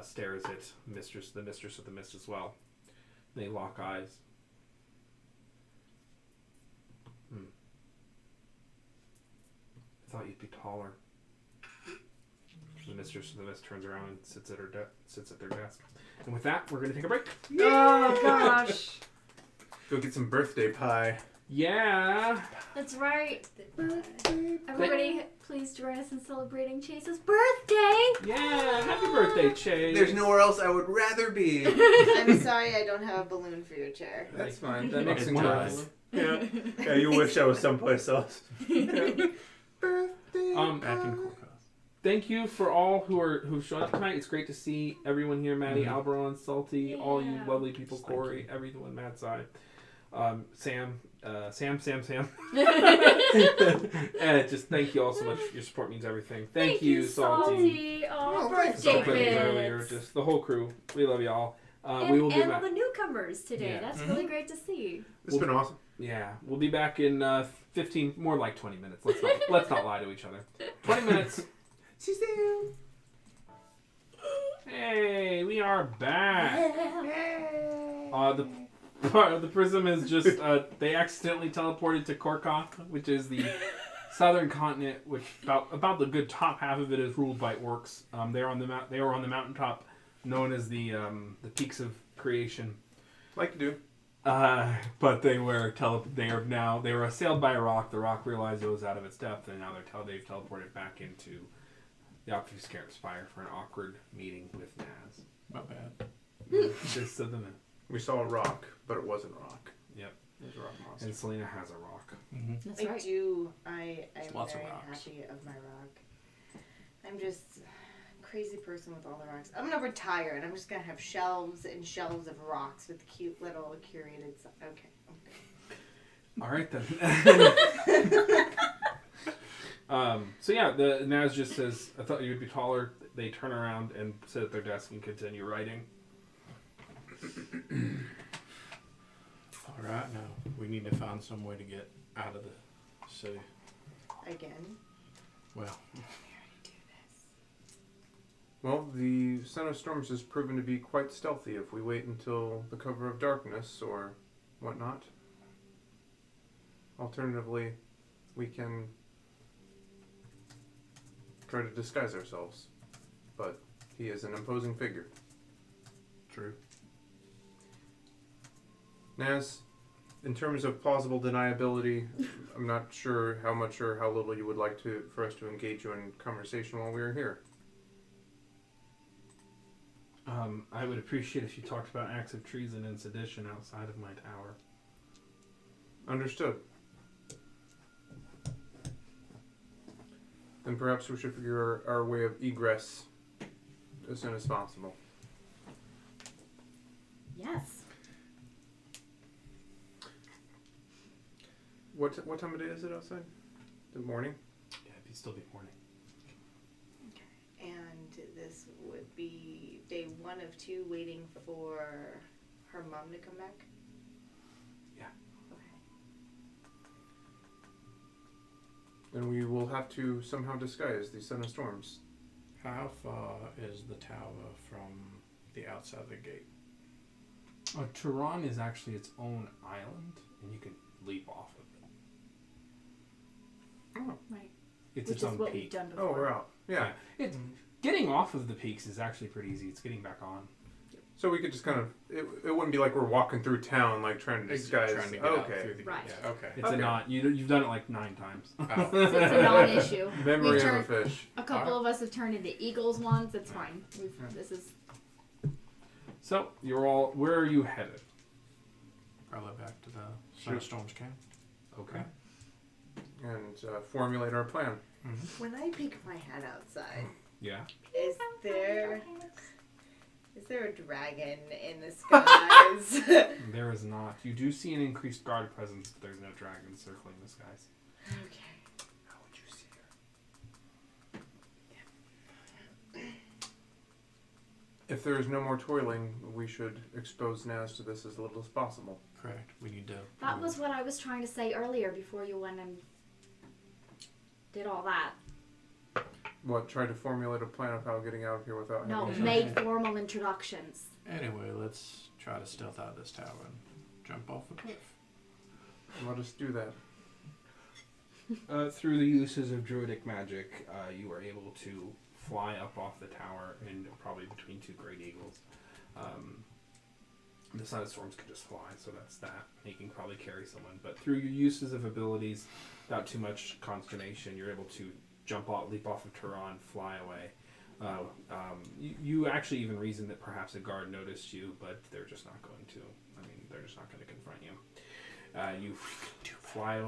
stares at the Mistress of the Mist as well. They lock eyes. I thought you'd be taller. The Mistress of the Mist turns around and sits at their desk. And with that, we're going to take a break. Oh gosh. Go get some birthday pie. Yeah. That's right. Everybody, please join us in celebrating Chase's birthday. Yeah. Happy birthday, Chase. There's nowhere else I would rather be. I'm sorry I don't have a balloon for your chair. That's fine. That makes Boxing one time. eye. Yeah. Yeah, you wish I was someplace else. Birthday. Back in Korkoth. Thank you for all who've shown up tonight. It's great to see everyone here. Maddie, Alberon, Salty, all you Yeah. lovely people, Thank Corey, everyone, Mad Side, Sam. Just thank you all so much. Your support means everything. Thank you, Salty. Oh, thanks, birthday Salty. Earlier, bits. just the whole crew. We love y'all. And, We will be and all back. the newcomers today. Yeah. That's really great to see. It's been awesome. Yeah, we'll be back in 15, more like 20 minutes. Let's not lie to each other. 20 minutes. See you. Hey, we are back. The Prism is just they accidentally teleported to Korkoth, which is the southern continent, which about the good top half of it is ruled by orcs. They were on the mountaintop known as the Peaks of Creation. Like to do. But they were assailed by a rock. The rock realized it was out of its depth, and now they've teleported back into the Obfuscarab Spire for an awkward meeting with Naz. Not bad. Just so the minute. We saw a rock, but it wasn't rock. Yep. It was a rock monster. And Selena has a rock. Mm-hmm. That's I right. do. I'm Lots of very rocks. happy of my rock. I'm just a crazy person with all the rocks. I'm gonna retire and I'm just gonna have shelves and shelves of rocks with cute little curated. Okay. All right then. So yeah, the Naz just says, "I thought you would be taller." They turn around and sit at their desk and continue writing. All right, now we need to find some way to get out of the city. Again. Well, Well, the Son of Storms has proven to be quite stealthy if we wait until the cover of darkness or whatnot. Alternatively, we can try to disguise ourselves. But he is an imposing figure. true. Naz, in terms of plausible deniability, I'm not sure how much or how little you would like for us to engage you in conversation while we are here. I would appreciate if you talked about acts of treason and sedition outside of my tower. Understood. Then perhaps we should figure our way of egress as soon as possible. Yes. What time of day is it outside? The morning? Yeah, it'd still be morning. And this would be day 1 of 2 waiting for her mom to come back? Yeah. Okay. Then we will have to somehow disguise the Son of Storms. How far is the tower from the outside of the gate? Turan is actually its own island, and you can leap off of it. Oh, Right. It's Which its is own what we've peak. done before. we're out. Yeah. It's getting off of the peaks is actually pretty easy. It's getting back on. So we could just kind of, it wouldn't be like we're walking through town like trying to disguise. Trying to get out Okay. through the Right. Yeah, okay. It's Okay. a not. You've done it like 9 times. Oh. So it's a non-issue. Memory We've of a turned, fish. a couple of us have turned into eagles once. It's fine. This is So you're all. Where are you headed? Probably back to the Son of Storms camp. Okay. And formulate our plan. When I peek my head outside, Yeah. is there a dragon in the skies? There is not. You do see an increased guard presence, but there's no dragons circling the skies. Okay. How would you see her? If there is no more toiling, we should expose Naz to this as little as possible. Correct. We need to. that was what I was trying to say earlier before you went and did all that. What, try to formulate a plan of how getting out of here without No, having make formal introductions. Anyway, let's try to stealth out of this tower and jump off a cliff. Let us do that. Through the uses of druidic magic, you are able to fly up off the tower and probably between 2 great eagles. The Son of Storms can just fly, so that's that. He can probably carry someone. But through your uses of abilities, without too much consternation, you're able to jump off, leap off of Turan, fly away. You actually even reason that perhaps a guard noticed you, but they're just not going to. I mean, they're just not going to confront you. You fly.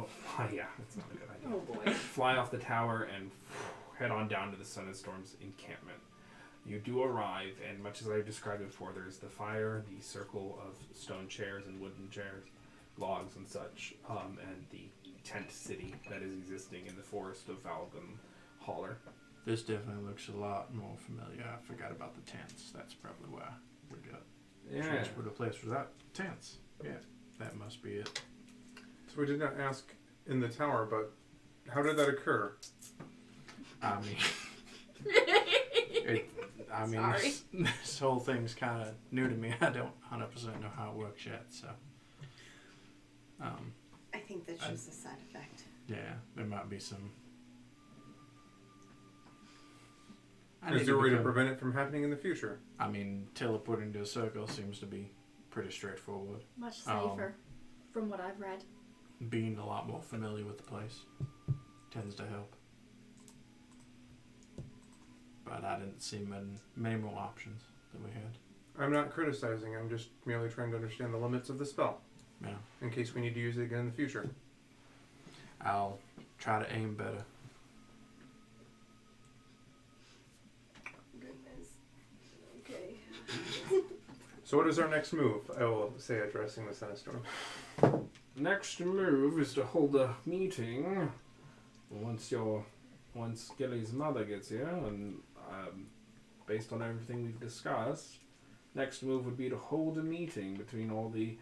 Yeah, that's not a good idea. Oh boy. Fly off the tower and head on down to the Son of Storms encampment. You do arrive, and much as I've described before, there's the fire, the circle of stone chairs and wooden chairs, logs and such, and the tent city that is existing in the forest of Valgum Holler. This definitely looks a lot more familiar. I forgot about the tents. That's probably why we got transport a place without tents. Yeah, that must be it. So we did not ask in the tower, but how did that occur? I mean, I mean, Sorry. this whole thing's kind of new to me. I don't 100% know how it works yet, so. I think that's just a side effect. Yeah, there might be some. Is there a way to prevent it from happening in the future? I mean, teleporting to a circle seems to be pretty straightforward. Much safer, from what I've read. Being a lot more familiar with the place tends to help. But I didn't see many more options than we had. I'm not criticizing. I'm just merely trying to understand the limits of the spell. Yeah. In case we need to use it again in the future. I'll try to aim better. Goodness. Okay. So what is our next move? I will say, addressing the Sunstorm. Next move is to hold a meeting once Gilly's mother gets here, and based on everything we've discussed, next move would be to hold a meeting between all the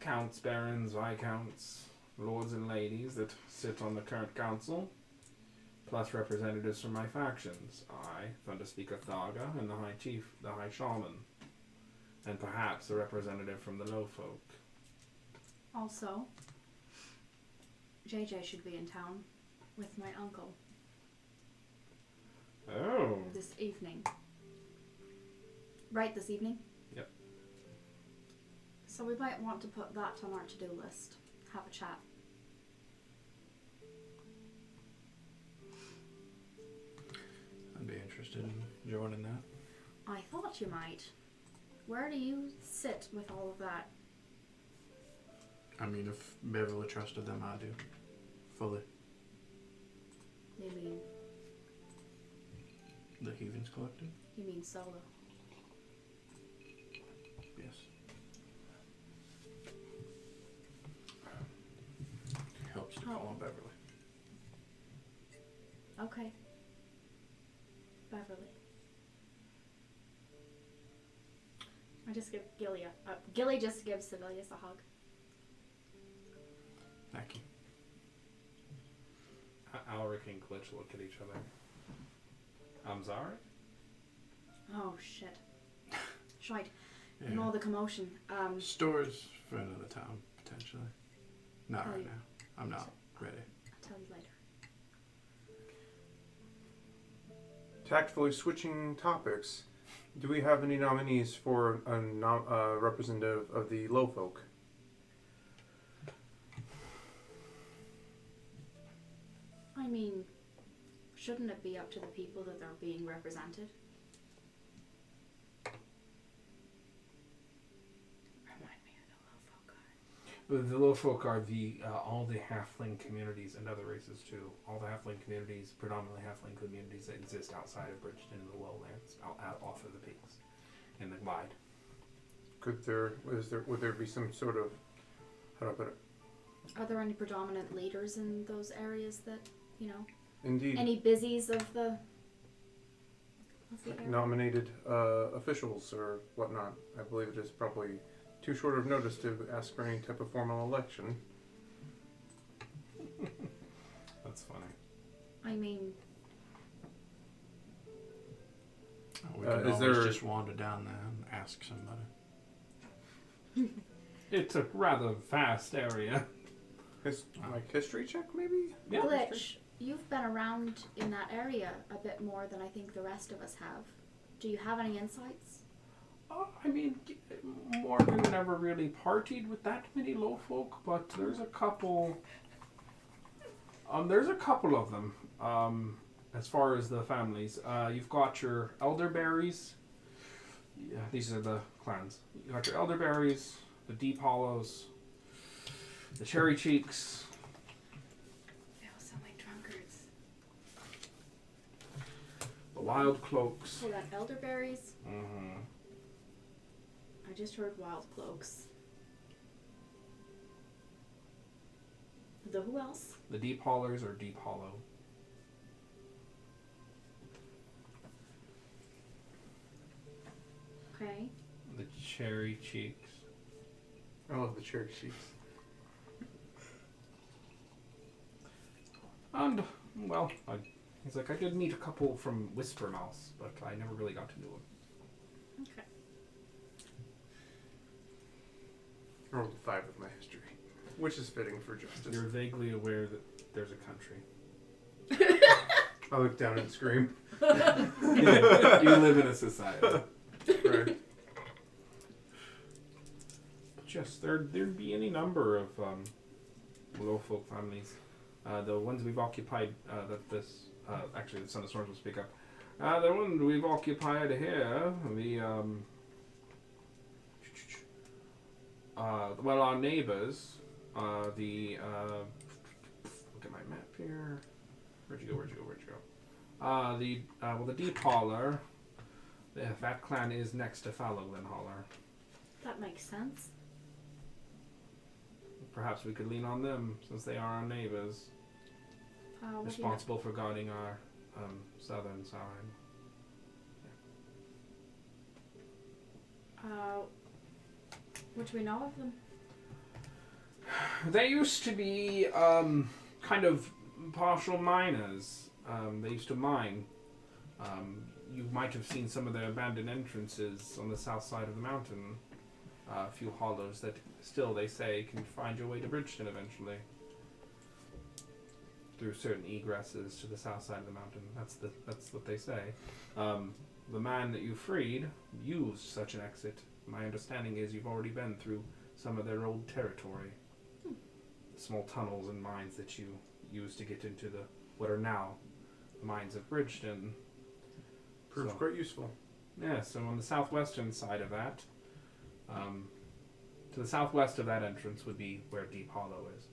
counts, barons, viscounts, lords and ladies that sit on the current council, plus representatives from my factions. I, Thunderspeaker Tharga, and the High Chief, the High Shaman, and perhaps a representative from the Low Folk. Also, JJ should be in town with my uncle Oh. this evening. Right, this evening? Yep. So we might want to put that on our to-do list. Have a chat. I'd be interested in joining that. I thought you might. Where do you sit with all of that? I mean, if Beverly trusted them, I do. Fully. You mean The Heathens Collective? solo? Yes. Helps to call on Beverly. Okay. Beverly. I just give Gilly Gilly just gives Sibelius a hug. Thank you. Alric and Glitch look at each other. I'm sorry? Oh shit. Shite. Yeah. And all the commotion. Stores for another time, potentially. Not Oh, right yeah. now. I'm not ready. I'll tell you later. Tactfully switching topics, do we have any nominees for a representative of the Low Folk? I mean, shouldn't it be up to the people that are being represented? Remind me of the low folk guy. The Low Folk are all the halfling communities and other races too. All the halfling communities, predominantly halfling communities that exist outside of Bridgeton in the lowlands, out off of the peaks, in the Glide. Would there be some sort of, how do I put it? Are there any predominant leaders in those areas that, you know, Indeed. any busies of the area? Nominated officials or whatnot. I believe it is probably too short of notice to ask for any type of formal election. That's funny. I mean, We can is always there- just wander down there and ask somebody. It's a rather vast area. History check, maybe? Yeah. Glitch, you've been around in that area a bit more than I think the rest of us have. Do you have any insights? I mean, Morgan never really partied with that many Low Folk, but there's a couple. There's a couple of them. As far as the families, you've got your elderberries. Yeah, these are the clans. You got your elderberries, the Deep Hollows, the Cherry Cheeks. They all sound like drunkards. The Wild Cloaks. So that elderberries. Mm-hmm. I just heard wild cloaks. The who else? The Deep Hollers or Deep Hollow. Okay. The Cherry Cheeks. I love the cherry cheeks. And, well, He's like, I did meet a couple from Whispermouse, but I never really got to know them. Okay. I rolled a 5 with my history, which is fitting for justice. You're vaguely aware that there's a country. I look down and scream. You live in a society. Right. But yes, there'd be any number of low folk families. The ones we've occupied, actually the Son of Storms will speak up. The one we've occupied here, our neighbors, look at my map here. Where'd you go? The Deep Holler, that clan is next to Fallowland Holler. That makes sense. Perhaps we could lean on them, since they are our neighbors, responsible for guarding our southern side. What do we know of them? They used to be kind of partial miners. They used to mine. You might have seen some of their abandoned entrances on the south side of the mountain. A few hollows that still, they say, can find your way to Bridgeton eventually. Through certain egresses to the south side of the mountain. That's what they say. The man that you freed used such an exit. My understanding is you've already been through some of their old territory. Small tunnels and mines that you used to get into what are now the mines of Bridgeton. Proves quite useful. Yeah, so on the southwestern side of that, to the southwest of that entrance would be where Deep Hollow is.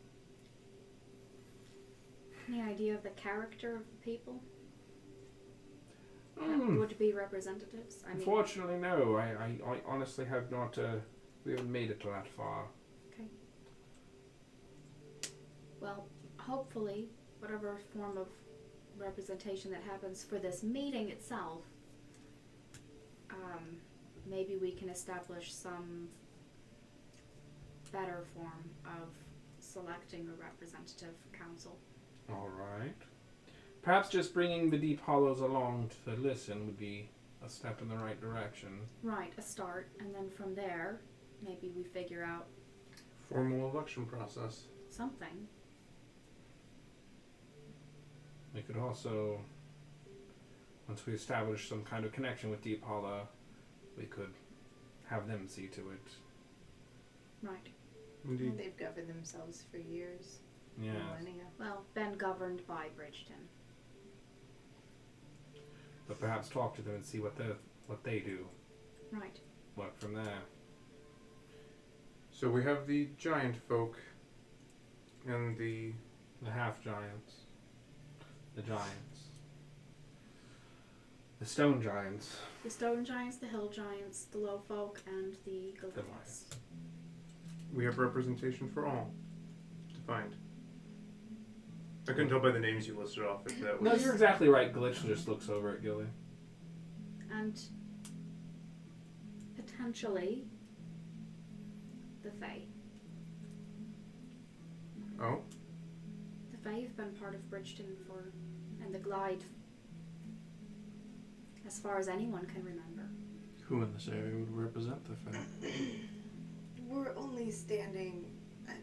Any idea of the character of the people that would be representatives? I mean, unfortunately, no. I honestly have not. We haven't made it to that far. Okay. Well, hopefully, whatever form of representation that happens for this meeting itself, maybe we can establish some better form of selecting a representative council. All right. Perhaps just bringing the Deep Hollows along to listen would be a step in the right direction. Right, a start, and then from there, maybe we figure out Formal election process. something. We could also, once we establish some kind of connection with Deep Hollow, we could have them see to it. Right. Indeed. They've governed themselves for years. Yeah. Millennia. Well, been governed by Bridgeton. But perhaps talk to them and see what they do. Right. Work from there. So we have the giant folk and the half giants. The giants. The stone giants. The stone giants, the hill giants, the low folk, and the Goliaths. we have representation for all. Defined. I couldn't tell by the names you listed off if that was... No, you're exactly right. Glitch just looks over at Gilly. And potentially the Fae. Oh? The Fae have been part of Bridgeton and the Glide as far as anyone can remember. Who in this area would represent the Fae? We're only standing at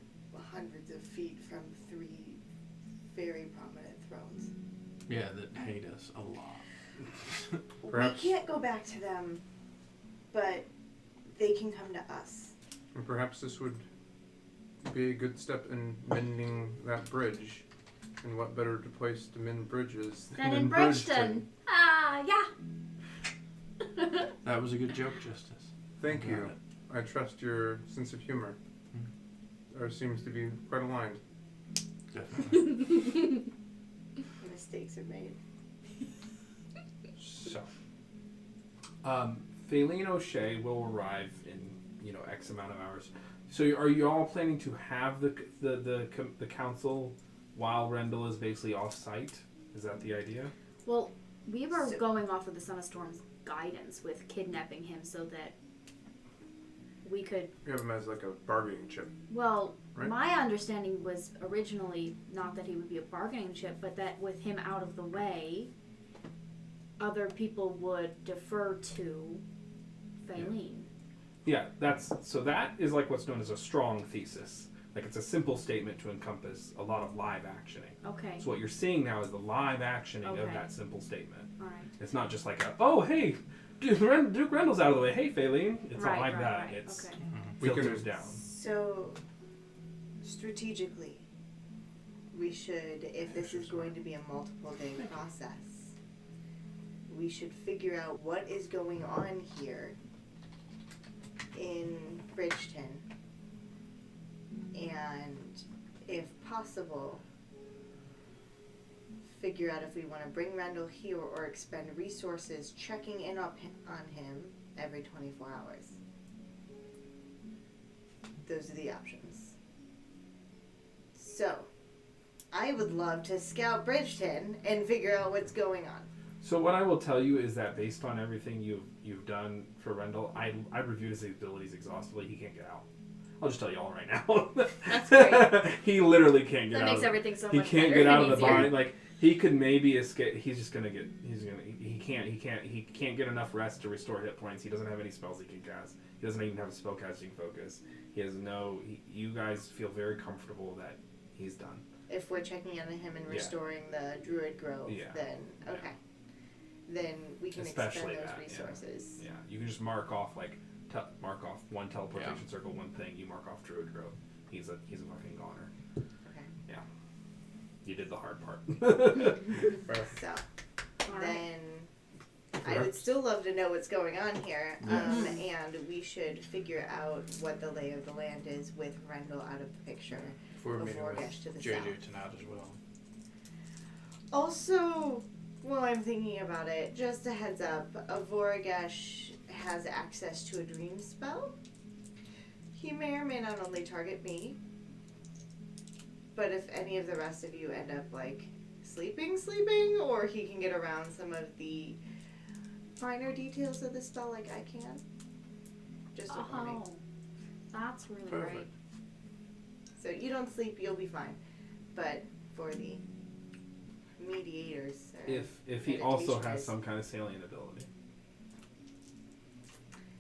hundreds of feet from 3 very prominent thrones. Yeah, that hate us a lot. Perhaps- We can't go back to them, but they can come to us. And perhaps this would be a good step in mending that bridge. And what better place to mend bridges Then than in Bridgeton. Ah, yeah. That was a good joke, Justice. Thank Got you. it. I trust your sense of humor. Ours seems to be quite aligned. Definitely. Mistakes are made. So, Faylene O'Shea will arrive in X amount of hours. So, are you all planning to have the council while Rendell is basically off site? Is that the idea? Well, we were going off of the Son of Storm's guidance with kidnapping him so that we could. We have him as like a bargaining chip. Well, right? My understanding was originally not that he would be a bargaining chip, but that with him out of the way, other people would defer to Faylene. Yeah, that is like what's known as a strong thesis. Like it's a simple statement to encompass a lot of live actioning. Okay. So what you're seeing now is the live actioning of Okay. that simple statement. All right. It's not just like oh hey, Duke Rendell's out of the way. Hey Faylene. It's not like that. Right. It's Okay. We can- filters down. So, strategically, we should, if this is going to be a multiple day process, we should figure out what is going on here in Bridgeton. And, if possible, figure out if we want to bring Rendell here or expend resources checking in on him every 24 hours. Those are the options. So, I would love to scout Bridgeton and figure out what's going on. So what I will tell you is that based on everything you've done for Rendell, I reviewed his abilities exhaustively. He can't get out. I'll just tell you all right now. That's great. He literally can't get That out. makes everything so He much can't better get out and of the easier. bind. Like he could maybe escape. He can't get enough rest to restore hit points. He doesn't have any spells he can cast. He doesn't even have a spellcasting focus. He has no. You guys feel very comfortable that he's done. If we're checking in on him and Yeah. restoring the Druid Grove, Yeah. then okay. Then we can Especially expend that, those resources. Yeah, you can just mark off mark off one teleportation circle, one thing. You mark off Druid Grove. He's a fucking goner. Okay. Yeah, you did the hard part. So All right. then I would still love to know what's going on here, Yes. and we should figure out what the lay of the land is with Rendell out of the picture. If we're meeting Before with Gesh to the JJ south. tonight as well. Also, while I'm thinking about it, just a heads up, Voragesh has access to a dream spell. He may or may not only target me, but if any of the rest of you end up like sleeping, or he can get around some of the finer details of the spell like I can. Just a warning. Oh, that's really Perfect. great. So you don't sleep, you'll be fine. But for the mediators, if he also has meditation some kind of salient ability.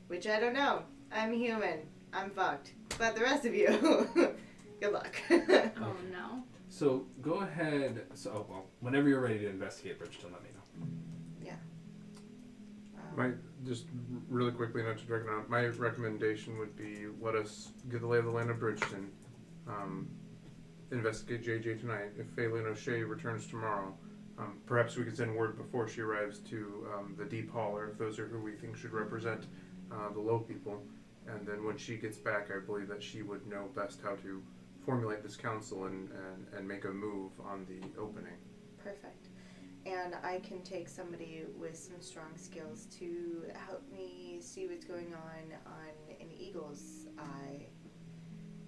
which I don't know. I'm human. I'm fucked. But the rest of you, good luck. Oh no. So go ahead. Whenever you're ready to investigate Bridgeton, let me know. Just really quickly, not to drag it on, my recommendation would be let us get the lay of the land of Bridgeton, investigate JJ tonight. If Faylene O'Shea returns tomorrow, perhaps we could send word before she arrives to the Deep Hauler, if those are who we think should represent the low people. And then when she gets back, I believe that she would know best how to formulate this council and make a move on the opening. Perfect. And I can take somebody with some strong skills to help me see what's going on an eagle's eye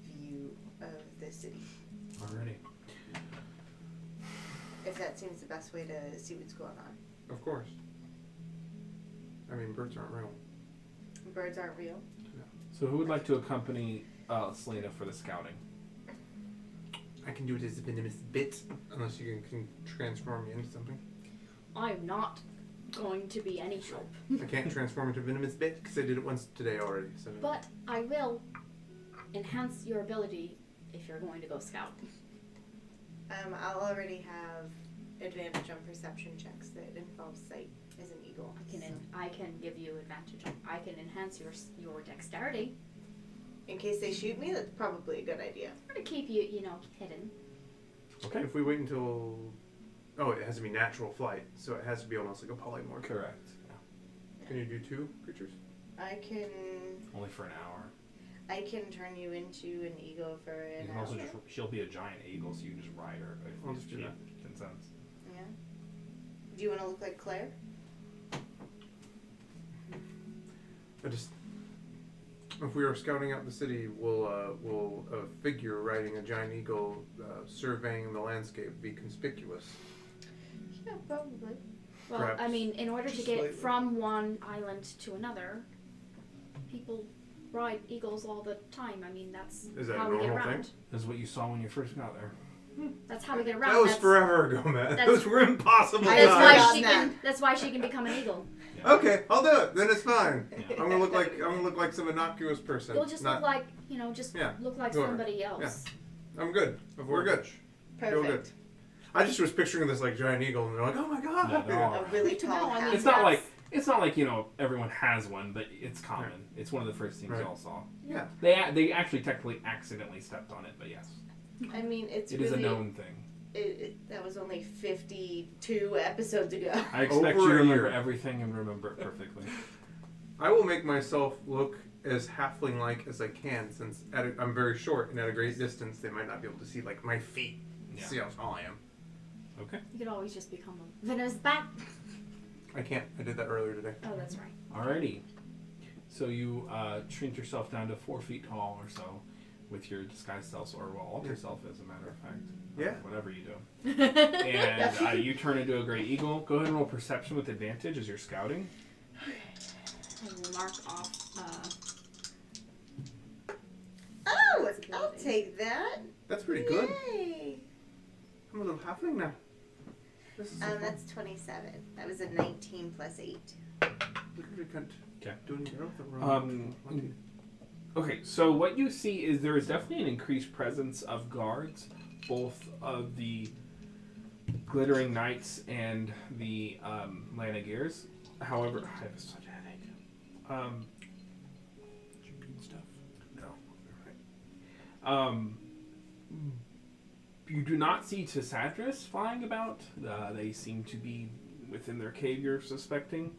view of the city. Alrighty. If that seems the best way to see what's going on. Of course. I mean, birds aren't real. Birds aren't real. So who would like to accompany Selena for the scouting? I can do it as a venomous bit, unless you can transform me into something. I'm not going to be any help. I can't transform into venomous bit because I did it once today already. So. But I will enhance your ability if you're going to go scout. I'll already have advantage on perception checks that involve sight as an eagle. I can give you advantage. I can enhance your dexterity. In case they shoot me, that's probably a good idea. Or to keep you, hidden. Okay. If we wait until... Oh, it has to be natural flight, so it has to be almost like a polymorph. Correct. Can you do 2 creatures? I can Only for an hour. turn you into an eagle for You an can hour. also she'll be a giant eagle, so you can just ride her. I'll just do she that. consents. Yeah. Do you want to look like Claire? If we are scouting out the city, will a figure riding a giant eagle surveying the landscape be conspicuous? Yeah, probably. Well, Perhaps I mean, in order to just get slightly. from one island to another, people ride eagles all the time. I mean, that's Is that a how we get normal around. thing? That's what you saw when you first got there. That's how we get around. That was that's, forever ago, man. that's- Those were impossible that's I why times. she forgot can. that. That's why she can become an eagle. Okay, I'll do it. Then it's fine. Yeah. I'm gonna look like some innocuous person. You'll just Not- look like, you know, just Yeah, look like whatever. somebody else. I'm good. We're good. Feel good. Perfect. I just was picturing this like giant eagle, and they're like, "Oh my god!" No. A really tall No, I mean, hat. It's not like everyone has one, but it's common. It's one of the first things Right. y'all saw. Yeah. They actually technically accidentally stepped on it, but yes, I mean, it's it really... is a known thing. That was only 52 episodes ago. I expect Over you to a remember year. everything and remember it perfectly. I will make myself look as halfling-like as I can, since I'm very short, and at a great distance, they might not be able to see like my feet. Yeah. See how small I am. Okay. You could always just become a venomous bat. I can't. I did that earlier today. Oh, that's right. Alrighty. So you shrink yourself down to 4 feet tall or so with your disguise self, or alter self, as a matter of fact. Yeah. Whatever you do. And you turn into a great eagle. Go ahead and roll perception with advantage as you're scouting. I will mark off. Oh, I'll take that. That's pretty good. Yay. I'm a little halfling now. This is so fun. That's 27. That was a 19 plus 8. Literally can't Okay. do anything else that we're Okay, so what you see is there is definitely an increased presence of guards, both of the glittering knights and the Lanagears. However, I have such a headache. Did you eat stuff? No. Alright. You do not see Tessadris flying about. They seem to be within their cave, you're suspecting.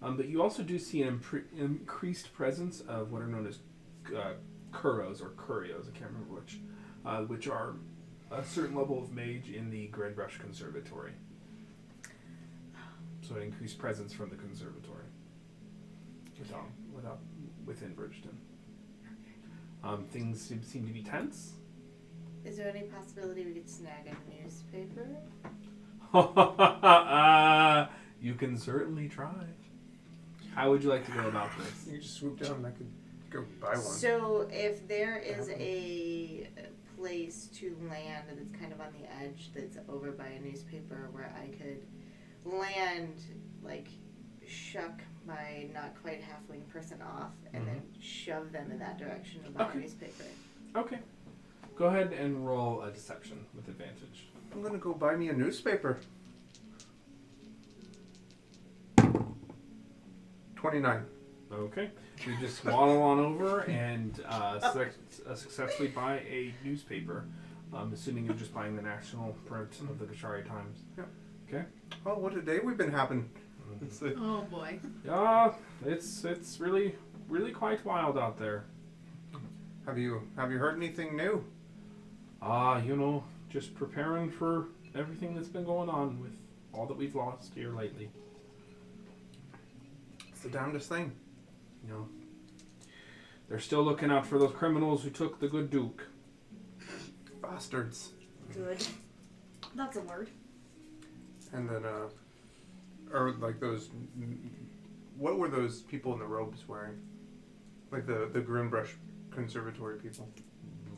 But you also do see an increased presence of what are known as Kuros or Curios, I can't remember which are a certain level of mage in the Greenbrush Conservatory. So an increased presence from the conservatory. Within Bridgeton. Things seem to be tense. Is there any possibility we could snag a newspaper? You can certainly try. How would you like to go about this? You just swoop down and I could go buy one. So if there is a place to land that's kind of on the edge that's over by a newspaper where I could land, like shuck my not quite halfling person off and then shove them in that direction to buy a newspaper. Okay. Go ahead and roll a deception with advantage. I'm gonna go buy me a newspaper. 29. Okay. You just waddle on over and successfully buy a newspaper. Assuming you're just buying the national print of the Gashari Times. Yep. Okay. Oh, what a day we've been having. It's like, Oh boy. Yeah, it's really quite wild out there. have you heard anything new? Just preparing for everything that's been going on with all that we've lost here lately. It's the damnedest thing. They're still looking out for those criminals who took the good Duke. Bastards. Good. That's a word. And then, or like those, what were those people in the robes wearing? Like the Groombrush Conservatory people.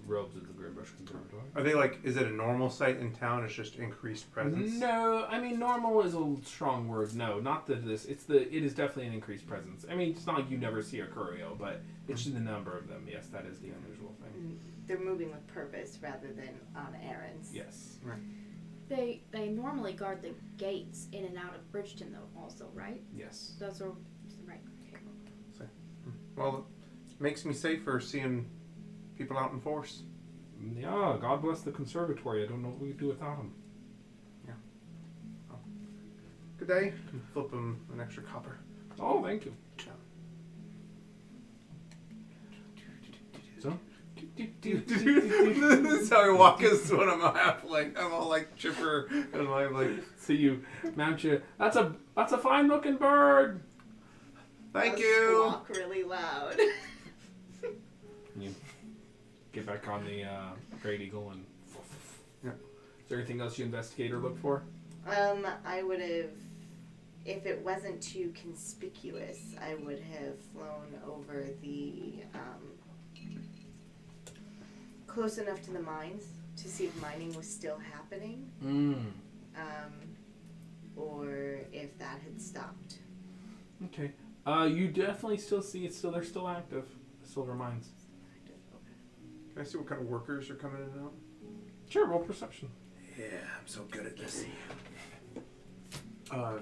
Robes of the Greenbrush Conservatory. Are they like, is it a normal sight in town? It's just increased presence? No, I mean normal is a strong word. No, not that this. It is definitely an increased presence. I mean, it's not like you never see a curio, but it's just the number of them. Yes, that is the unusual thing. They're moving with purpose rather than on errands. Yes. They normally guard the gates in and out of Bridgeton, though. Also, right? Yes. Those are right. Okay. Well, it makes me safer seeing people out in force. Yeah. God bless the conservatory. I don't know what we'd do without them. Good day. Flip them an extra copper. Oh, thank you. So. This is how I walk as when I'm I'm all like chipper and I'm like. So you mount your. That's a fine looking bird. Thank I'll you. Squawk really loud. You get back on the Great Eagle and. Yeah. Is there anything else you investigate or look for? I would have if it wasn't too conspicuous, I would have flown over the close enough to the mines to see if mining was still happening, or if that had stopped. Okay. You definitely still see they're still active. The silver mines. Can I see what kind of workers are coming in and out? Sure. Roll perception. Yeah, I'm so good at this. Yeah.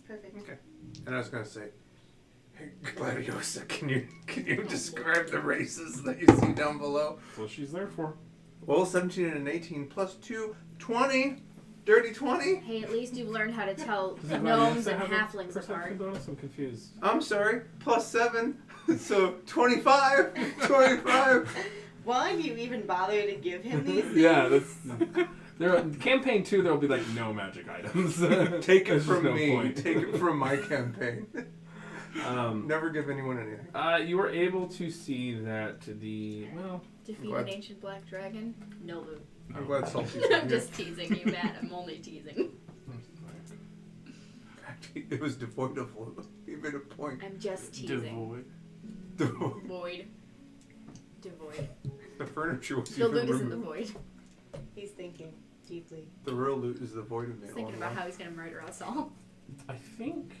Perfect. Okay. And I was gonna say, hey, Gladiosa, can you describe the races that you see down below? That's what she's there for. Well, 17 and an 18 plus 2, 20. Dirty 20? Hey, at least you've learned how to tell Does it gnomes Gladiosa and have a halflings perception apart. bonus? I'm confused. I'm sorry, plus 7. So 25. 25. Why do you even bother to give him these things? Yeah, that's. Campaign 2, there'll be like no magic items. Take it There's from no me. point. Take it from my campaign. Never give anyone anything. You were able to see that Defeat glad- an ancient black dragon? No loot. I'm glad Salty's I'm here. just teasing you, Matt. I'm only teasing. It was devoid of loot. You made a point. I'm just teasing. Void. Devoid. The furniture was The even loot is in the removed. void. He's thinking deeply. The real loot is the void of me. He's thinking about how he's going to murder us all. I think.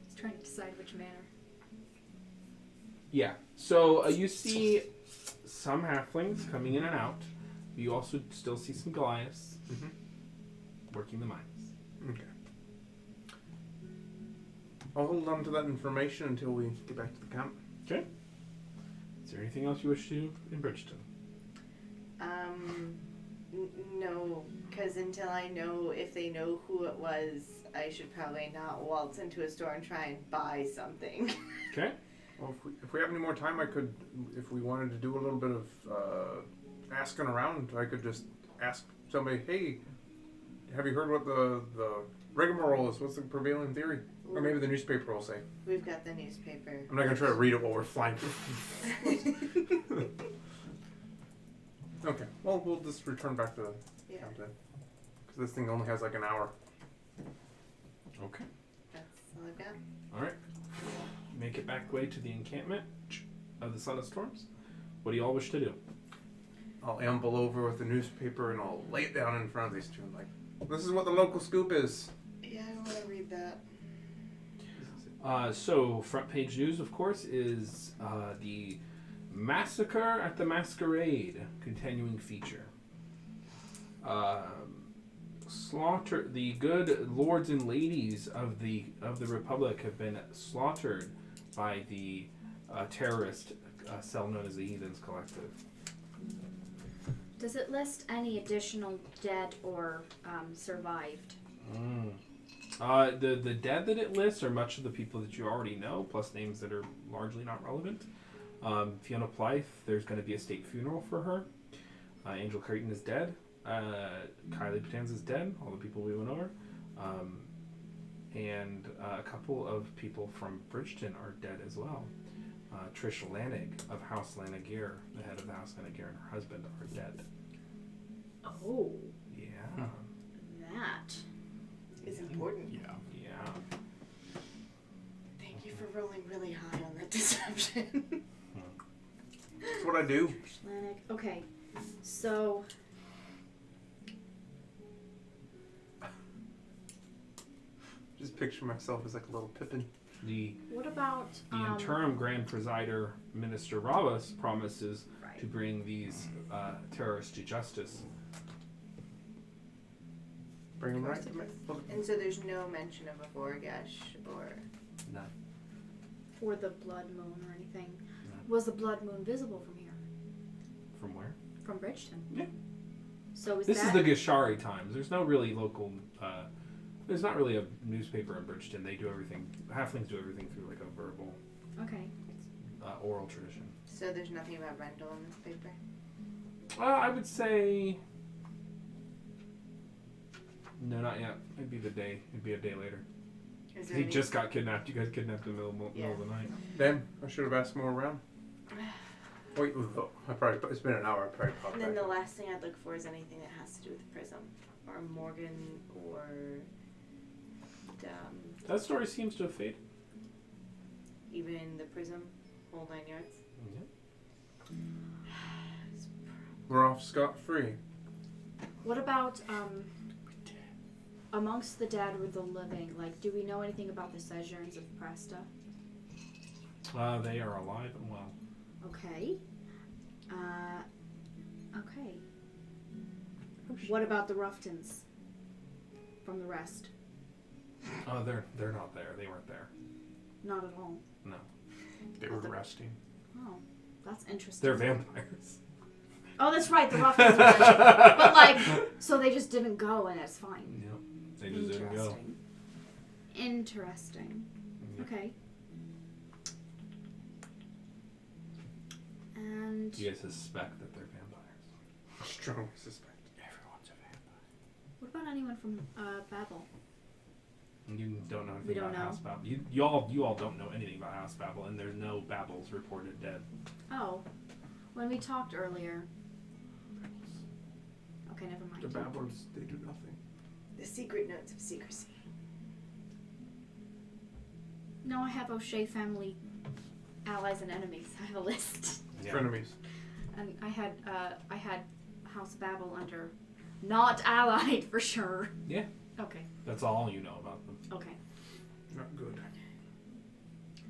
He's trying to decide which manner. Yeah. So you see some halflings coming in and out. You also still see some Goliaths working the mines. Okay. I'll hold on to that information until we get back to the camp. Okay. Is there anything else you wish to do in Bridgeton? No, because until I know if they know who it was, I should probably not waltz into a store and try and buy something. Okay. Well, if we have any more time, I could, if we wanted to do a little bit of asking around, I could just ask somebody, hey, have you heard what the rigmarole is? What's the prevailing theory? Or maybe the newspaper will say. We've got the newspaper. I'm not going to try to read it while we're flying. Okay, well, we'll just return back to the camp then. Because this thing only has like an hour. Okay. That's all I've got. All right. Make it back way to the encampment of the Son of Storms. What do you all wish to do? I'll amble over with the newspaper and I'll lay it down in front of these two. I'm like, this is what the local scoop is. Yeah, I want to read that. So, front page news, of course, is the Massacre at the Masquerade continuing feature. Slaughter. The good lords and ladies of the Republic have been slaughtered by the terrorist cell known as the Heathens Collective. Does it list any additional dead or survived? The dead that it lists are much of the people that you already know, plus names that are largely not relevant. Fiona Plythe, there's going to be a state funeral for her. Angel Creighton is dead. Kylie Patanz is dead. All the people we went over. And a couple of people from Bridgeton are dead as well. Trish Lanig of House Lanigear, the head of the House Lanigear, and her husband are dead. Oh. Yeah. That. Is important. Yeah. Yeah. Thank you for rolling really high on that deception. That's what I do. Atlantic. Okay. So. Just picture myself as like a little Pippin. What about The interim Grand Presider, Minister Ravas, promises right. to bring these terrorists to justice. Bring them right to me. And so there's no mention of a Vorgash or... None. or the blood moon or anything. Was the blood moon visible from here? From where? From Bridgeton? Yeah. So is This that... is the Gishari times. There's no really local... there's not really a newspaper in Bridgeton. They do everything... Halflings do everything through like a verbal, Okay. oral tradition. So there's nothing about Rendell in this paper? I would say... No, not yet. It'd be a day later. Is there He any... just got kidnapped. You guys kidnapped in the middle of the night. Damn, I should have asked more around. Wait, it's been an hour. I probably popped And then back. the last thing I'd look for is anything that has to do with Prism. Or Morgan or... That story seems to have faded. Even the Prism, whole 9 yards. We're off scot-free. What about amongst the dead or the living? Like, do we know anything about the Sojourns of Presta? They are alive and well. Okay. Okay. What about the Ruftons? From the rest? Oh, they're not there. They weren't there. Not at all. No. They were resting. Oh, that's interesting. They're vampires. Oh, that's right. The Ruftons were there. But like, so they just didn't go, and it's fine. Yep. They just didn't go. Interesting. Yep. Okay. And You guys suspect that they're vampires. Strongly suspect. Everyone's a vampire. what about anyone from Babel? You don't know anything We don't about know. House Babel. You all don't know anything about House Babel, and there's no Babels reported dead. Oh, when we talked earlier. Okay, never mind. The babblers, they do nothing. The secret notes of secrecy. No, I have O'Shea family allies and enemies. I have a list. Yeah. Frenemies. And I had House Babel under not allied for sure. Yeah. Okay. That's all you know about them. Okay. Not good.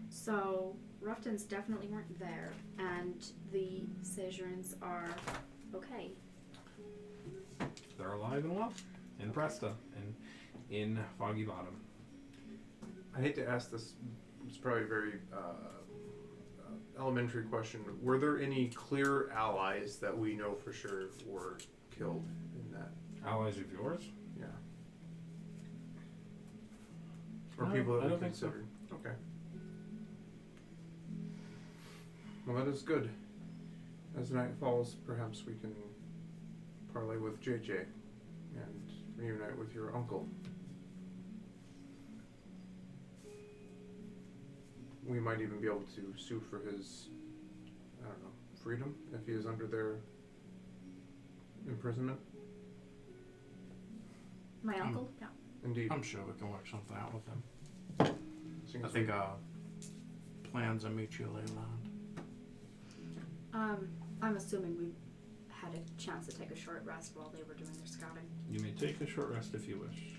So Ruftons definitely weren't there, and the Sojourns are okay. They're alive and well. In Presta. And in Foggy Bottom. I hate to ask this. It's probably a very elementary question. Were there any clear allies that we know for sure were killed in that? Allies of yours? Yeah. Or No, people I that we don't think so. considered. Okay. Well, that is good. As night falls, perhaps we can parlay with JJ and reunite with your uncle. We might even be able to sue for his, I don't know, freedom if he is under their imprisonment. My uncle? Yeah. Indeed. I'm sure we can work something out with them. I think plans are mutually aligned. I'm assuming we had a chance to take a short rest while they were doing their scouting. You may take a short rest if you wish.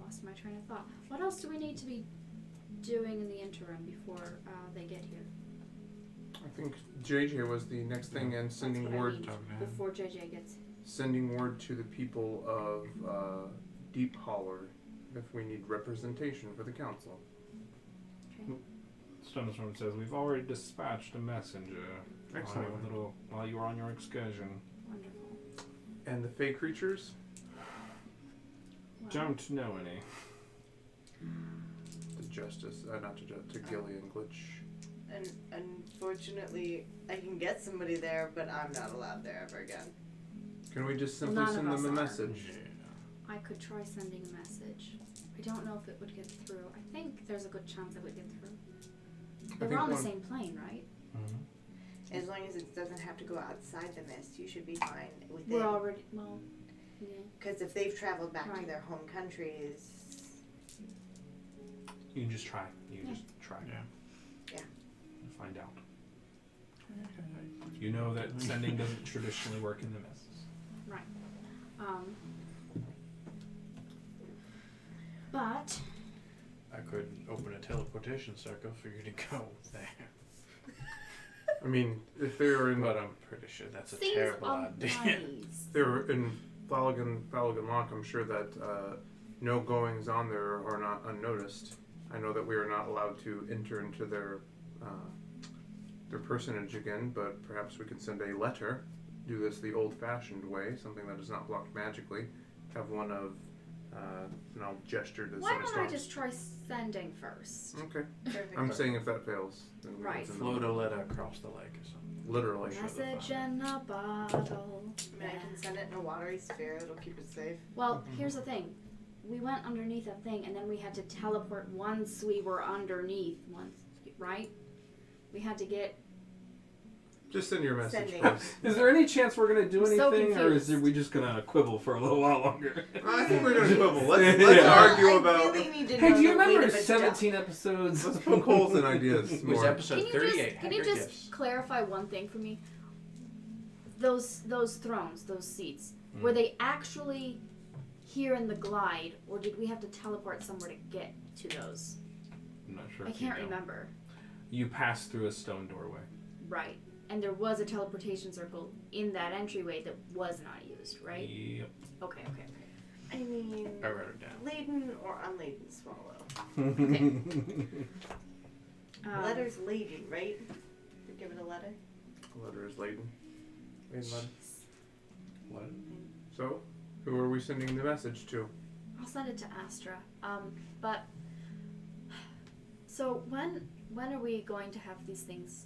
Lost my train of thought. What else do we need to be doing in the interim before they get here? I think JJ was the next thing, and sending That's what word I mean, before JJ gets. sending word to the people of Deep Holler if we need representation for the council. Okay. Stonestorm says, we've already dispatched a messenger. Excellent. While you were on your excursion. Wonderful. And the Fey creatures? Well, Don't know any. To Justice, not to Justice, to Gillian Glitch. And unfortunately, I can get somebody there, but I'm not allowed there ever again. Can we just simply None of send them us a are. message? I could try sending a message. I don't know if it would get through. I think there's a good chance it would get through. They were think on the one- same plane, right? Mm-hmm. As long as it doesn't have to go outside the mist, you should be fine with We're it. already, well, yeah. Because if they've traveled back to Right. their home countries, You can just try. You can Yeah. just try. Yeah. Yeah. And find out. You know that sending doesn't traditionally work in the mists. Right. But I could open a teleportation circle for you to go there. I mean, if they are in, But I'm pretty sure that's a things terrible are idea. nice. they're in Fallaghan Lock, I'm sure that no goings on there are not unnoticed. I know that we are not allowed to enter into their personage again, but perhaps we could send a letter. Do this the old-fashioned way, something that is not blocked magically. Have one of, and I'll gesture to Why don't I Sunstorm. just try sending first? Okay. perfect. I'm saying if that fails, then we Right. can Float a letter across the lake or something. literally. Sure. Message in a bottle. I mean, I can send it in a watery sphere. It'll keep it safe. Well, here's the thing. We went underneath a thing, and then we had to teleport once we were underneath. Right? We had to get... Just send your message, Sending. please. Is there any chance we're gonna do I'm so anything, or is confused. we just gonna quibble for a little while longer? I think we're gonna quibble. Let's Yeah. argue I about. really need to Hey, know do you the weight remember of a 17 episodes? Let's poke holes in ideas It was more. episode 38. Can you just clarify one thing for me? Those thrones, those seats, were they actually here in the glide, or did we have to teleport somewhere to get to those? I'm not sure. I if you can't know. remember. You passed through a stone doorway. Right. And there was a teleportation circle in that entryway that was not used, right? Yep. Okay. I mean, I wrote it down. laden or unladen swallow. Letter's laden, right? We give it a letter. Letter is laden. Letter. What? So, who are we sending the message to? I'll send it to Astra. But so when are we going to have these things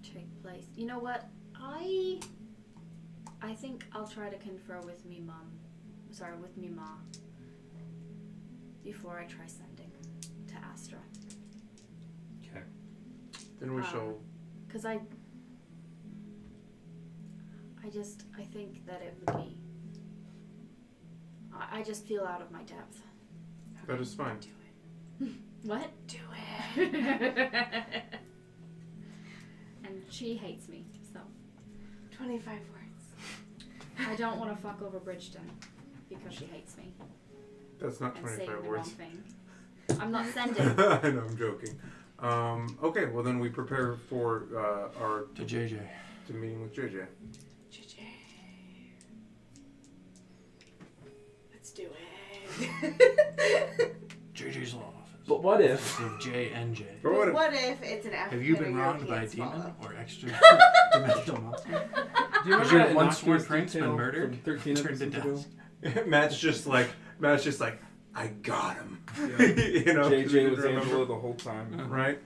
take place? You know what? I think I'll try to confer with me ma before I try sending to Astra. Okay. Then we shall. Cause I think that it would be. I just feel out of my depth. That is fine. Do it. What? Do it. And she hates me, so 25 words. I don't want to fuck over Bridgeton because she hates me That's not and saying 25 the words. wrong thing. I'm not sending. I know, I'm joking. Okay, well then we prepare for our To JJ. to meeting with JJ. Let's do it. JJ's law office. But what if? With J and J. But what if- What if it's an African Have you been or wronged by a European demon swallow? or extra dimensional monster? Do you Has remember your that once innocuous word prince been detail murdered? from 13 Turned to episodes ago? dust. Matt's just like, I got him. Yeah. You know, JJ was remember? Angela the whole time. Right?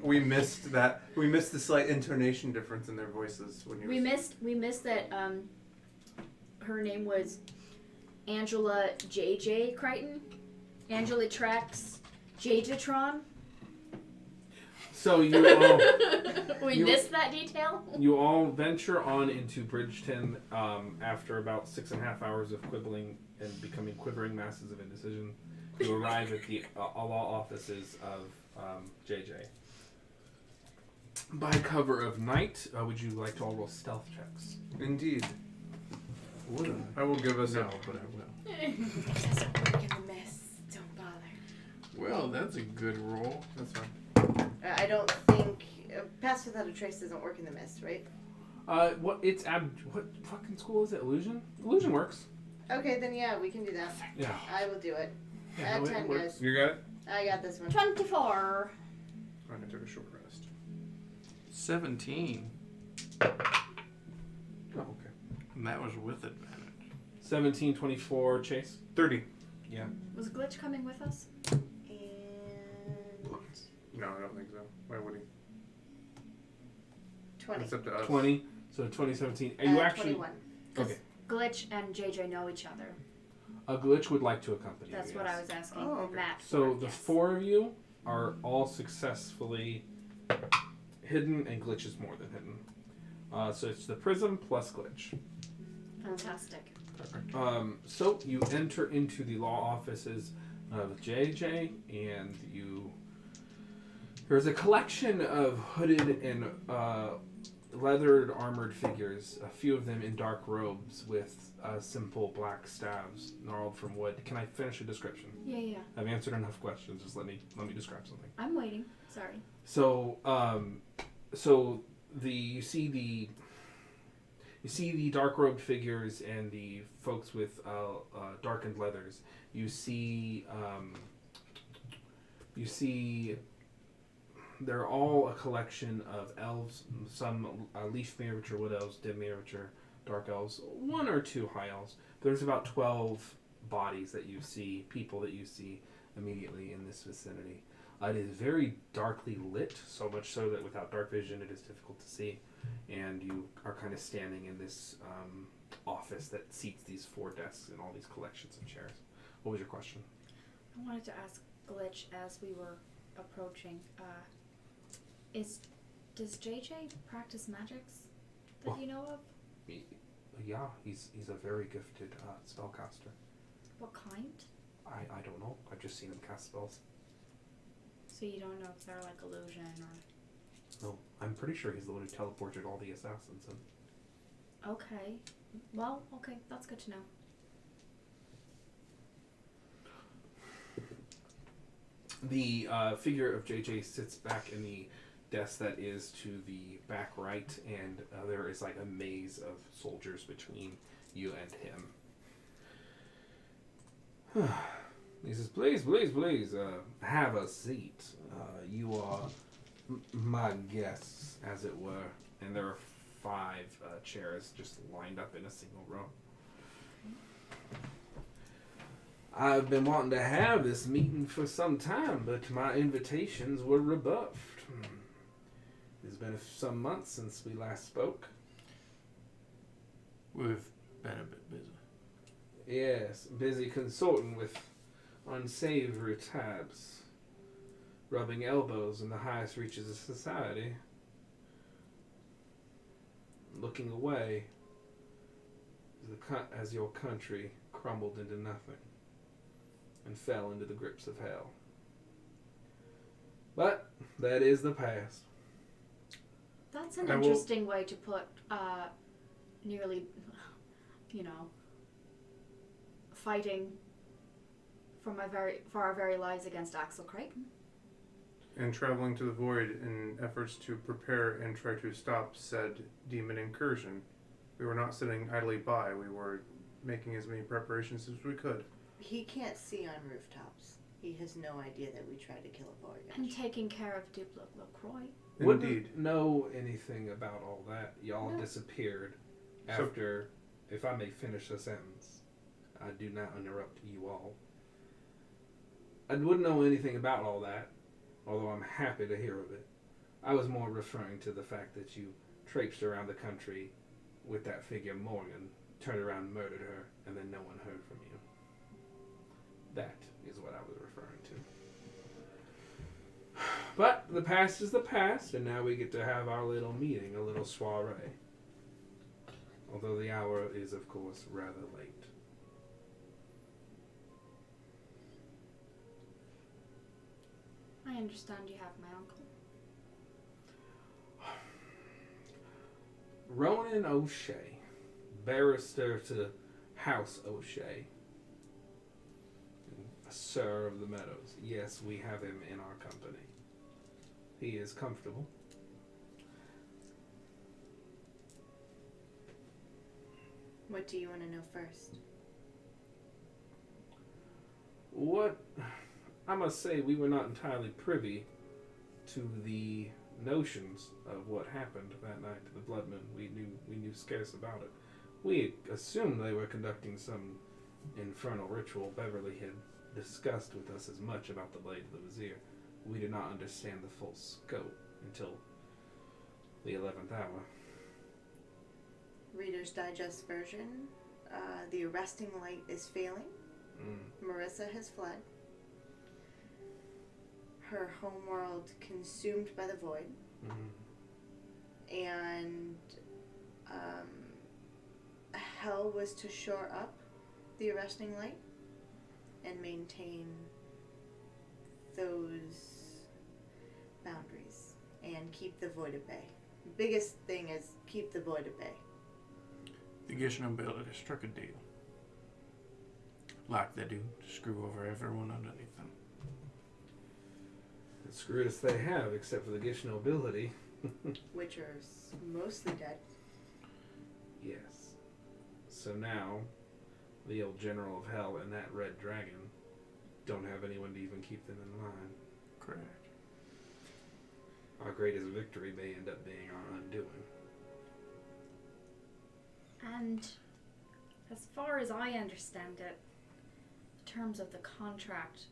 We missed that. We missed the slight intonation difference in their voices when you. We missed that. Her name was Angela JJ Crichton. Angela Trax JJtron. So you all, We missed that detail. you all venture on into Bridgeton after about 6.5 hours of quibbling and becoming quivering masses of indecision. You arrive at the law offices of JJ. By cover of night, would you like to all roll stealth checks? Indeed. Would I will give us No, a. but I will. It doesn't work in the mess. Don't bother. Well, that's a good roll. That's fine. I don't think Pass Without a Trace doesn't work in the mist, right? What fucking school is it? Illusion? Illusion works. Okay, then yeah, we can do that. Yeah. I will do it. Yeah, Add no, it 10, works. guys. You got it? I got this one. 24. I took a short rest. 17. Oh, okay. And that was with advantage. 17, 24, Chase. 30. Yeah. Was Glitch coming with us? And No, I don't think so. Why would he? 20. It's up to us. 20. So 2017. Are you actually 21. okay? Glitch and JJ know each other. A Glitch would like to accompany you. That's what I was asking Oh, okay. Matt. So for, the yes. 4 of you are all successfully hidden, and Glitch is more than hidden. So it's the Prism plus Glitch. Fantastic. Perfect. So you enter into the law offices of JJ, and there's a collection of hooded and leathered armored figures, a few of them in dark robes with simple black staves gnarled from wood. Can I finish a description? Yeah. I've answered enough questions. Just let me describe something. I'm waiting. Sorry. So, you see the dark robed figures and the folks with darkened leathers. You see they're all a collection of elves, some leaf miniature wood elves, dim miniature dark elves, 1 or 2 high elves. There's about 12 bodies that you see, people that you see immediately in this vicinity. It is very darkly lit, so much so that without dark vision it is difficult to see. and you are kind of standing in this office that seats these 4 desks and all these collections of chairs. What was your question? I wanted to ask Glitch as we were approaching. Does JJ practice magics that you know of? Yeah, he's a very gifted spellcaster. What kind? I don't know. I've just seen him cast spells. So you don't know if they're like illusion or... No, I'm pretty sure he's the one who teleported all the assassins in. Okay. Well, okay, that's good to know. The figure of JJ sits back in the desk that is to the back right, and there is like a maze of soldiers between you and him. He says, please, have a seat. You are my guests, as it were. And there are 5 chairs just lined up in a single row. I've been wanting to have this meeting for some time, but my invitations were rebuffed. It's been some months since we last spoke. We've been a bit busy. Yes, busy consorting with unsavory types, rubbing elbows in the highest reaches of society, looking away as your country crumbled into nothing and fell into the grips of hell. But that is the past. That's an interesting way to put nearly, fighting for our very lives against Axel Creighton. And traveling to the void in efforts to prepare and try to stop said demon incursion. We were not sitting idly by. We were making as many preparations as we could. He can't see on rooftops. He has no idea that we tried to kill a boy. And taking care of Duplo LaCroix. Wouldn't Indeed. know anything about all that. Y'all disappeared after, if I may finish the sentence, I do not interrupt you all. I wouldn't know anything about all that, although I'm happy to hear of it. I was more referring to the fact that you traipsed around the country with that figure Morgan, turned around, murdered her, and then no one heard from you. That is what I was referring to. But the past is the past, and now we get to have our little meeting, a little soiree. Although the hour is, of course, rather late. I understand you have my uncle. Ronan O'Shea, barrister to House O'Shea, Sir of the Meadows. Yes, we have him in our company. He is comfortable. What do you want to know first? What? I must say we were not entirely privy to the notions of what happened that night to the Bloodmen. We knew scarce about it. We assumed they were conducting some infernal ritual. Beverly had discussed with us as much about the Blade of the Vizier. We did not understand the full scope until the 11th hour. Reader's Digest version. The arresting light is failing. Marissa has fled. Her homeworld consumed by the void. And Hell was to shore up the arresting light and maintain those boundaries and keep the void at bay. The biggest thing is keep the void at bay. The Gish nobility struck a deal. Like they do, to screw over everyone underneath them. The screwest they have, except for the Gish nobility. Which are mostly dead. Yes. So now, the old General of Hell and that Red Dragon don't have anyone to even keep them in line. Correct. Our greatest victory may end up being our undoing. And as far as I understand it, in terms of the contract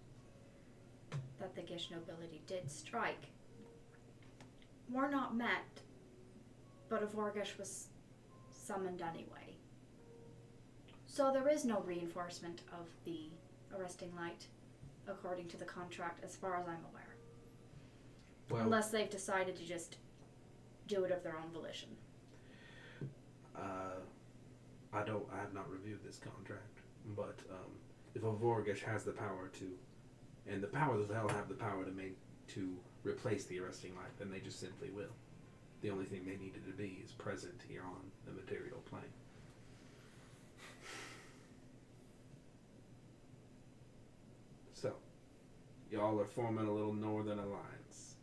that the Gish nobility did strike, were not met But a Vorgish was summoned anyway. So there is no reinforcement of the arresting light, according to the contract, as far as I'm aware. Well, Unless they've decided to just do it of their own volition. I have not reviewed this contract, but if a Vorgish has the power to, and the powers of hell have the power to replace the arresting light, then they just simply will. The only thing they needed to be is present here on the material plane. So, y'all are forming a little northern alliance.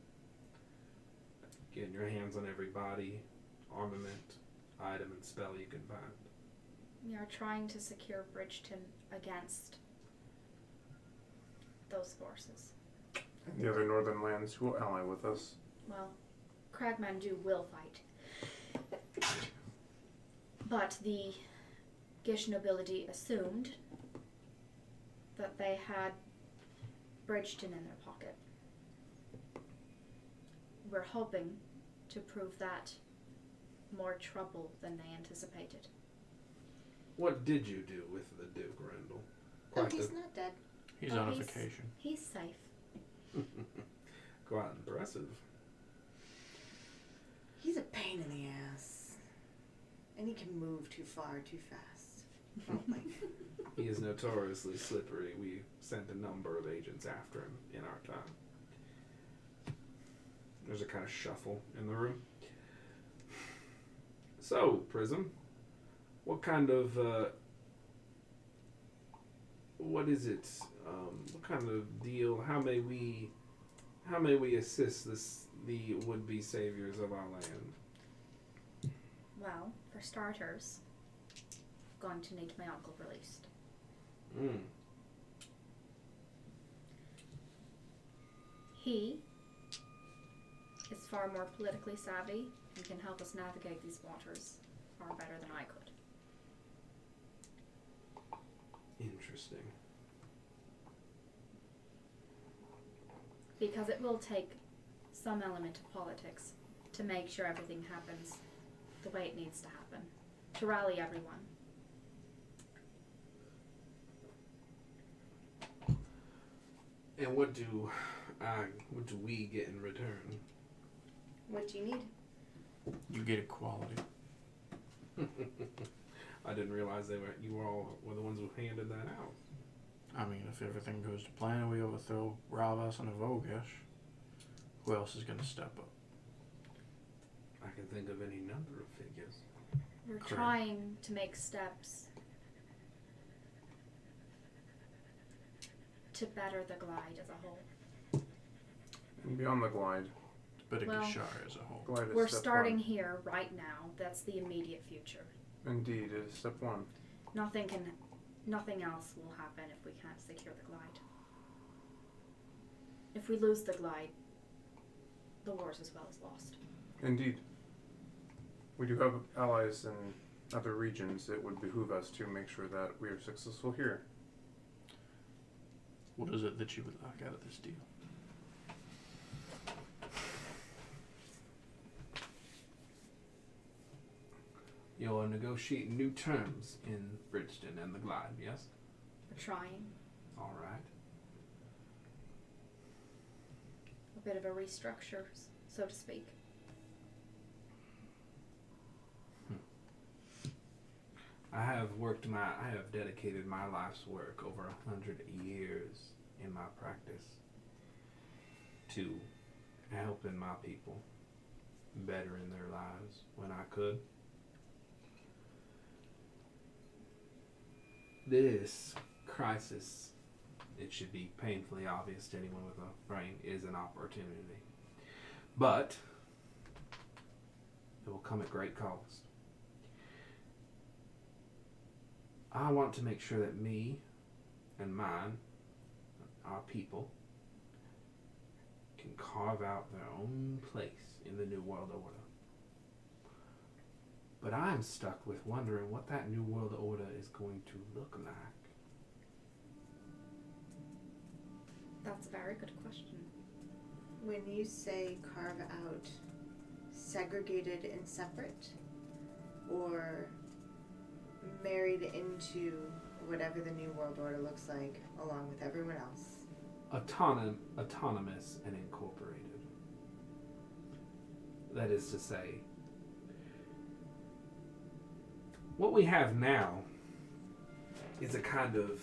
Getting your hands on every body, armament, item, and spell you can find. We are trying to secure Bridgeton against those forces. And the other northern lands who will ally with us. Well, Cragmandu will fight. But the Gish nobility assumed that they had Bridgeton in their pocket. We're hoping to prove that more trouble than they anticipated. What did you do with the Duke, Randall? Oh, he's not dead. He's Oh, on a he's- vacation. He's safe. Quite impressive. He's a pain in the ass. And he can move too far, too fast. Probably. He is notoriously slippery. We sent a number of agents after him in our time. There's a kind of shuffle in the room. So, Prism, what kind of, what is it? What kind of deal? How may we assist the would-be saviors of our land? Well, for starters, I'm going to need my uncle released. He is far more politically savvy and can help us navigate these waters far better than I could. Interesting. Because it will take some element of politics to make sure everything happens the way it needs to happen, to rally everyone. And what do we get in return? What do you need? You get equality. I didn't realize you all were the ones who handed that out. I mean, if everything goes to plan and we overthrow Ravas and a Vogish, who else is going to step up? I can think of any number of figures. We're Correct. trying to make steps to better the Glide as a whole. And beyond the glide. But Well, Gishar as a whole. Glide is We're step starting one. here right now. That's the immediate future. Indeed, it is step one. Nothing else will happen if we can't secure the Glide. If we lose the Glide, the war's as well as lost. Indeed. We do have allies in other regions. It would behoove us to make sure that we are successful here. What is it that you would like out of this deal? You're negotiating new terms in Bridgeton and the Glide, yes? We're trying. All right. A bit of a restructure, so to speak. I have dedicated my life's work over 100 years in my practice to helping my people bettering their lives when I could. This crisis, it should be painfully obvious to anyone with a brain, is an opportunity. But it will come at great cost. I want to make sure that me and mine, our people, can carve out their own place in the New World Order. But I'm stuck with wondering what that New World Order is going to look like. That's a very good question. When you say carve out segregated and separate, or married into whatever the New World Order looks like, along with everyone else. Autonomous and incorporated. That is to say, what we have now is a kind of,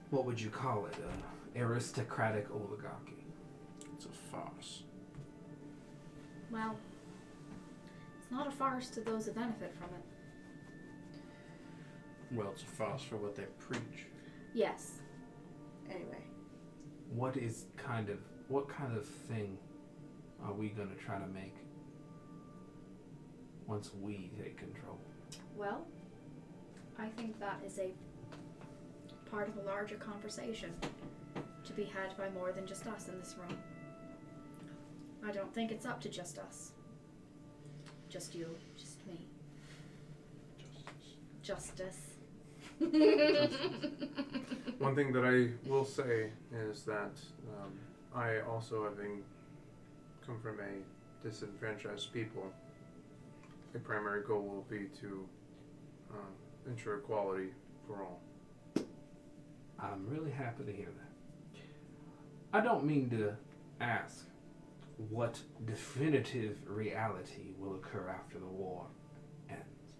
what would you call it, an aristocratic oligarchy. It's a farce. Well, it's not a farce to those who benefit from it. Well, it's a farce for what they preach. Yes. Anyway. What kind of thing are we going to try to make once we take control? Well, I think that is a part of a larger conversation to be had by more than just us in this room. I don't think it's up to just us. Just you, just me. Justice. One thing that I will say is that I also, having come from a disenfranchised people, a primary goal will be to ensure equality for all. I'm really happy to hear that. I don't mean to ask what definitive reality will occur after the war ends.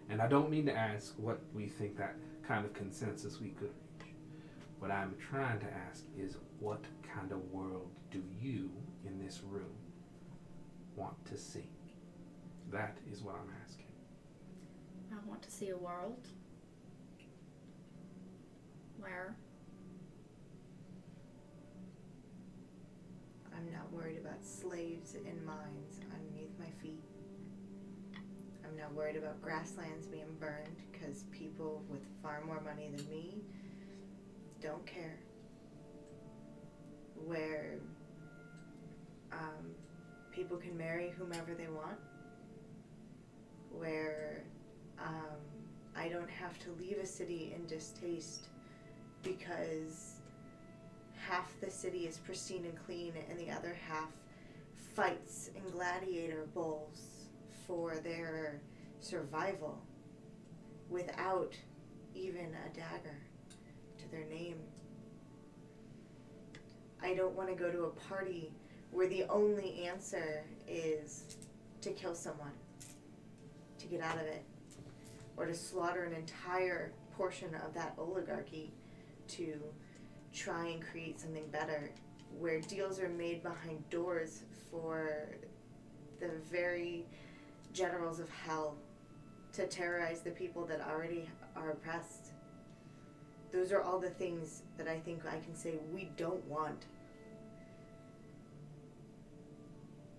And I don't mean to ask what we think that kind of consensus we could reach. What I'm trying to ask is, what kind of world do you in this room want to see? That is what I'm asking. I want to see a world where I'm not worried about slaves in mines underneath my feet. I'm not worried about grasslands being burned because people with far more money than me don't care. Where people can marry whomever they want. Where I don't have to leave a city in distaste because half the city is pristine and clean and the other half fights in gladiator bowls for their survival without even a dagger to their name. I don't want to go to a party where the only answer is to kill someone, to get out of it, or to slaughter an entire portion of that oligarchy to try and create something better, where deals are made behind doors for the very generals of hell to terrorize the people that already are oppressed. Those are all the things that I think I can say we don't want.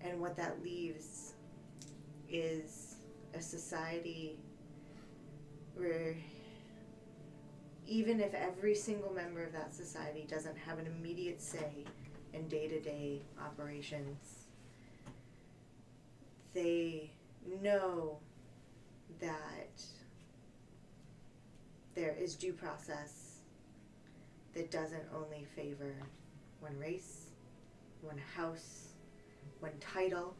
And what that leaves is a society where even if every single member of that society doesn't have an immediate say in day-to-day operations, they know that there is due process that doesn't only favor one race, one house, one title.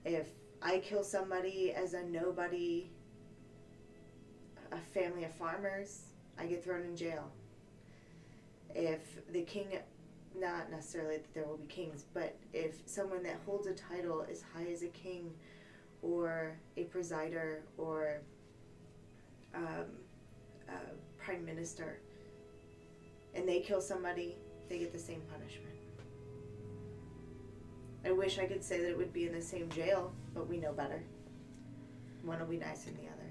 If I kill somebody as a nobody, a family of farmers, I get thrown in jail. If the king, not necessarily that there will be kings, but if someone that holds a title as high as a king or a presider or a prime minister, and they kill somebody, they get the same punishment. I wish I could say that it would be in the same jail, but we know better. One will be nicer than the other.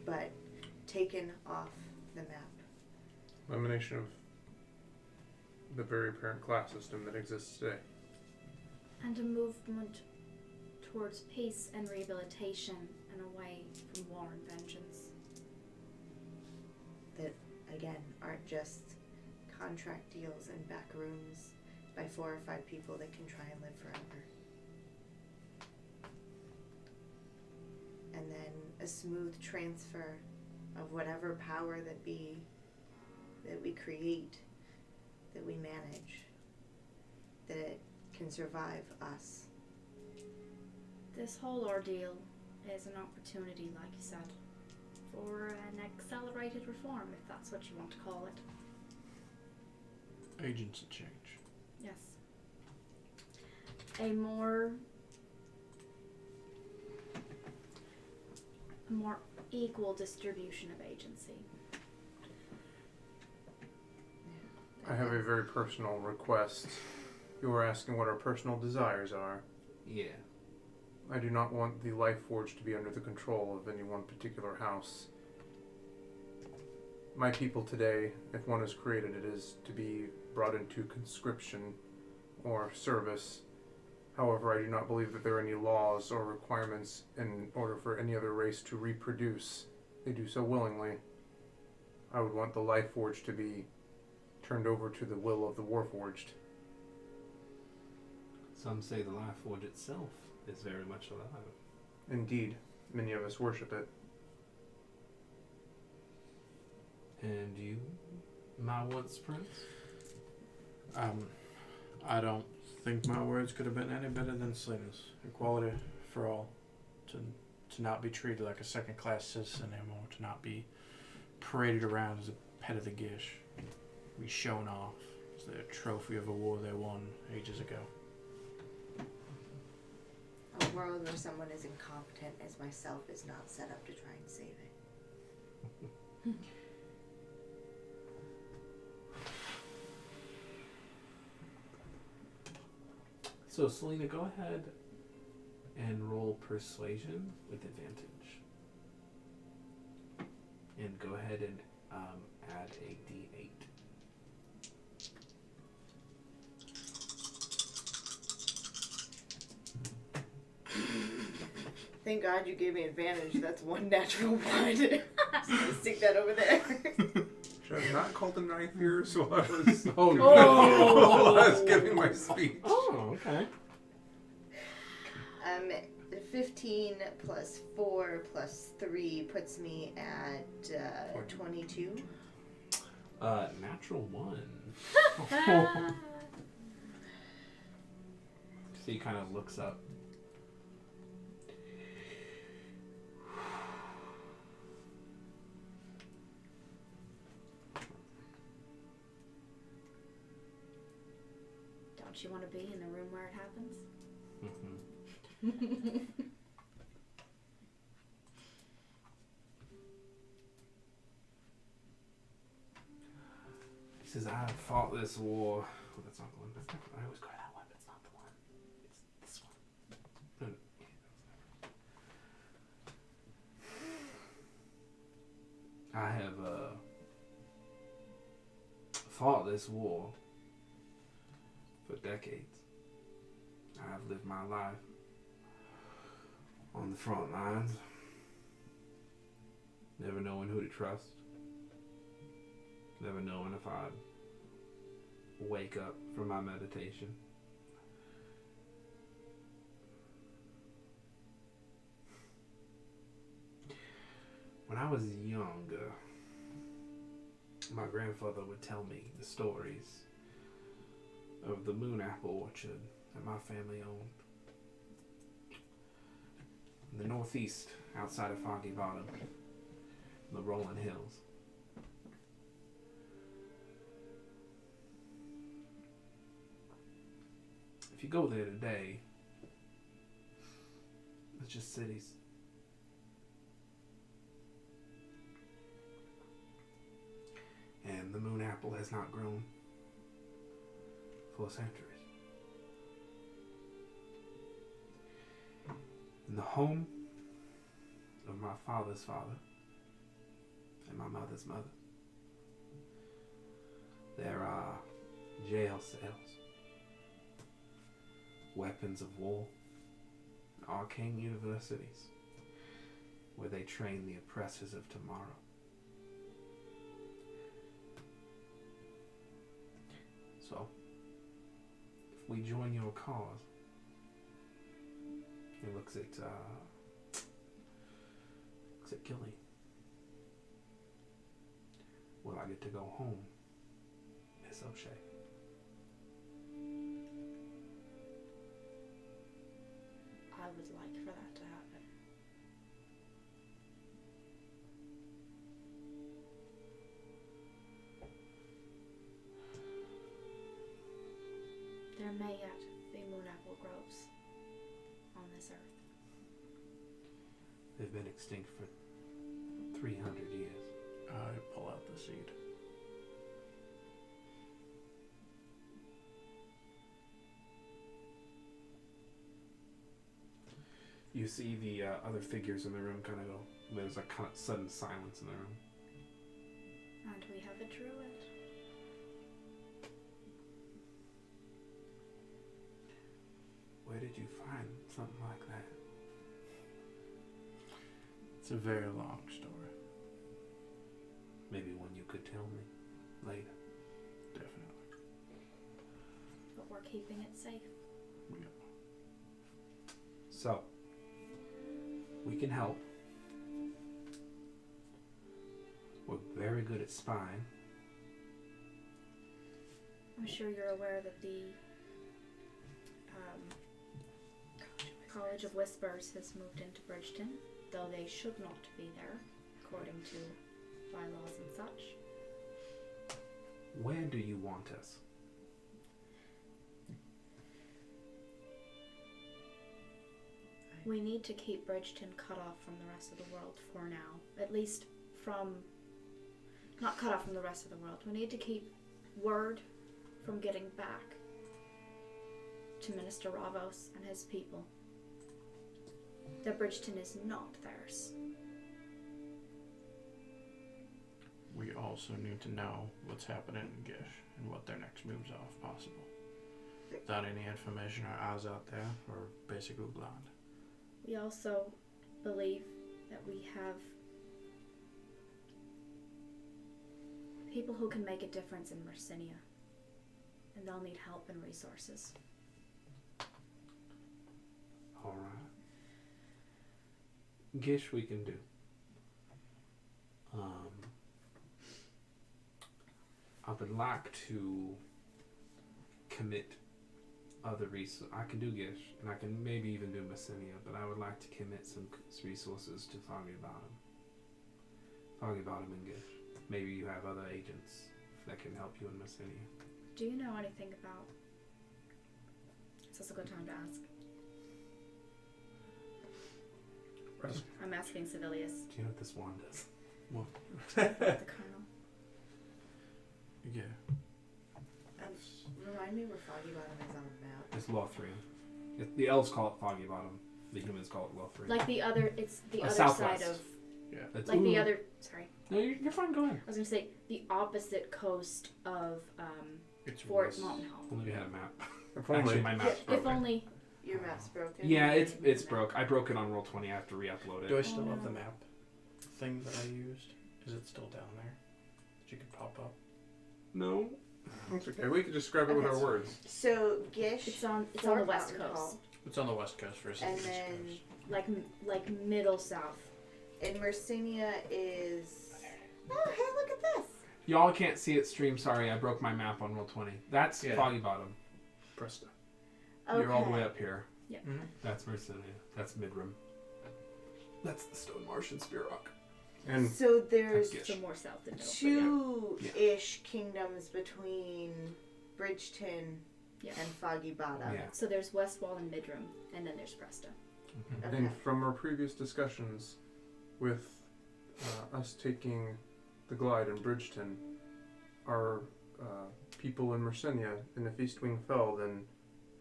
But taken off the map. Elimination of the very apparent class system that exists today. And a movement towards peace and rehabilitation and away from war and vengeance. That, again, aren't just contract deals in back rooms by 4 or 5 people that can try and live forever. And then a smooth transfer of whatever power that we create, that we manage. that can survive us. This whole ordeal is an opportunity, like you said, for an accelerated reform, if that's what you want to call it. Agents of change. Yes. A more equal distribution of agency. I have a very personal request. You were asking what our personal desires are. Yeah. I do not want the Life Forge to be under the control of any one particular house. My people today, if one is created, it is to be brought into conscription or service. However, I do not believe that there are any laws or requirements in order for any other race to reproduce. They do so willingly. I would want the Life Forge to be turned over to the will of the Warforged. Some say the Life Forge itself is very much alive. Indeed, many of us worship it. And you, my once prince? I don't think my words could have been any better than Selena's. Equality for all. To not be treated like a second-class citizen anymore. To not be paraded around as a pet of the gish. Be shown off as the trophy of a war they won ages ago. A world where someone as incompetent as myself is not set up to try and save it. So, Selena, go ahead and roll persuasion with advantage. And go ahead and add a d8. Thank God you gave me advantage. That's one natural one. Stick that over there. Should I have not called a knife here so I was Oh, while I was giving my speech? Oh, okay. 15 plus 4 plus 3 puts me at 22. Natural 1. So he kind of looks up. Don't you want to be in the room where it happens? Mm-hmm. He says, I have fought this war. Oh, that's not the one. I always go that one, but it's not the one. It's this one. I have fought this war for decades. I have lived my life on the front lines, never knowing who to trust, never knowing if I'd wake up from my meditation. When I was younger, my grandfather would tell me the stories of the moon apple orchard that my family owned in the northeast outside of Foggy Bottom, the rolling hills. If you go there today, it's just cities. And the moon apple has not grown for centuries. In the home of my father's father and my mother's mother, there are jail cells, weapons of war, and arcane universities where they train the oppressors of tomorrow. So, if we join your cause, he looks at Gilly. Will I get to go home, Miss O'Shea? would like for that to happen. There may yet be moonapple groves on this earth. They've been extinct for 300 years. I pull out the seed. You see the other figures in the room kind of go. There's a kind of sudden silence in the room. And we have a druid. Where did you find something like that? It's a very long story. Maybe one you could tell me later. Definitely. But we're keeping it safe. Yeah. So, we can help. We're very good at spying. I'm sure you're aware that the College of Whispers has moved into Bridgeton, though they should not be there, according to bylaws and such. Where do you want us? We need to keep Bridgeton cut off from the rest of the world for now. At least from... Not cut off from the rest of the world. We need to keep word from getting back to Minister Ravos and his people. That Bridgeton is not theirs. We also need to know what's happening in Gish and what their next moves are, if possible. Without any information, our eyes out there are basically blind. We also believe that we have people who can make a difference in Mercinia. And they'll need help and resources. Alright. Gish we can do. I would like to commit other resources. I can do Gish, and I can maybe even do Messenia, but I would like to commit some resources to Foggy Bottom. Foggy Bottom and Gish. Maybe you have other agents that can help you in Messenia. Do you know anything about... Is this a good time to ask? I'm asking Civilius. Do you know what this wand does? What? The Colonel. Yeah. Remind me where Foggy Bottom is on the map. It's Lothlorien. The elves call it Foggy Bottom. The humans call it Lothlorien. Like the other... It's the other southwest. side of... Yeah. That's, Like the other... Sorry. No, you're fine. Go ahead. I was going to say the opposite coast of It's Fort west. Montenhall. Only we had a map. If only. Actually, my map's If broken. only... Your map's broken. Yeah, it's broke. I broke it on Roll20. I have to re-upload it. Do I still Oh, have no. the map thing that I used? Is it still down there? That you could pop up? No. It's okay. We could just describe it with our words. So Gish. It's on the Fort west Mountain coast. Hall, It's on the west coast versus and the east then coast. Like middle south. and Mercinia is. Oh, hey, look at this. Y'all can't see it stream. Sorry, I broke my map on Roll20. That's Yeah. Foggy Bottom. Presta. Okay. You're all the way up here. Mm-hmm. That's Mercinia. That's Midrim. That's the Stone Marsh and Spear Rock. And So there's Gish. So more south than middle. two-ish kingdoms between Bridgeton Yeah. and Foggy Bottom. Yeah. So there's Westwall and Midrim, and then there's Presta. Okay. and from our previous discussions with us taking the glide in Bridgeton, our people in Mercinia, and if East Wing fell, then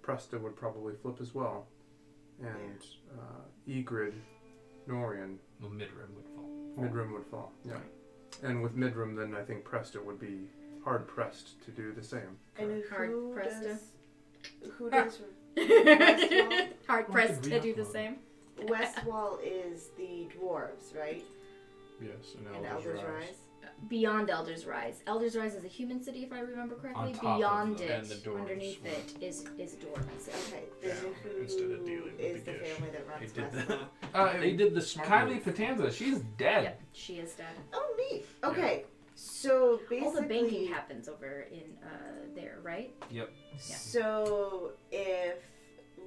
Presta would probably flip as well. And Egrid, Norian, Well, Midrim would fall. Midrim would fall. Yeah. And with Midrim, then I think Presta would be hard pressed to do the same. And Hard who Presta. does Westwall? Hard pressed did to we do the upload? same. Westwall is the dwarves, right? Yes, and And Elder's Elder's Rise. Rise. Beyond Elder's Rise. Elder's Rise is a human city, if I remember correctly. On top of Beyond them. it, And the dwarves underneath were- it, is dwarves. Okay, Yeah, then who instead of dealing with is the the Gish. family that They runs did Westwall? that. They did the smart Kylie move. Patanza, she's dead. Yep, she is dead. Oh, neat. Okay, so basically, All the banking happens over in there, right? Yep. Yeah. So if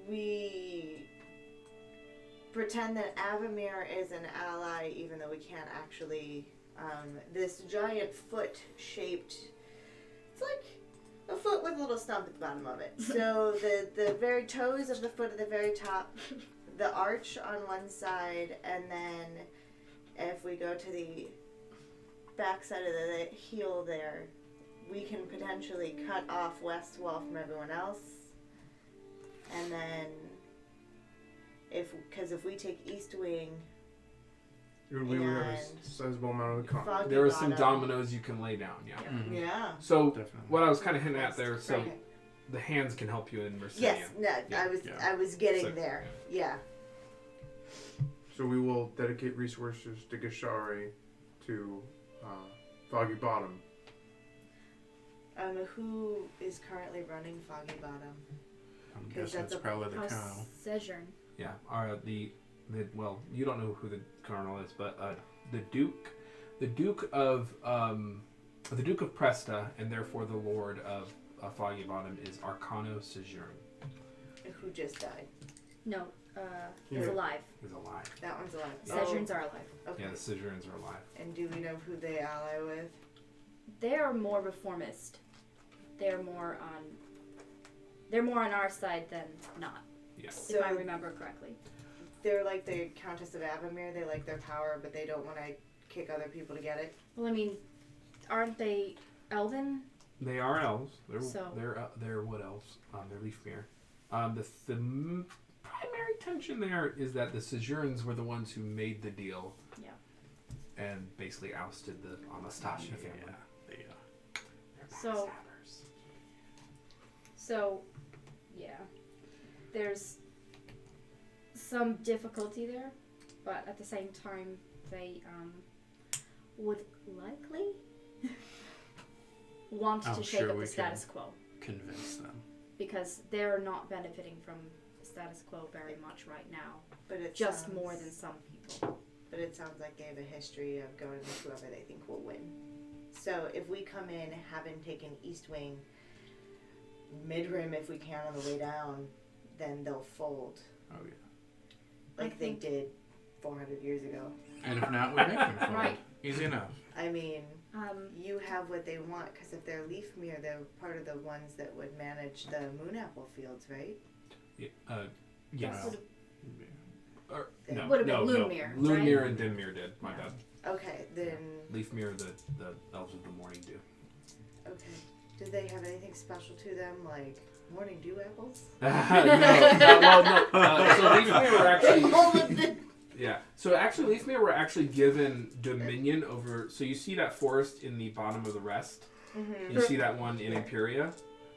we pretend that Avamir is an ally, even though we can't actually. This giant foot-shaped. It's like a foot with a little stump at the bottom of it. So the very toes of the foot at the very top, the arch on one side, and then if we go to the back side of the heel there, we can potentially cut off west wall from everyone else. And then, if we take east wing, We would have a sizable amount of the con. There are some dominoes you can lay down, yeah. Mhm. Yeah. So Definitely. what I was kind of hinting at there, so Okay. the hands can help you in Mercedes. Yes. No. Yeah. I was getting So- there. Yeah. So we will dedicate resources to Gashari, to Foggy Bottom. Who is currently running Foggy Bottom? I'm 'Cause guessing that's it's a probably the House cow. Sejern. Yeah. Well, you don't know who the colonel is, but the Duke of Presta, and therefore the Lord of Foggy Bottom, is Arcano Sejern. Who just died? No, Yeah. he's alive. Is alive. That one's alive. Sejerns are alive. Okay. Yeah, the Sejerns are alive. And do we know who they ally with? They are more reformist. They're more on our side than not, Yes. if I remember correctly. They're like the Countess of Avamir. They like their power, but they don't want to kick other people to get it. Well, I mean, aren't they elven? They are elves. They're So- they're wood elves. They're Leafmere. The primary tension there is that the Sejerns were the ones who made the deal. Yeah. And basically ousted the Anastasia family. Yeah. They're So- backstabbers. So, yeah, there's some difficulty there, but at the same time, they would likely want I'm to shake sure up we the status quo Convince them. because they're not benefiting from the status quo very much right now, But it just sounds, more than some people. But it sounds like they have a history of going with whoever they think will win. So if we come in having taken East Wing, Midrim if we can on the way down, then they'll fold Oh yeah. like I they think- did 400 years ago. And if not, we make them fold. Right. Easy enough. I mean, Um, you have what they want because if they're Leafmere, they're part of the ones that would manage the Moonapple fields, right? Yes. Would've- Or, They no, would've been no, Lunmere, no. Lunmere right? and Dinmere did. My bad. Okay, then Leafmere, the elves of the morning do. okay. Did they have anything special to them, like morning dew apples? So Leafmere were actually. all of the Yeah. So actually, Leafmere were actually given dominion over. So you see that forest in the bottom of the rest. Mm-hmm. You see that one in Imperia.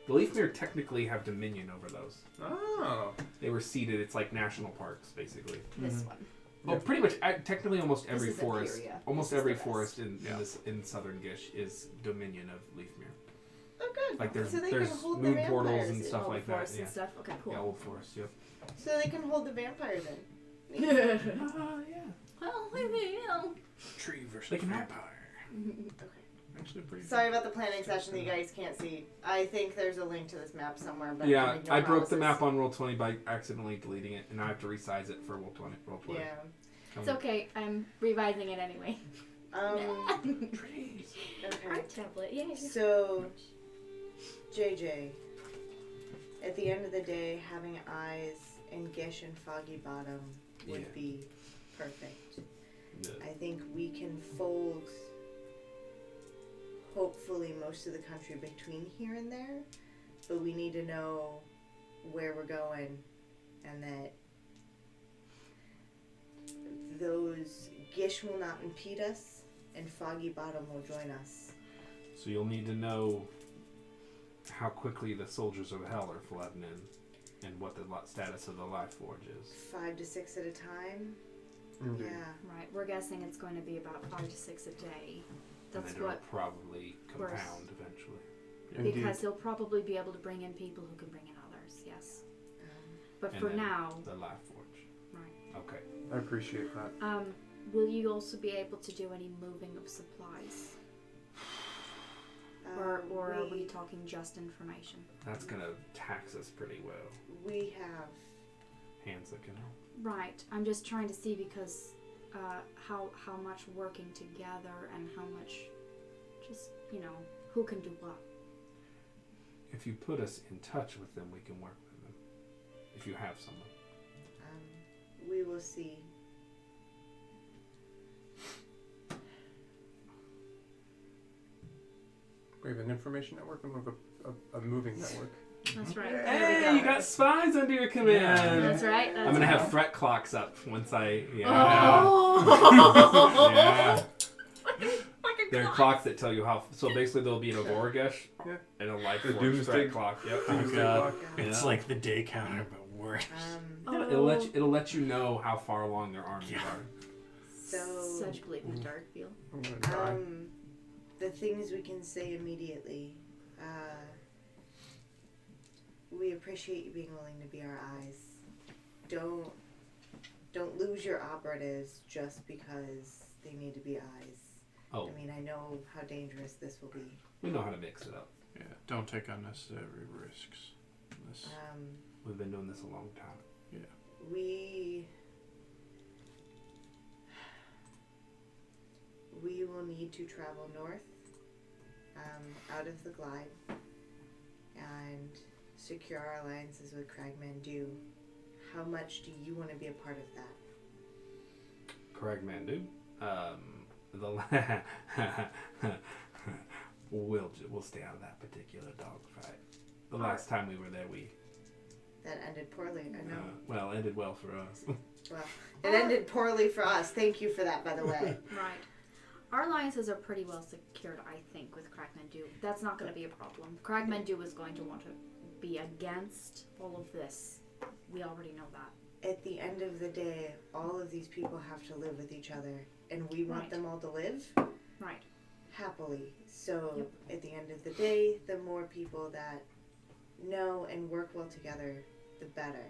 The Leafmere technically have dominion over those. Oh. They were ceded. It's like national parks, basically. this one. Well, pretty much, technically, almost every This is forest, Imperia. almost This is every the rest. forest in southern Gish is dominion of Leafmere. Oh, good. Like there's so they there's can hold moon the portals vampires and in. stuff All the like that. forests Yeah. and stuff. Okay, cool. Yeah, old forest. Yep. So they can hold the vampires in. Yeah. Well, you know. Tree versus They can vampire. Okay. Actually pretty Sorry about the planning session that you guys can't see. I think there's a link to this map somewhere, but Yeah, I make no I broke the promises. map on Roll20 by accidentally deleting it, and I have to resize it for Roll20. Yeah. It's okay. I'm revising it anyway. Trees. Okay. Art tablet. Yeah. So, JJ, at the end of the day, having eyes in Gish and Foggy Bottom would Yeah. be perfect. Yeah. I think we can fold, hopefully, most of the country between here and there, but we need to know where we're going and that those Gish will not impede us and Foggy Bottom will join us. So you'll need to know how quickly the soldiers of hell are flooding in, and what the status of the Life Forge is. 5 to 6 at a time. Indeed. Yeah. Right. We're guessing it's going to be about 5 to 6 a day. And That's then what. it'll probably We're- compound eventually. Indeed. Because he'll probably be able to bring in people who can bring in others. Yes. But And for then now, the Life Forge. right. Okay. I appreciate that. Will you also be able to do any moving of supplies, or are we talking just information? That's gonna tax us pretty well. We have Hands that can help. Right. I'm just trying to see because how much working together and how much just, who can do what. If you put us in touch with them, we can work with them. If you have someone. We will see. We have an information network and we have a moving network. That's right. Hey, There we go. you got spies under your command. That's right. I'm gonna have fret clocks up once I. Yeah. Oh. Yeah. There are clocks that tell you how. So basically, there'll be an Vorgesh and a life The force doomsday threat clock. Yep. Doomsday God. clock. It's Yeah. like the day counter, but worse. It'll let you know how far along their armies are. So Such bleak and dark feel. I'm gonna die. the things we can say immediately. We appreciate you being willing to be our eyes. Don't lose your operatives just because they need to be eyes. Oh, I mean, I know how dangerous this will be. we know how to mix it up. Yeah, don't take unnecessary risks. We've been doing this a long time. We will need to travel north, out of the glide, and secure our alliances with Cragmandu. How much do you want to be a part of that? Correct, man, dude. We'll stay out of that particular dogfight. The last time we were there, That ended poorly, I know. well, ended well for us. Well, it ended poorly for us. Thank you for that, by the way. Right. Our alliances are pretty well secured, I think, with Cragmandu. That's not going to be a problem. Cragmandu is going to want to be against all of this. We already know that. At the end of the day, all of these people have to live with each other, and we want them all to live Right. happily. So at the end of the day, the more people that know and work well together, the better.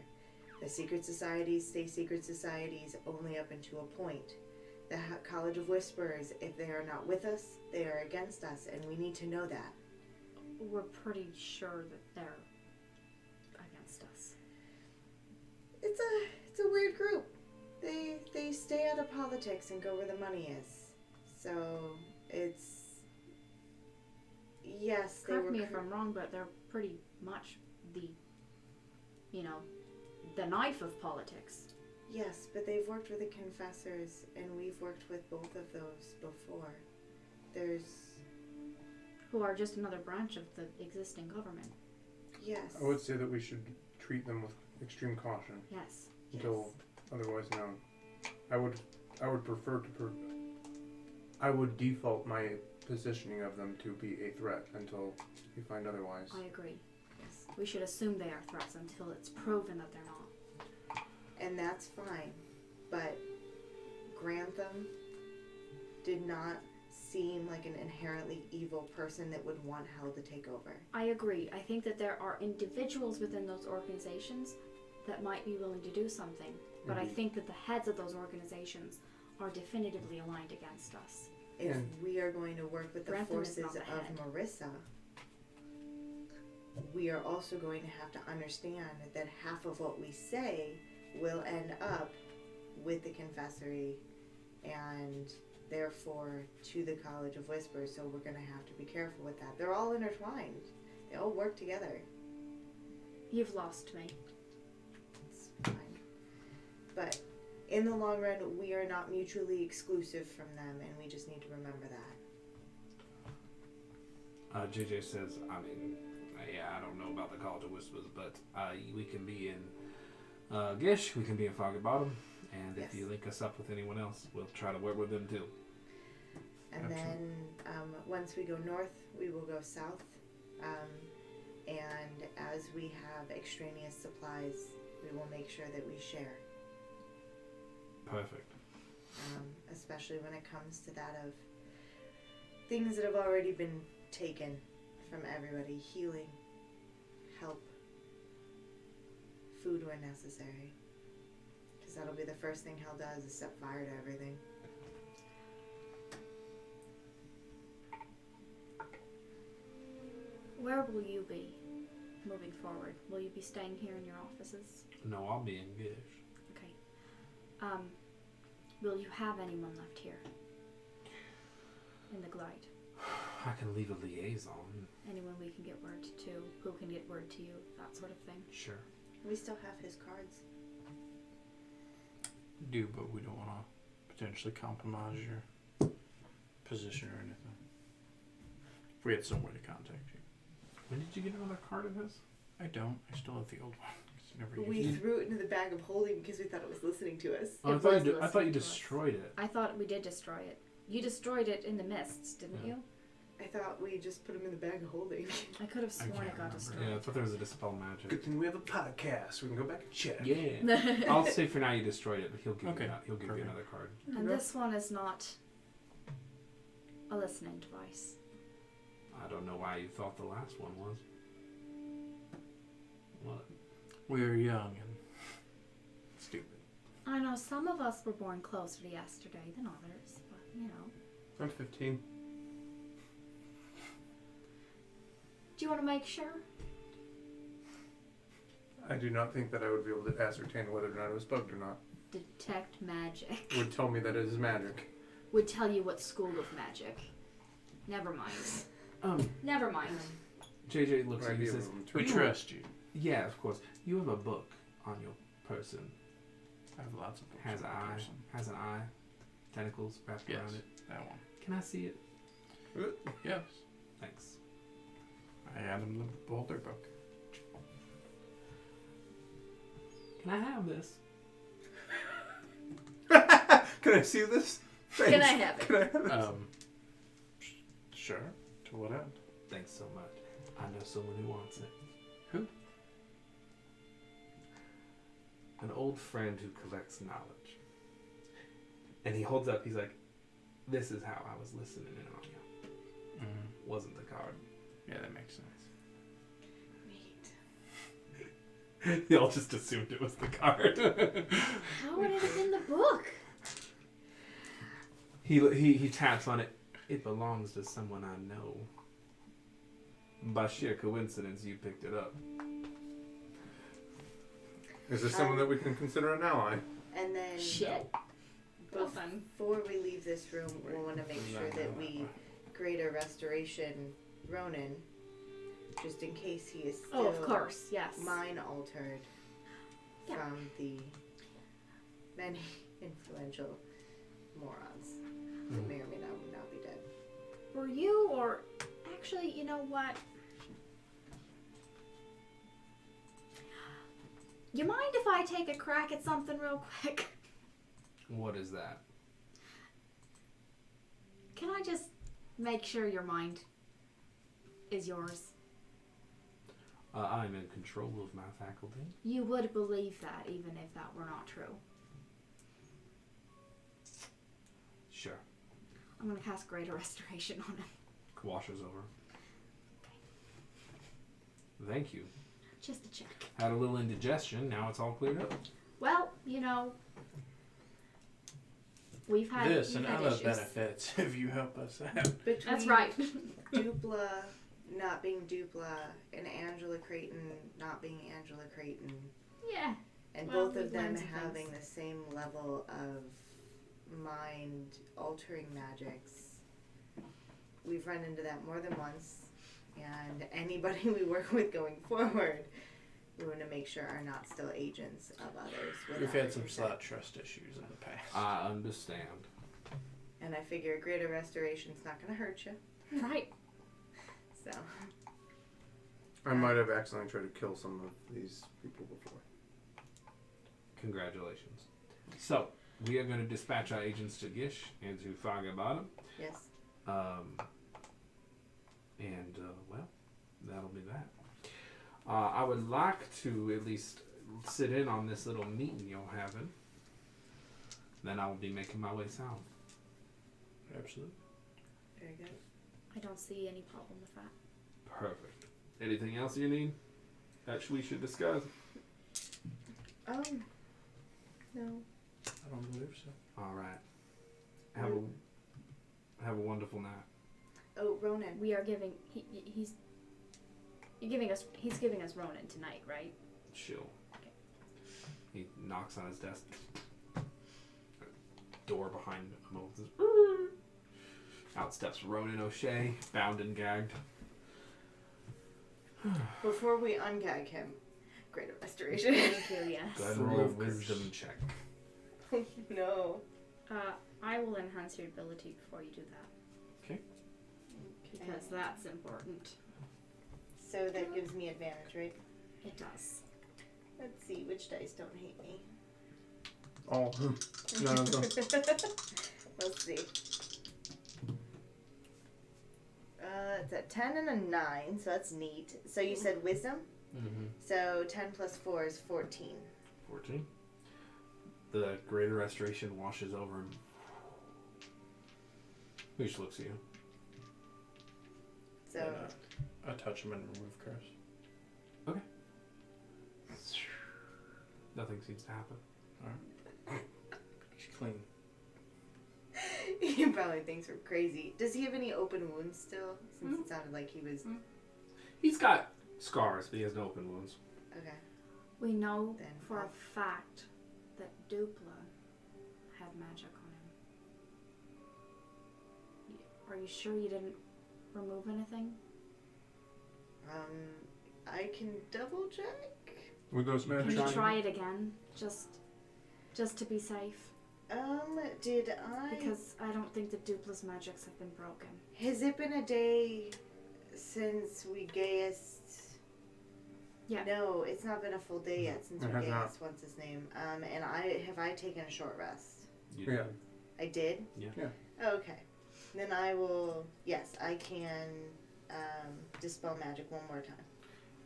The secret societies stay secret societies only up until a point. The College of Whisperers, if they are not with us, they are against us, and we need to know that. We're pretty sure that they're against us. It's a weird group. They stay out of politics and go where the money is. So it's yes. They Correct were me if I'm wrong, but they're pretty much the knife of politics. Yes, but they've worked with the confessors, and we've worked with both of those before. Who are just another branch of the existing government. Yes. I would say that we should treat them with extreme caution Yes. until otherwise known. I would prefer to. I would default my positioning of them to be a threat until we find otherwise. I agree. Yes. We should assume they are threats until it's proven that they're not. And that's fine, but Grantham did not seem like an inherently evil person that would want hell to take over. I agree. I think that there are individuals within those organizations that might be willing to do something, but I think that the heads of those organizations are definitively aligned against us. If we are going to work with the Grantham is forces not the of head. Marissa, we are also going to have to understand that half of what we say will end up with the confessory and therefore to the College of Whispers, so we're going to have to be careful with that. They're all intertwined. They all work together. You've lost me. It's fine. But in the long run, we are not mutually exclusive from them, and we just need to remember that. JJ says, I don't know about the College of Whispers, but we can be in Gish, we can be in Foggy Bottom, and if you link us up with anyone else, we'll try to work with them too. And then once we go north, we will go south. And as we have extraneous supplies, we will make sure that we share. Perfect. Especially when it comes to that of things that have already been taken from everybody. Healing, help, food where necessary. Because that'll be the first thing hell does, is set fire to everything. Where will you be moving forward? Will you be staying here in your offices? No, I'll be in Gish. Okay. Will you have anyone left here? In the glide? I can leave a liaison. Anyone we can get word to? Who can get word to you? That sort of thing. Sure. We still have his cards. Do, but we don't want to potentially compromise your position or anything. If we had somewhere to contact you. When did you get another card of his? I don't. I still have the old one. 'Cause you never We used it. threw it into the bag of holding because we thought it was listening to us. Oh, I It thought was you, I thought you listening to us. destroyed it. I thought we did destroy it. You destroyed it in the mists, didn't you? I thought we just put him in the bag of holding. I could have sworn can't it got remember. destroyed. Yeah, I thought there was a dispel magic. Good thing we have a podcast. We can go back and check. Yeah. I'll say for now you destroyed it, but he'll give Okay, you he'll give you perfect. another card. And this one is not a listening device. I don't know why you thought the last one was. What? We were young and stupid. I know some of us were born closer to yesterday than others, but you know. I'm 15. Do you want to make sure? I do not think that I would be able to ascertain whether or not it was bugged or not. Detect magic. It would tell me that it is magic. Would tell you what school of magic. Never mind. Never mind. JJ looks at you and Idea says, of We You- trust you. "Yeah, of course. You have a book on your person. I have lots of books. Has an on my eye. person. Has an eye. Tentacles wrapped Yes, around it. that one. Can I see it? Yes. Thanks. I had him behold their book. Can I have this? Can I see this? Thanks. Can I have it? Can I have it? Sure. To what end? Thanks so much. I know someone who wants it. Who? An old friend who collects knowledge. And he holds up, he's like, "This is how I was listening in on you." Mm-hmm. Wasn't the card. Yeah, that makes sense. Neat. They all just assumed it was the card. How would it have been the book? He taps on it. It belongs to someone I know. By sheer coincidence, you picked it up. Is this someone that we can consider an ally? And then Shit. Well done. before we leave this room, we'll want to make sure that we greater restoration Ronan, just in case he is still Oh, of course, yes. mind altered Yeah. from the many influential morons that may or may not be dead. Were you, or actually, you know what? You mind if I take a crack at something real quick? What is that? Can I just make sure your mind is yours? I'm in control of my faculty. You would believe that even if that were not true. Sure. I'm going to cast Greater Restoration on it. Washes over. Thank you. Just to check. Had a little indigestion. Now it's all cleared up. Well, you know, we've had This you've and had other issues. benefits if you help us out. Between That's right. Dupla not being Dupla and Angela Creighton not being Angela Creighton, Yeah. and Well, both of we've them learned some having things. the same level of mind altering magics. We've run into that more than once, and anybody we work with going forward, we want to make sure are not still agents of others. We've without had some consent. slight trust issues in the past. I understand. And I figure greater restoration's not going to hurt you. Right. So, I might have accidentally tried to kill some of these people before. Congratulations. So, we are going to dispatch our agents to Gish and to Foggy Bottom. yes. Well, that'll be that. I would like to at least sit in on this little meeting you're having. Then I'll be making my way south. Absolutely. Very good. I don't see any problem with that. Perfect. Anything else you need that we should discuss? No. I don't believe so. All right. Have a wonderful night. Oh, Ronan. We are giving he's giving us Ronan tonight, right? Chill. Okay. He knocks on his desk. door behind Moses. Out steps Ronan O'Shea, bound and gagged. Before we ungag him, greater restoration. Thank you, yes. Go ahead and roll a wisdom check. No. I will enhance your ability before you do that. Okay. Because that's important. So that gives me advantage, right? It does. Let's see, which dice don't hate me? All. None of them. Let's see. It's a 10 and a 9, so that's neat. So you said wisdom? Mm-hmm. So 10 plus 4 is 14. 14. The greater restoration washes over him. He just looks at you. So I touch him and remove curse. Nothing seems to happen. Alright. He's clean. he probably thinks we're crazy. Does he have any open wounds still? Since it sounded like he was... He's got scars, but he has no open wounds. Okay. We know Then for I'll- a fact that Dupla had magic on him. Are you sure you didn't remove anything? I can double check. With those Can magic. you try it again? Just to be safe? Did I... Because I don't think that Dupla's magics have been broken. Has it been a day since we gassed? Yeah. No, it's not been a full day yet since It we has not. gassed. What's his name? And have I taken a short rest? You Yeah. I did? Yeah. Okay. Then I will... Yes, I can dispel magic one more time.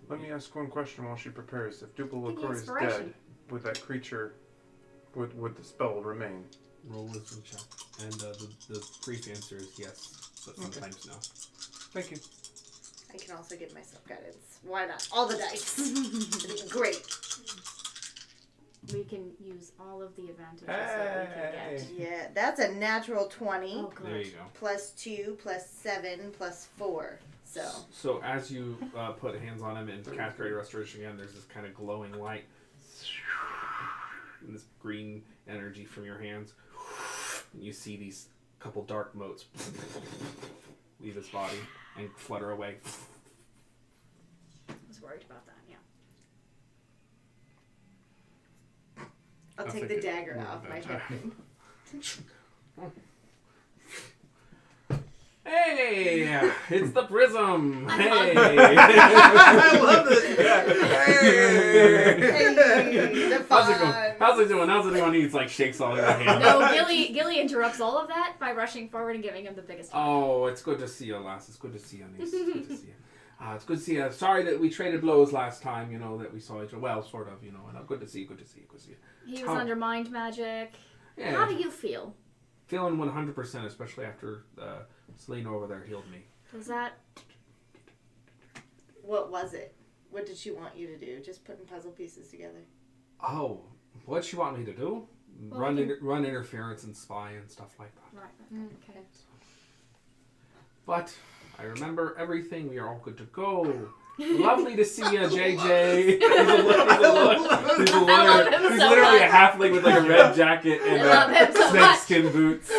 Let me ask one question while she prepares. If Dupla Give me LaCroix is inspiration. dead, would that creature, would the spell remain? Roll wisdom check. And the brief answer is yes, but sometimes no. Thank you. I can also give myself guidance. Why not? All the dice. It'd be great. We can use all of the advantages that we can get. Yeah, that's a natural 20. Oh, good. There you go. Plus 2, plus 7, plus 4. So as you put hands on him and cast Greater Restoration again, there's this kind of glowing light. And this green energy from your hands. And you see these couple dark motes leave his body and flutter away. I was worried about that, yeah. I'll I take the think it dagger moved off that my time. head. Hey, it's the Prism. Hey. I love this guy. Hey, the How's it fun. going? How's it doing? How's it going? He like shakes all your hands. No, Gilly interrupts all of that by rushing forward and giving him the biggest hug. Oh, it's good to see you, lass. It's good to see you, niece. It's good to see you. It's good to see you. Sorry that we traded blows last time, you know, that we saw each other. Well, sort of, you know. And good to see you, good to see you, good to see you. He was How- under mind magic. Yeah. How do you feel? Feeling 100%, especially after Selena over there healed me. Does that... What was it? What did she want you to do? Just putting puzzle pieces together. Oh, what'd she want me to do? Well, Run interference and spy and stuff like that. Right, okay. But I remember everything. We are all good to go. Lovely to see you, JJ. He's a lawyer. love him He's so literally a much. halfling with like a red jacket and I love him so much. snakeskin boots.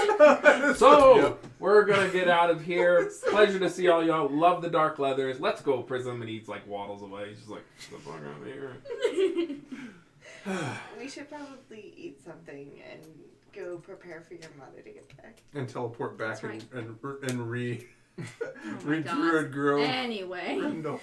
So we're gonna get out of here. Pleasure to see all y'all. Love the dark leathers. Let's go, Prism. And he like waddles away. He's just like, get the fuck out of here. We should probably eat something and go prepare for your mother to get back. And teleport back That's and re Oh my God. Druid Grove. Anyway. No.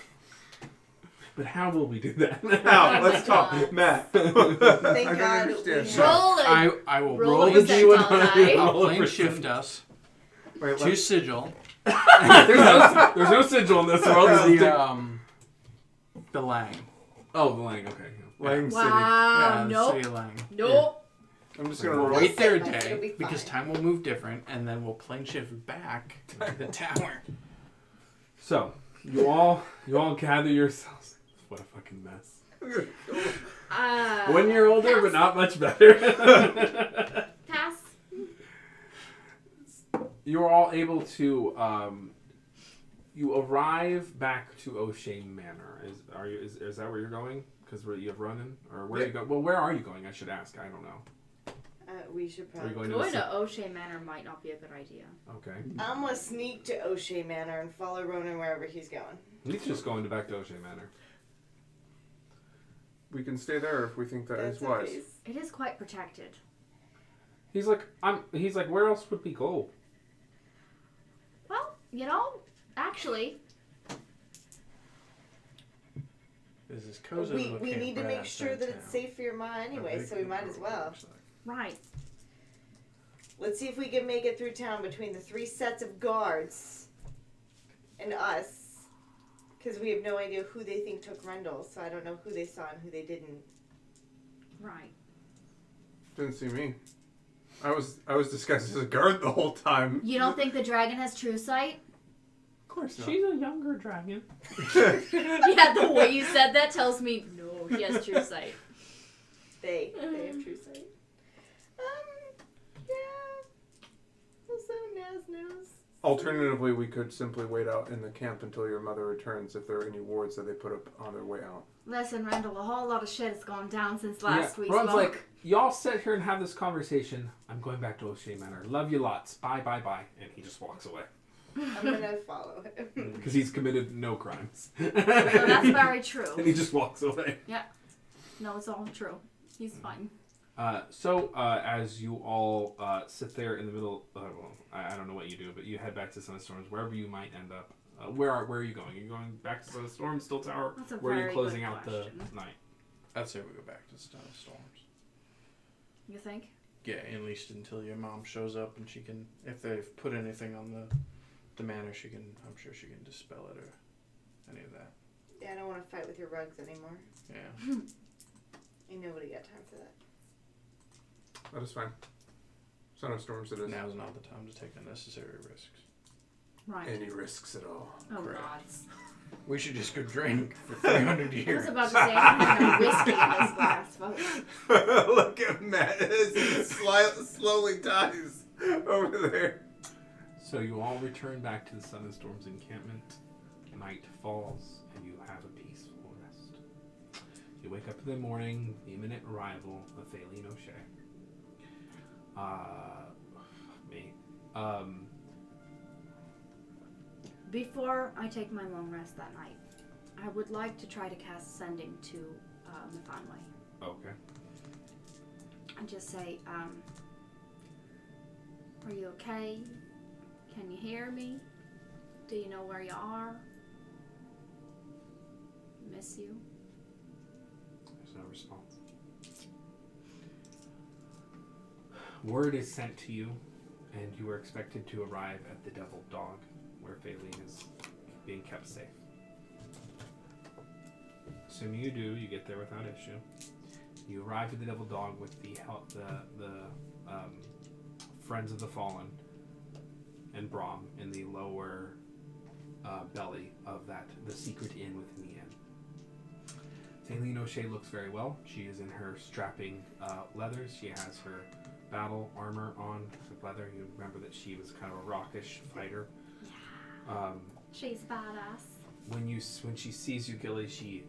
But how will we do that? Now, Oh let's my talk. God. Matt. Thank I God. don't understand. we- Roll it. I will Roll roll a the percentile die. I'll plane shift us Wait, to sigil. there's no sigil in this world. The Lang. Oh, the Lang. Okay. Lang City. Wow. The Nope. City of Lang. Nope. I'm just gonna We'll roll. wait there a It'll day be because fine. time will move different, and then we'll plane shift back to the tower. So you all gather yourselves. What a fucking mess. When you're older, but not much better. Pass. You're all able to. You arrive back to O'Shea Manor. Is that where you're going? Because you have running, or where are you going? Well, where are you going? I should ask. I don't know. We should Are you probably. going Going to to O'Shea Manor might not be a good idea. Okay. I'm gonna sneak to O'Shea Manor and follow Ronan wherever he's going. He's just going back to O'Shea Manor. We can stay there if we think that is That's wise. okay. It is quite protected. He's like, where else would we go? Well, actually, Is this cozy We little need to camp make right sure outside that it's town? safe for your ma anyway, so we might as well. right. Let's see if we can make it through town between the 3 sets of guards and us. Because we have no idea who they think took Rendell, so I don't know who they saw and who they didn't. Right. Didn't see me. I was disguised as a guard the whole time. You don't think the dragon has true sight? Of course not. She's a younger dragon. Yeah, the way you said that tells me no, he has true sight. They have true sight. Yeah. Also, Naz knows. Alternatively, we could simply wait out in the camp until your mother returns if there are any wards that they put up on their way out. Listen, Randall, a whole lot of shit has gone down since last week. Ron's like, y'all sit here and have this conversation. I'm going back to O'Shea Manor. Love you lots. Bye, bye, bye. And he just walks away. I'm gonna follow him. Because he's committed no crimes. So that's very true. And he just walks away. No, it's all true. He's fine. As you all sit there in the middle, I don't know what you do, but you head back to Sunstorms, wherever you might end up. Where are you going? Are you going back to Sunstorms, Still Tower? That's a Where are you very closing good out question. the night? I'd say we go back to Storms. You think? Yeah, at least until your mom shows up and she can, if they've put anything on the manor, I'm sure she can dispel it or any of that. Yeah, I don't want to fight with your rugs anymore. Yeah. Ain't nobody got time for that. That is fine. Son of Storms it is. Now's not the time to take unnecessary risks. Right. Any risks at all. Oh, Correct. God. We should just go drink for 300 I years. was about to say, I don't have no whiskey in this glass, folks. Look at Matt as he slowly dies over there. So you all return back to the Sun and Storms encampment. Night falls, and you have a peaceful rest. You wake up in the morning, the imminent arrival of Thaleen O'Shea. Before I take my long rest that night, I would like to try to cast Sending to Mathanway. Okay. And just say, are you okay? Can you hear me? Do you know where you are? Miss you. There's no response. Word is sent to you, and you are expected to arrive at the Deviled Dog, where Thaleen is being kept safe. Assuming you do, you get there without issue. You arrive at the Deviled Dog with the Friends of the Fallen and Brahm in the lower belly of the secret inn within the inn. Thaleen O'Shea looks very well. She is in her strapping leathers. She has her battle armor on with leather. You remember that she was kind of a rockish fighter. She's badass. When she sees you, Gilly, she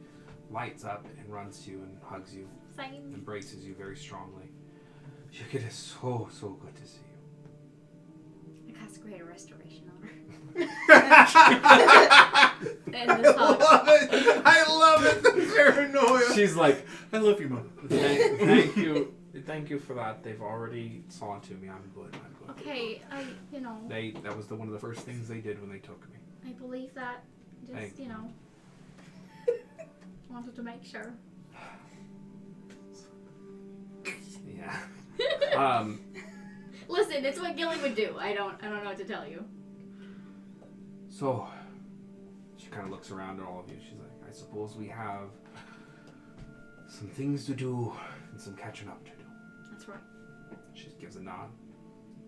lights up and runs to you and hugs you, Same. embraces you very strongly. It is so good to see you. I cast Greater Restoration on her. I And this hug. love it. I love it. The paranoia. She's like, I love you, Mom. thank you. Thank you for that. They've already saw to me. I'm good. Okay, That was one of the first things they did when they took me. I believe that. Just, Thank you. wanted to make sure. Yeah. Listen, it's what Gilly would do. I don't know what to tell you. So, she kind of looks around at all of you. She's like, I suppose we have some things to do and some catching up to do. That's right. She gives a nod.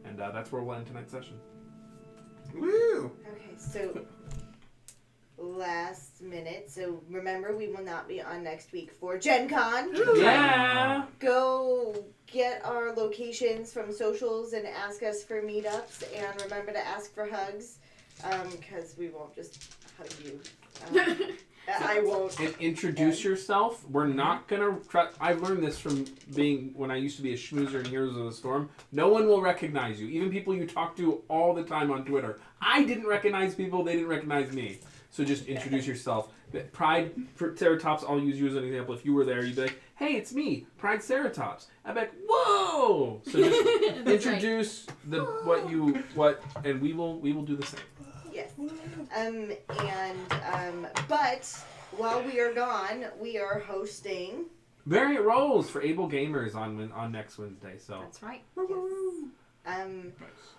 And that's where we'll end tonight's session. Woo! Okay, so last minute. So remember, we will not be on next week for Gen Con. Yeah! Go get our locations from socials and ask us for meetups. And remember to ask for hugs, because we won't just hug you. I won't. And introduce yourself. We're not gonna try. I learned this from being when I used to be a schmoozer in Heroes of the Storm. No one will recognize you, even people you talk to all the time on Twitter. I didn't recognize people; they didn't recognize me. So just introduce yourself. Pride Ceratops. I'll use you as an example. If you were there, you'd be like, "Hey, it's me, Pride Ceratops." I'd be like, "Whoa!" So just introduce and we will do the same. Yes. But while we are gone, we are hosting. Variant roles for able gamers on next Wednesday. So That's right. Yes.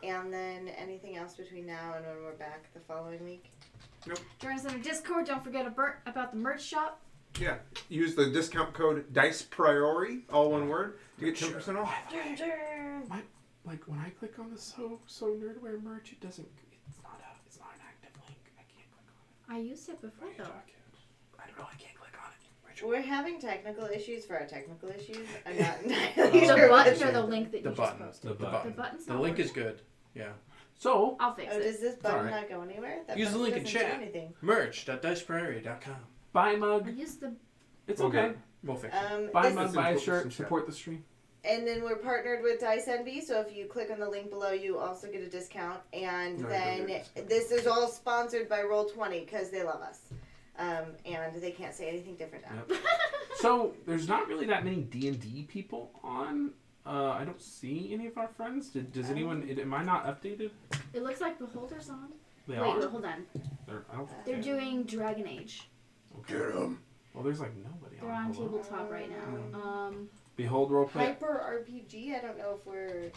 And then anything else between now and when we're back the following week? Join us on our Discord. Don't forget about the merch shop. Yeah. Use the discount code DICEPRIORI, all one word, to get 10% off. like when I click on the so nerdwear merch, it doesn't. It's not an active link. I can't click on it. I used it before though. I don't know. I can't click on it. We're having technical issues for our technical issues. I'm not The entirely sure. button or the link that The you button. just posted? The button. The button's The not link working. is good. Yeah. So I'll fix Oh, it. does this button Alright. not go anywhere? That Use the button link in doesn't do chat. anything. Merch.diceprairie.com. buy a I mug. used the. It's Okay. okay. We'll fix it. Buy a This mug. is- Buy a This is shirt. some Support the stream. And then we're partnered with Dice Envy, so if you click on the link below, you also get a discount. And No, I then don't get a this is all sponsored by Roll20 because they love us, and they can't say anything different now. Yep. So there's not really that many D&D people on. I don't see any of our friends. Does anyone? Am I not updated? It looks like Beholder's on. They Wait, are. hold on. I don't They're think doing Dragon Age. okay. Well, there's like nobody They're on. on Hello? tabletop right now. Behold roleplay. Hyper RPG. I don't know if we're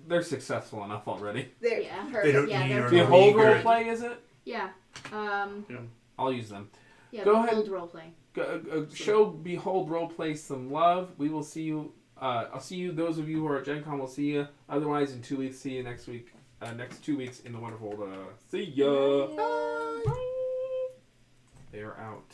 They're successful enough already. there. Yeah. Perfect. They don't Yeah, need they're our Behold leaguer. roleplay is it? Yeah. I'll use them. Yeah. Go ahead. Behold roleplay. Show Behold roleplay some love. We will see you. I'll see you. Those of you who are at Gen Con will see you. Otherwise, in 2 weeks, see you next week. Next 2 weeks in the wonderful. See ya. Bye. They are out.